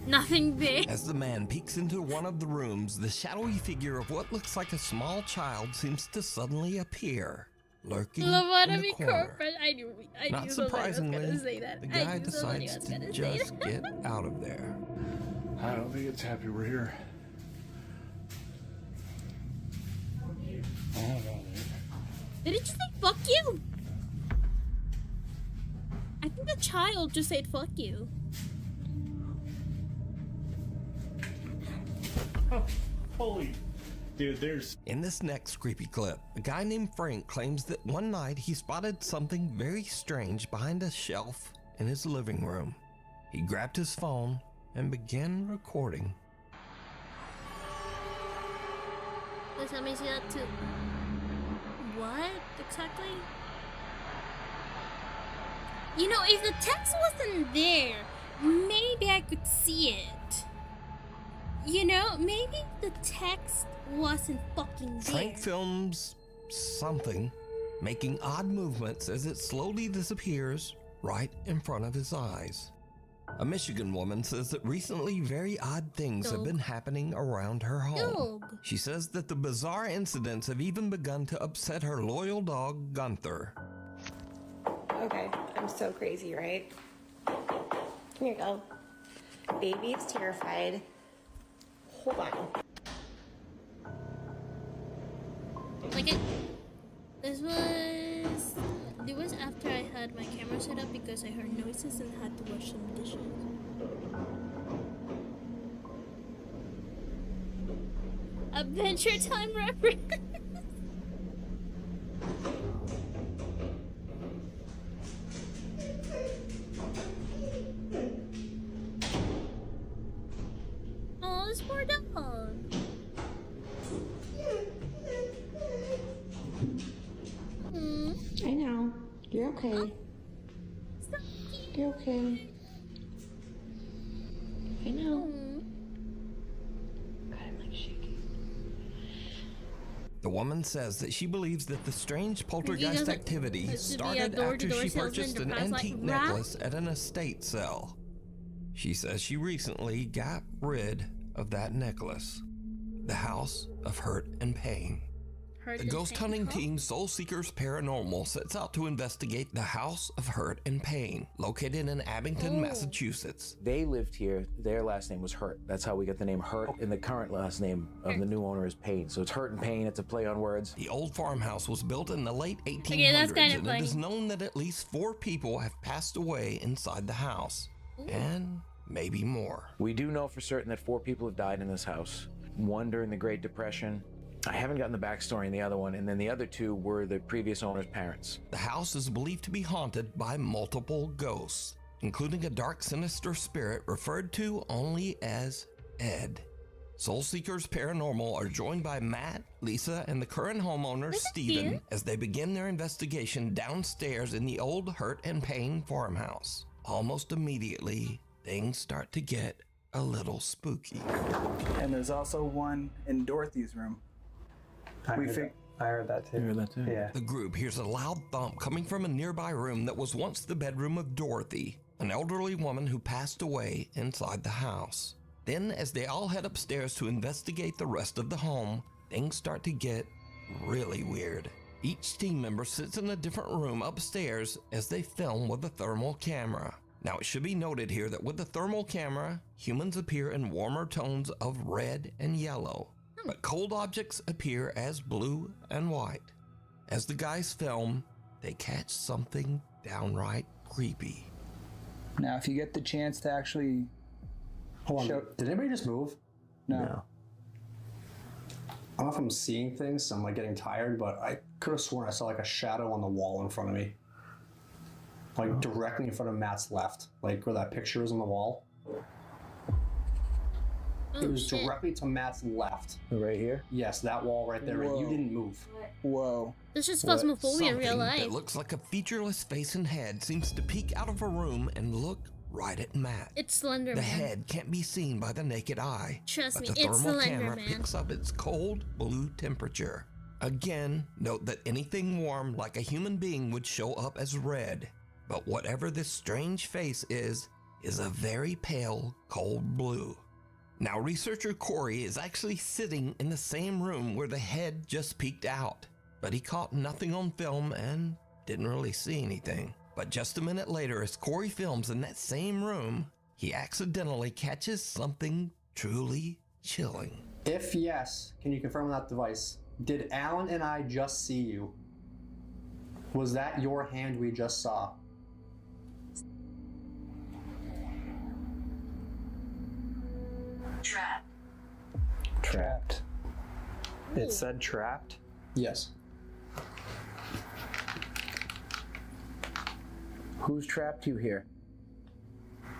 Nothing big. As the man peeks into one of the rooms, the shadowy figure of what looks like a small child seems to suddenly appear, lurking in the corner. Not surprisingly, the guy decides to just get out of there. I don't think it's happy we're here. Oh my God. Did it just say fuck you? I think the child just said fuck you. Oh, holy. Dude, there's... In this next creepy clip, a guy named Frank claims that one night he spotted something very strange behind a shelf in his living room. He grabbed his phone and began recording. Please let me see that too. What exactly? You know, if the text wasn't there, maybe I could see it. You know, maybe the text wasn't fucking there. Frank films something, making odd movements as it slowly disappears right in front of his eyes. A Michigan woman says that recently very odd things have been happening around her home. She says that the bizarre incidents have even begun to upset her loyal dog, Gunther. Okay, I'm so crazy, right? Here you go. Baby's terrified. Hold on. Like this was after I had my camera set up because I heard noises and had to wash some dishes. Adventure Time reference. Oh, this poor dog. I know. You're okay. You're okay. I know. God, I'm like shaking. The woman says that she believes that the strange poltergeist activity started after she purchased an antique necklace at an estate sale. She says she recently got rid of that necklace. The House of Hurt and Pain. The ghost hunting team Soul Seekers Paranormal sets out to investigate the House of Hurt and Pain, located in Abington, Massachusetts. They lived here. Their last name was Hurt. That's how we got the name Hurt, and the current last name of the new owner is Pain. So it's Hurt and Pain. It's a play on words. The old farmhouse was built in the late 1800s, and it is known that at least 4 people have passed away inside the house, and maybe more. We do know for certain that 4 people have died in this house. 1 during the Great Depression. I haven't gotten the backstory in the other one, and then the other 2 were the previous owner's parents. The house is believed to be haunted by multiple ghosts, including a dark, sinister spirit referred to only as Ed. Soul Seekers Paranormal are joined by Matt, Lisa, and the current homeowner, Steven, as they begin their investigation downstairs in the old Hurt and Pain farmhouse. Almost immediately, things start to get a little spooky. And there's also one in Dorothy's room. I heard that too. Yeah. The group hears a loud thump coming from a nearby room that was once the bedroom of Dorothy, an elderly woman who passed away inside the house. Then, as they all head upstairs to investigate the rest of the home, things start to get really weird. Each team member sits in a different room upstairs as they film with a thermal camera. Now, it should be noted here that with the thermal camera, humans appear in warmer tones of red and yellow, but cold objects appear as blue and white. As the guys film, they catch something downright creepy. Now, if you get the chance to actually... Hold on, did anybody just move? No. I don't know if I'm seeing things, so I'm like getting tired, but I could have sworn I saw like a shadow on the wall in front of me. Like directly in front of Matt's left, like where that picture is on the wall. It was directly to Matt's left. Right here? Yes, that wall right there, and you didn't move. Whoa. This is phasmophobia in real Something life. that looks like a featureless face and head seems to peek out of a room and look right at Matt. It's Slender The Man. head can't be seen by the naked eye. Trust me, but the it's thermal Slender camera Man. picks up its cold blue temperature. Again, note that anything warm like a human being would show up as red. But whatever this strange face is a very pale, cold blue. Now, researcher Corey is actually sitting in the same room where the head just peeked out, but he caught nothing on film and didn't really see anything. But just a minute later, as Corey films in that same room, he accidentally catches something truly chilling. If yes, can you confirm on that device? Did Alan and I just see you? Was that your hand we just saw? Trapped. It said trapped? Yes. Who's trapped you here?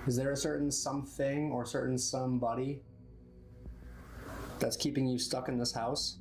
Is there a certain something or certain somebody that's keeping you stuck in this house?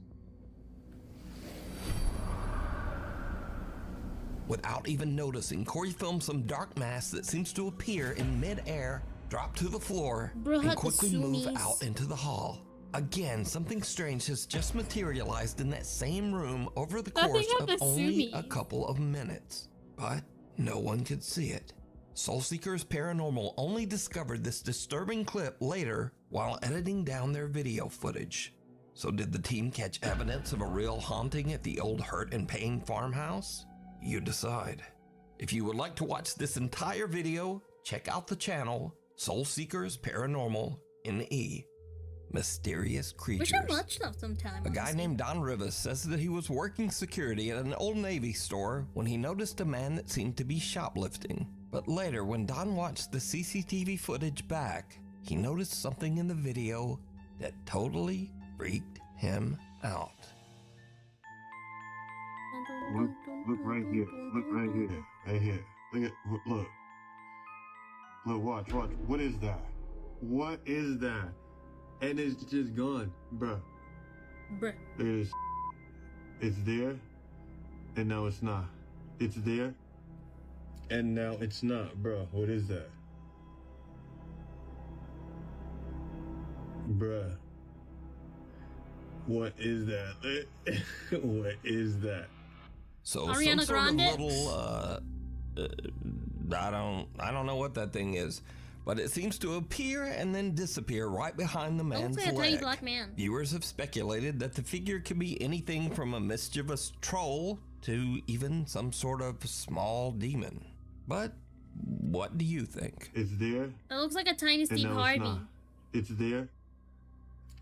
Without even noticing, Corey films some dark mass that seems to appear in mid-air, drop to the floor, and quickly move out into the hall. Again, something strange has just materialized in that same room over the course of only a couple of minutes. But no one could see it. Soul Seekers Paranormal only discovered this disturbing clip later while editing down their video footage. So did the team catch evidence of a real haunting at the old Hurt and Pain farmhouse? You decide. If you would like to watch this entire video, check out the channel Soul Seekers Paranormal NE. Mysterious creatures. Wish I watched that sometime. A guy named Don Rivas says that he was working security at an Old Navy store when he noticed a man that seemed to be shoplifting. But later, when Don watched the CCTV footage back, he noticed something in the video that totally freaked him out. Look right here. Look right here. Right here. Look. Look, watch. What is that? What is that? And it's just gone, bruh. It's there, and now it's not. It's there, and now it's not, bruh. What is that? Bruh. What is that? What is that? So Ariana some sort Grande? of little, I don't know what that thing is, but it seems to appear and then disappear right behind the man's Looks like a leg. tiny black man. Viewers have speculated that the figure could be anything from a mischievous troll to even some sort of small demon. But what do you think? It's there. It looks like a tiny and Steve now Harvey. It's not. It's there,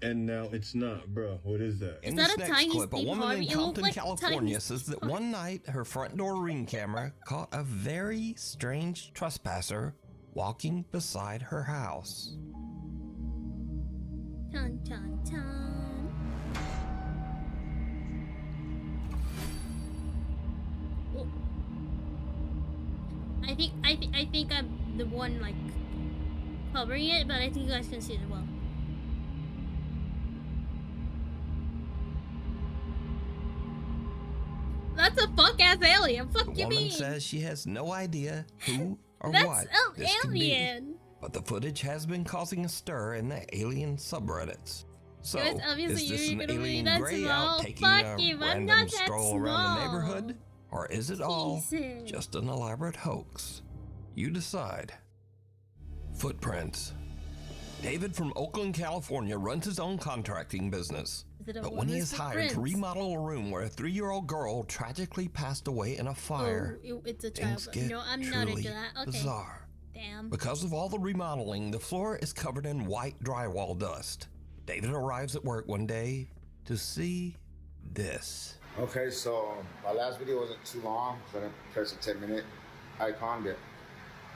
and now it's not, bro. What is that? In that this a next tiny clip, a Steve woman Harvey? in It looked Compton, like California tiny says that one night her front door ring camera caught a very strange trespasser walking beside her house. Dun, dun, dun. Oh. I think I'm the one like covering it, but I think you guys can see it as well. That's a fuck ass alien. Fuck The you woman mean? says she has no idea who or That's what an this could be, alien. but the footage has been causing a stir in the alien subreddits. So, Guys, obviously is this you're an gonna be alien that gray small. out taking Fuck a you, I'm random not that stroll around the small. neighborhood? Or is it all Jesus. just an elaborate hoax? You decide. Footprints. David from Oakland, California runs his own contracting business. Is it a But when he woman's is hired to footprints? remodel a room where a 3-year-old girl tragically passed away in a fire, Oh, it's a things child. get No, I'm not truly into that. Okay. bizarre. Damn. Because of all the remodeling, the floor is covered in white drywall dust. David arrives at work one day to see this. Okay, so my last video wasn't too long, so I didn't press a 10-minute icon, but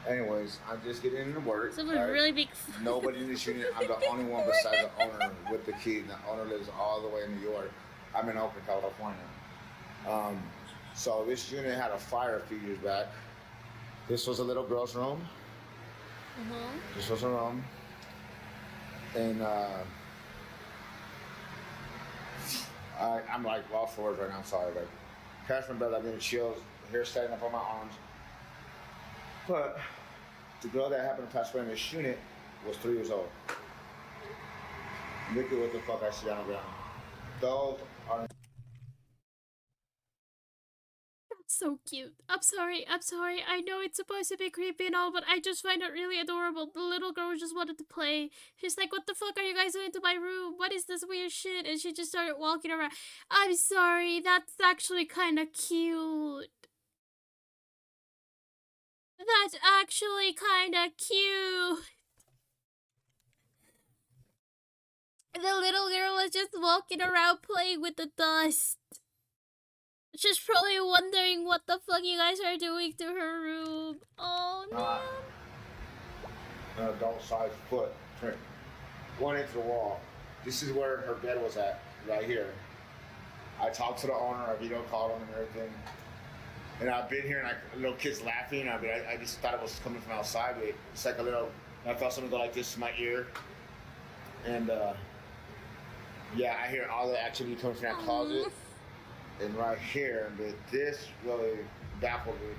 anyways, I'm just getting into work. Someone right? really big. Nobody in this unit. I'm the only one besides the owner with the key. The owner lives all the way in New York. I'm in Oakland, California. So this unit had a fire a few years back. This was a little girl's room. This was her room. And I'm like off for words right now, sorry. Like, catch my breath, I'm getting chills, hair standing up on my arms. But the girl that happened to pass away in this unit was 3 years old. Look at what the fuck I see on the ground. Those are. That's so cute. I'm sorry. I know it's supposed to be creepy and all, but I just find it really adorable. The little girl just wanted to play. She's like, what the fuck are you guys doing to my room? What is this weird shit? And she just started walking around. I'm sorry. That's actually kind of cute. That's actually kind of cute. The little girl was just walking around playing with the dust. She's probably wondering what the fuck you guys are doing to her room. Oh no. An adult-sized footprint. 1 inch the wall. This is where her bed was at, right here. I talked to the owner, I video called him and everything. And I've been here and little kids laughing. I just thought it was coming from outside. But it's like a little, I felt something go like this in my ear. And yeah, I hear all the activity coming from that closet. And right here, but this really baffled me.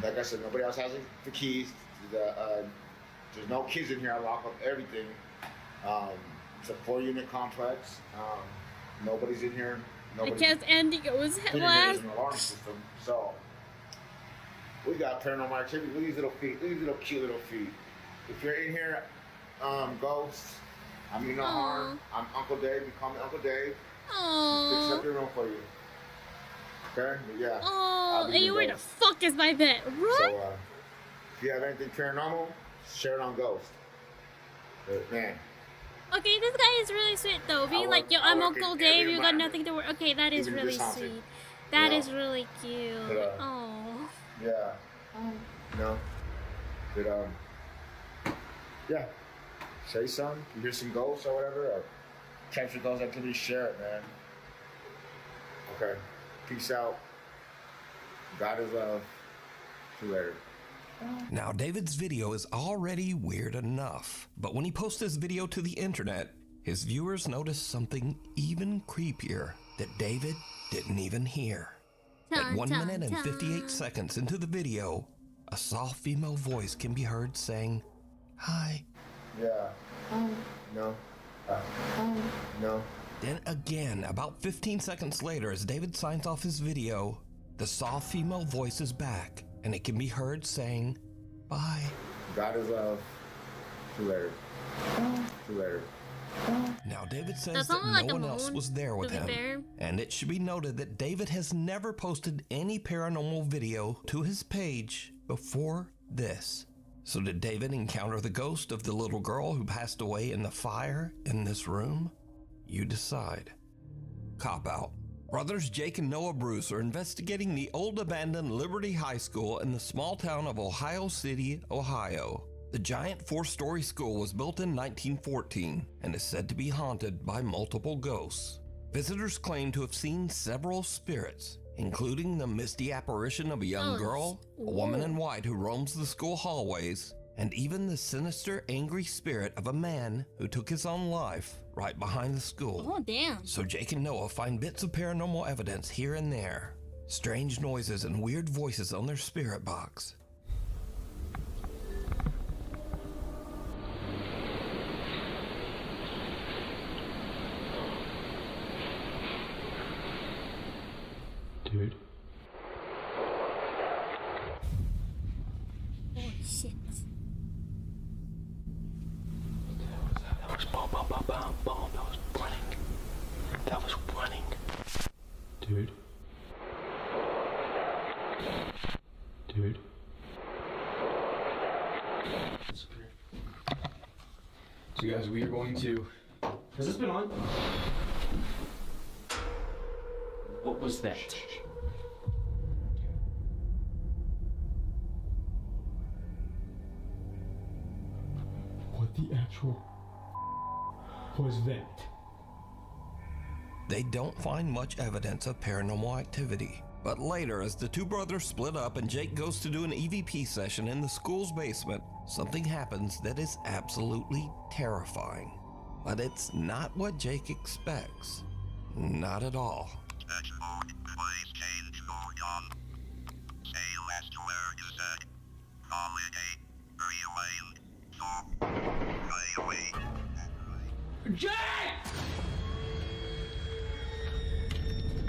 Like I said, nobody else has the keys. There's no kids in here. I lock up everything. It's a 4-unit complex. Nobody's in here. I guess Andy goes There's last. an alarm system. So We got paranormal activity. Look at these little feet. Look at these little cute little feet. If you're in here, ghosts, I mean no harm. I'm Uncle Dave. You call me Uncle Dave. Aww. Fix up your room for you. Okay? But yeah. Oh, hey, where the fuck is my bed? What? So, if you have anything paranormal, share it on Ghost. But, man. Okay, this guy is really sweet though. Being like, yo, I'm Uncle Dave, you got nothing to worry. Okay, that is really sweet. That is really cute. Oh. Yeah. No. But, yeah. Say something. You hear some ghosts or whatever, or capture ghost activity, share it, man. Okay. Peace out. God is love. See you later. Now, David's video is already weird enough, but when he posts this video to the internet, his viewers notice something even creepier that David didn't even hear. At 1 minute and 58 seconds into the video, a soft female voice can be heard saying, "Hi." Yeah. No. No. Then again, about 15 seconds later, as David signs off his video, the soft female voice is back, and it can be heard saying, "Bye." God is love. See you later. See you later. Now, David says that no one else was there with him, and it should be noted that David has never posted any paranormal video to his page before this. So did David encounter the ghost of the little girl who passed away in the fire in this room? You decide. Cop out. Brothers Jake and Noah Bruce are investigating the old abandoned Liberty High School in the small town of Ohio City, Ohio. The giant 4-story school was built in 1914 and is said to be haunted by multiple ghosts. Visitors claim to have seen several spirits, including the misty apparition of a young girl, a woman in white who roams the school hallways, and even the sinister, angry spirit of a man who took his own life right behind the school. Oh, damn. So Jake and Noah find bits of paranormal evidence here and there, strange noises and weird voices on their spirit box. Dude. Holy shit. That was boom, boom, boom, boom, boom. That was running. That was running. Dude. Dude. So guys, we are going to... Has this been on? What was that? What the actual was that? They don't find much evidence of paranormal activity. But later, as the two brothers split up and Jake goes to do an EVP session in the school's basement, something happens that is absolutely terrifying. But it's not what Jake expects. Not at all. Jake!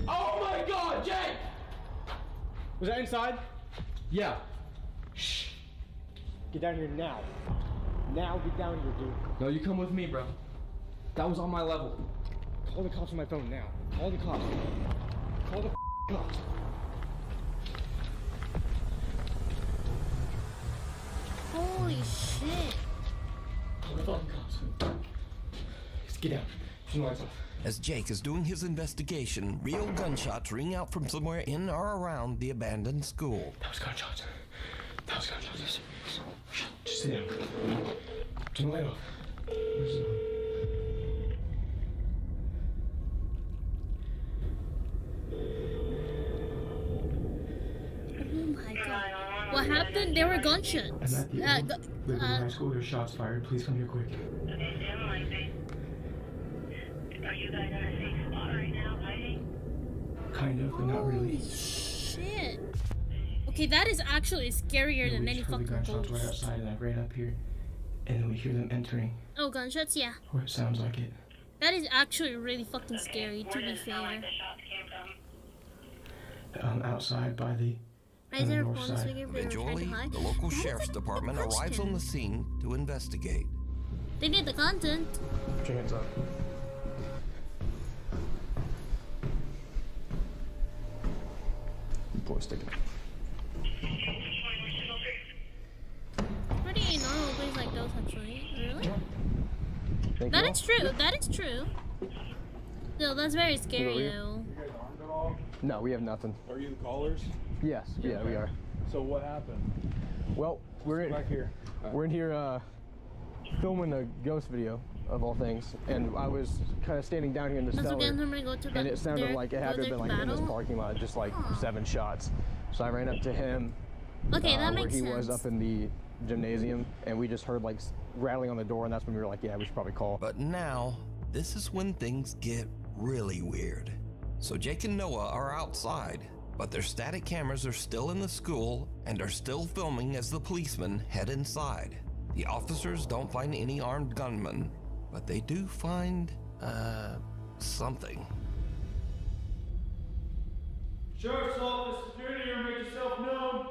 Oh my God, Jake! Was that inside? Yeah. Shh. Get down here now. Now get down here, dude. No, you come with me, bro. That was on my level. Call the cops on my phone now. Call the cops. Call the cops. Holy shit. Call the fucking cops. Just get down. Turn the lights off. As Jake is doing his investigation, real gunshots ring out from somewhere in or around the abandoned school. That was gunshots. That was gunshots. Just sit down. Turn the light off. Where's it on? Oh my God. What happened? There were gunshots. I'm at the Liberty High School. There's shots fired. Please come here quick. Are you guys in a safe spot right now, hiding? Kind of, but not really. Holy shit. Okay, that is actually scarier than any fucking gunshots right ghost. outside, and I ran up here, and then we hear them entering. Oh, gunshots? Yeah. Or it sounds like it. That is actually really fucking scary, to be fair. Outside by the Raise their phone speaker if they were trying Eventually, to hide. the local That is sheriff's a department good arrives on question. the scene to investigate. They need the content. Put your hands up. Pull a stick. Pretty normal place like those, actually. Really? Thank That you is all. true. That is true. Still, that's very scary, you? though. You guys armed at all? No, we have nothing. Are you the callers? Yes, yeah, we are. So what happened? Well, we're Back here. We're in here filming a ghost video of all things, and I was kind of standing down here in the Let's cellar, again, somebody go to and it sounded their- like it go had to have their been like in this battle. parking lot, just like Huh. 7 shots. So I ran up to him, Okay, that where makes he was sense. up in the gymnasium, and we just heard like rattling on the door, and that's when we were like, yeah, we should probably call. But now, this is when things get really weird. So Jake and Noah are outside, but their static cameras are still in the school and are still filming as the policemen head inside. The officers don't find any armed gunmen, but they do find, something. Sheriff's office, if you're in here, make yourself known.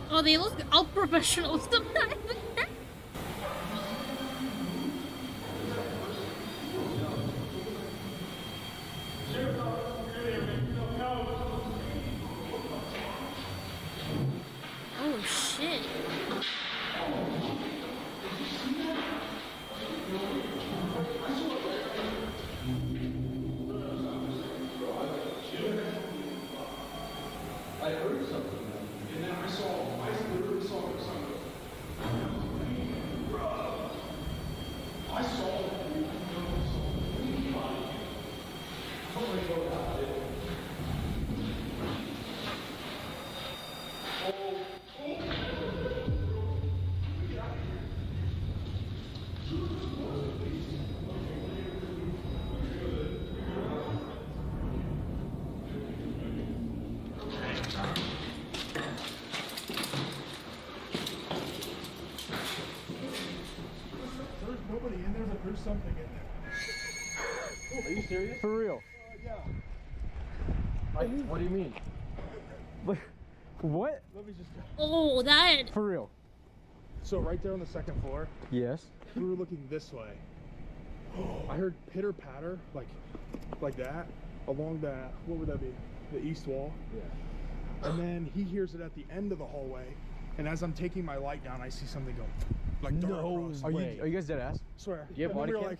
Oh, they look all professional sometimes. Oh shit. I heard something, and then I literally saw something. I saw it. Oh my God. There's nobody in there, but there's something in there. Are you serious? For real? Yeah. What do you mean? What? Let me just. Oh, that. For real? So right there on the second floor, Yes. we were looking this way. I heard pitter patter, like that, along the, what would that be? The east wall. Yeah. And then he hears it at the end of the hallway, and as I'm taking my light down, I see something go, like dart across. Are you guys dead ass? Swear. Do you have And then body we were cam? like,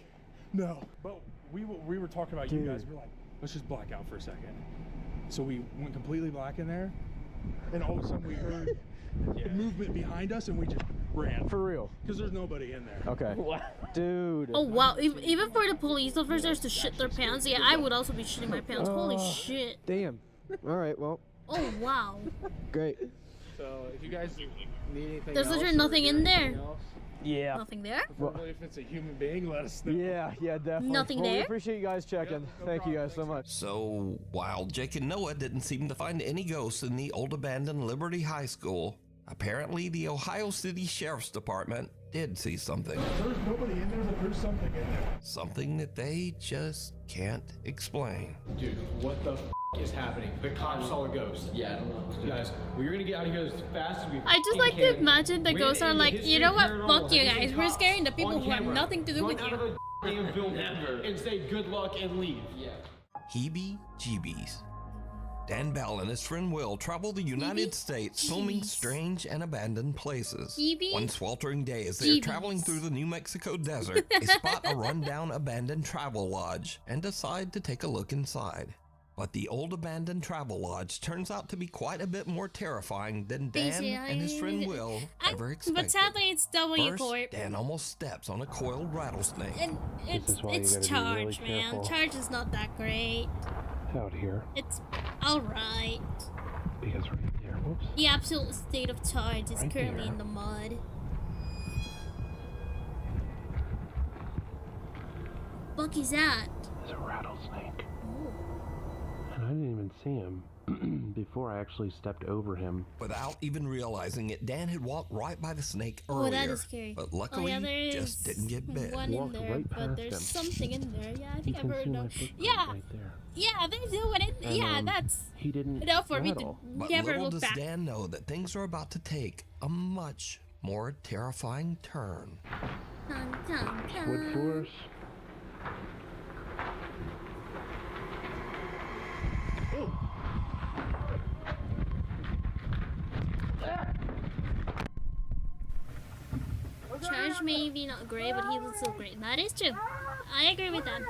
no. But we were talking about you Dude. guys. We were like, let's just black out for a second. So we went completely black in there, and all of a sudden we heard movement behind us, and we just ran. For real? Because there's nobody in there. Okay. Dude. Oh wow, even for the police officers to shit their pants, yeah, I would also be shitting my pants. Holy shit. Damn. All right, well, Oh wow. great. So if you guys need anything There's else literally or nothing in there. anything else, Yeah. Nothing there? preferably if it's a human being, let us know. Yeah, definitely. Nothing well, We there? appreciate you guys checking. Thank you guys so much. So, while Jake and Noah didn't seem to find any ghosts in the old abandoned Liberty High School, apparently the Ohio City Sheriff's Department did see something. There's nobody in there, but there's something in there. Something that they just can't explain. Dude, what the is happening? The cops saw a ghost. Yeah, I don't know. Guys, we're gonna get out of here as fast as we I just like to imagine the Wait, ghosts are in the like, history you know of what? paranormal, Fuck you have you guys. seen We're cops scaring the people on who have camera nothing to do run with out you. of the damn building and say good luck and leave. Yeah. Heebie-jeebies. Dan Bell and his friend Will travel the United States filming strange and abandoned places. Heebie? One sweltering day as they're Jeebies. traveling through the New Mexico desert, they spot a rundown abandoned travel lodge and decide to take a look inside. But the old abandoned travel lodge turns out to be quite a bit more terrifying than Dan and his friend Will ever expected. But sadly, it's W First, Corp. Dan almost steps on a coiled rattlesnake. And it's Charge, man. Charge is not that great. Out here. It's alright. Because right here. Whoops. The absolute state of Charge is Right currently there. in the mud. fuck is that? It's a rattlesnake. And I didn't even see him before I actually stepped over him. Without even realizing it, Dan had walked right by the snake Oh, earlier. that is scary. But luckily, there just is didn't get bit. one in Walked there, right but past there's him. something in there. Yeah, I think You I've can heard see my of. footprint Yeah, right there. yeah, they do it. And, Yeah, that's he didn't enough for me to rattle. But never little look does back. Dan know that things are about to take a much more terrifying turn. Dun, dun, dun. Wood floors. Charge may be not great, but he looks so great. That is true. I agree with that.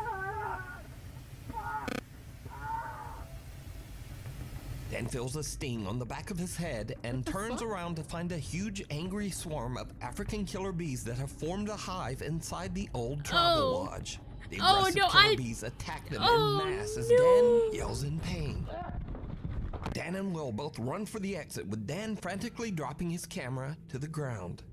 Dan feels a sting on the back of his head and turns around to find a huge angry swarm of African killer bees that have formed a hive inside the old travel lodge. The aggressive killer bees attack them en masse as Dan yells in pain. Dan and Will both run for the exit, with Dan frantically dropping his camera to the ground.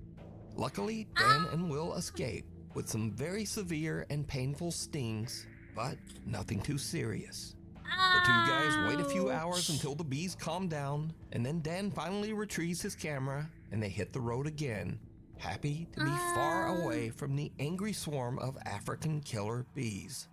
Luckily, Dan and Will escape with some very severe and painful stings, but nothing too serious. The two guys wait a few hours until the bees calm down, and then Dan finally retrieves his camera and they hit the road again, happy to be far away from the angry swarm of African killer bees.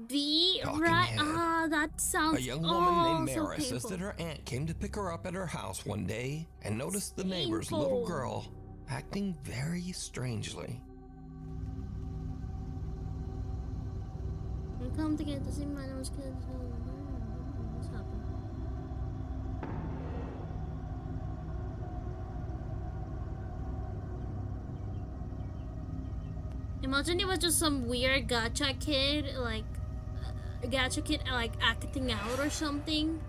That sounds. A young woman named so Mara says painful. that her aunt came to pick her up at her house one day and noticed the neighbor's little girl acting very strangely. We come together to see my nose kids. What's happening? Imagine it was just some weird gacha kid, like acting out or something.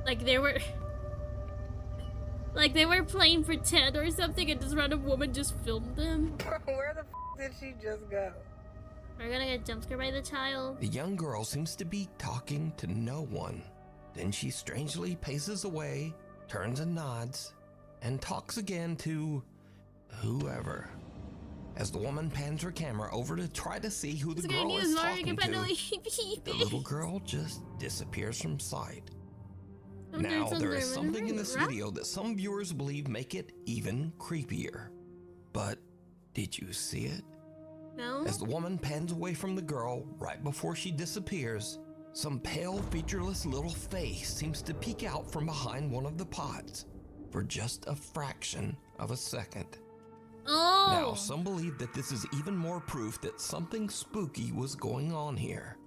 Like they were playing pretend or something, and this random woman just filmed them. Where the f did she just go? We're gonna get jump scared by the child. The young girl seems to be talking to no one. Then she strangely paces away, turns and nods, and talks again to whoever. As the woman pans her camera over to try to see who the girl is talking to, the little girl just disappears from sight. Now, there is something in this video that some viewers believe make it even creepier. But did you see it? No. As the woman pans away from the girl right before she disappears, some pale, featureless little face seems to peek out from behind one of the pots for just a fraction of a second. Now, some believe that this is even more proof that something spooky was going on here.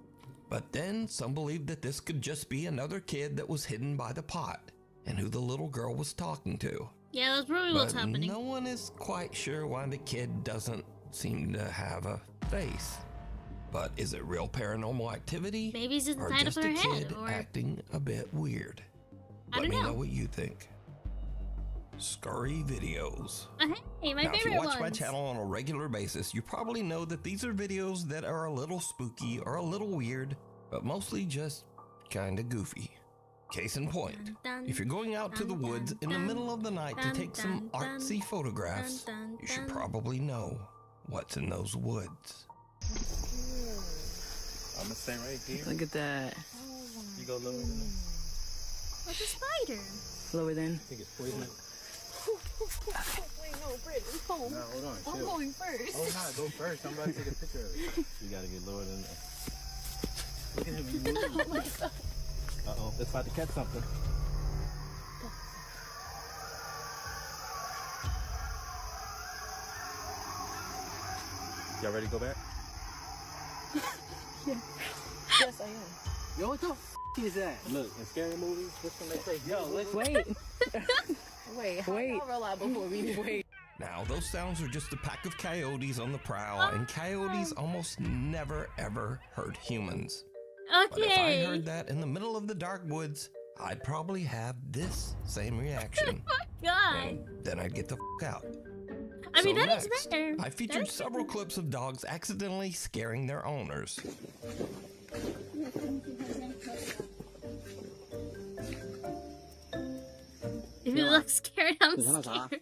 But then some believe that this could just be another kid that was hidden by the pot and who the little girl was talking to. Yeah, that's probably what's happening. No one is quite sure why the kid doesn't seem to have a face. But is it real paranormal activity? Maybe it's just or inside just of her a kid head, or acting a bit weird? Let me know what you think. Scary videos. Hey, my now, if favorite you watch my ones. channel on a regular basis, you probably know that these are videos that are a little spooky or a little weird, but mostly just kinda goofy. Case in point, if you're going out to the woods in the middle of the night to take some artsy photographs, you should probably know what's in those woods. I'm gonna stay right here. Look at that. You go lower than that. What's a spider? Lower than. I think it's poison. Wait, no, Britt, hold. No, hold on. I'm chill. going first. Oh, no, go first. I'm about to take a picture of it. You gotta get lower than that. Look at him. He moving. Oh my god. Uh-oh. It's about to catch something. Y'all ready to go back? Yeah. Yes, I am. Yo, what the f is that? Look, in scary movies, this one they say, yo, let's wait. Wait, how y'all roll out before we wait? Now, those sounds are just a pack of coyotes on the prowl, and coyotes almost never ever hurt humans. But if I heard that in the middle of the dark woods, I'd probably have this same reaction. God. And then I'd get the f out. I mean, So that is next, better. I featured several clips of dogs accidentally scaring their owners. If you look scared, I'm scared.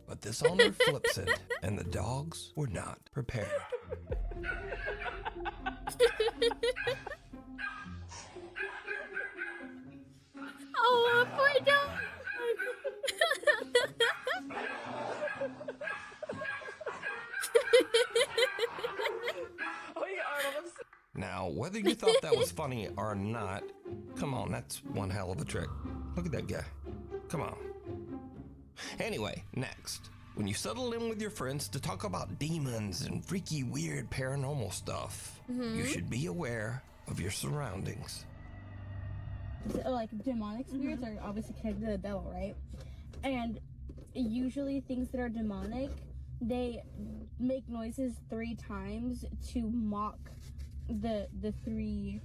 But this owner flips it, and the dogs were not prepared. Oh, poor dog. Now, whether you thought that was funny or not, come on, that's one hell of a trick. Look at that guy. Come on. Anyway, next. When you settle in with your friends to talk about demons and freaky, weird paranormal stuff, you should be aware of your surroundings. Like, demonic spirits are obviously connected to the devil, right? And usually things that are demonic, they make noises 3 times to mock the three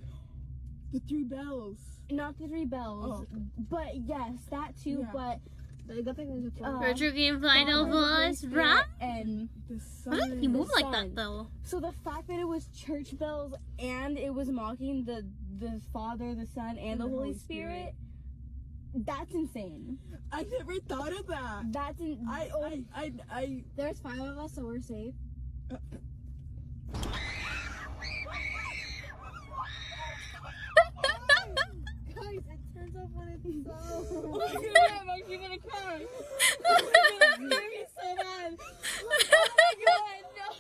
bells. Not the 3 bells, but yes, that too. Yeah. But Retro game final boss, right? And Why did he move like that though? So the fact that it was church bells and it was mocking the Father, the Son, and the Holy Spirit, that's insane. I never thought of that. That's there's 5 of us, so we're safe. Guys, it turns off when it's so. Oh my god, I'm actually gonna cry. Oh my god, it's gonna be so bad. Oh my god,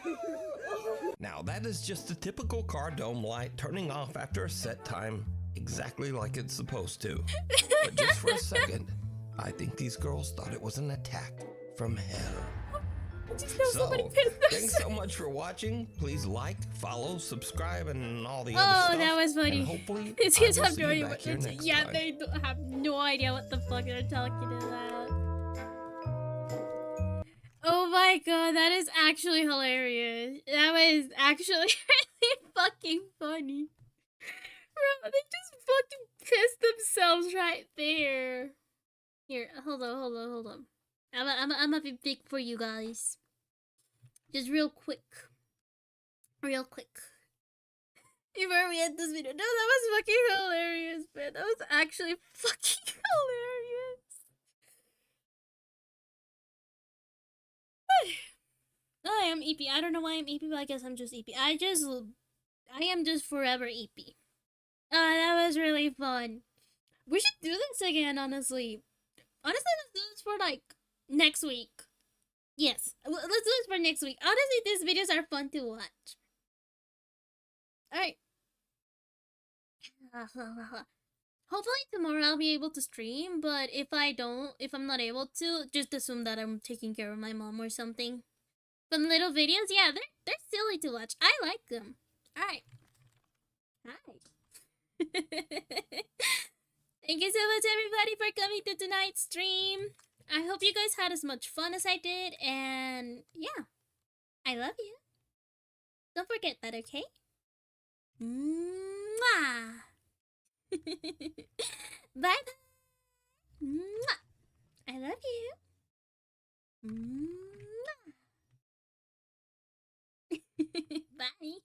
no. Now, that is just a typical car dome light turning off after a set time, exactly like it's supposed to. But just for a second, I think these girls thought it was an attack from hell. So, thanks so much for watching. Please like, follow, subscribe, and all the other stuff. Oh, that was funny. And hopefully, These I kids will have see no you idea back here next yeah, time. they have no idea what the fuck they're talking about. Oh my god, that is actually hilarious. That was actually really fucking funny. Bro, they just fucking pissed themselves right there. Here, hold on. I'm gonna be big for you guys. Just real quick. Before we end this video. No, that was fucking hilarious, man. That was actually fucking hilarious. I am EP. I don't know why I'm EP, but I guess I'm just EP. I am just forever EP. That was really fun. We should do this again, honestly. Honestly, let's do this for like next week. Yes, let's do this for next week. Honestly, these videos are fun to watch. Alright. Hopefully tomorrow I'll be able to stream, but if I'm not able to, just assume that I'm taking care of my mom or something. Fun little videos, yeah, they're silly to watch. I like them. Alright. Hi. Thank you so much, everybody, for coming to tonight's stream. I hope you guys had as much fun as I did, and yeah, I love you. Don't forget that, okay? Mwah! Bye bye. Mwah! I love you. Mwah! Bye.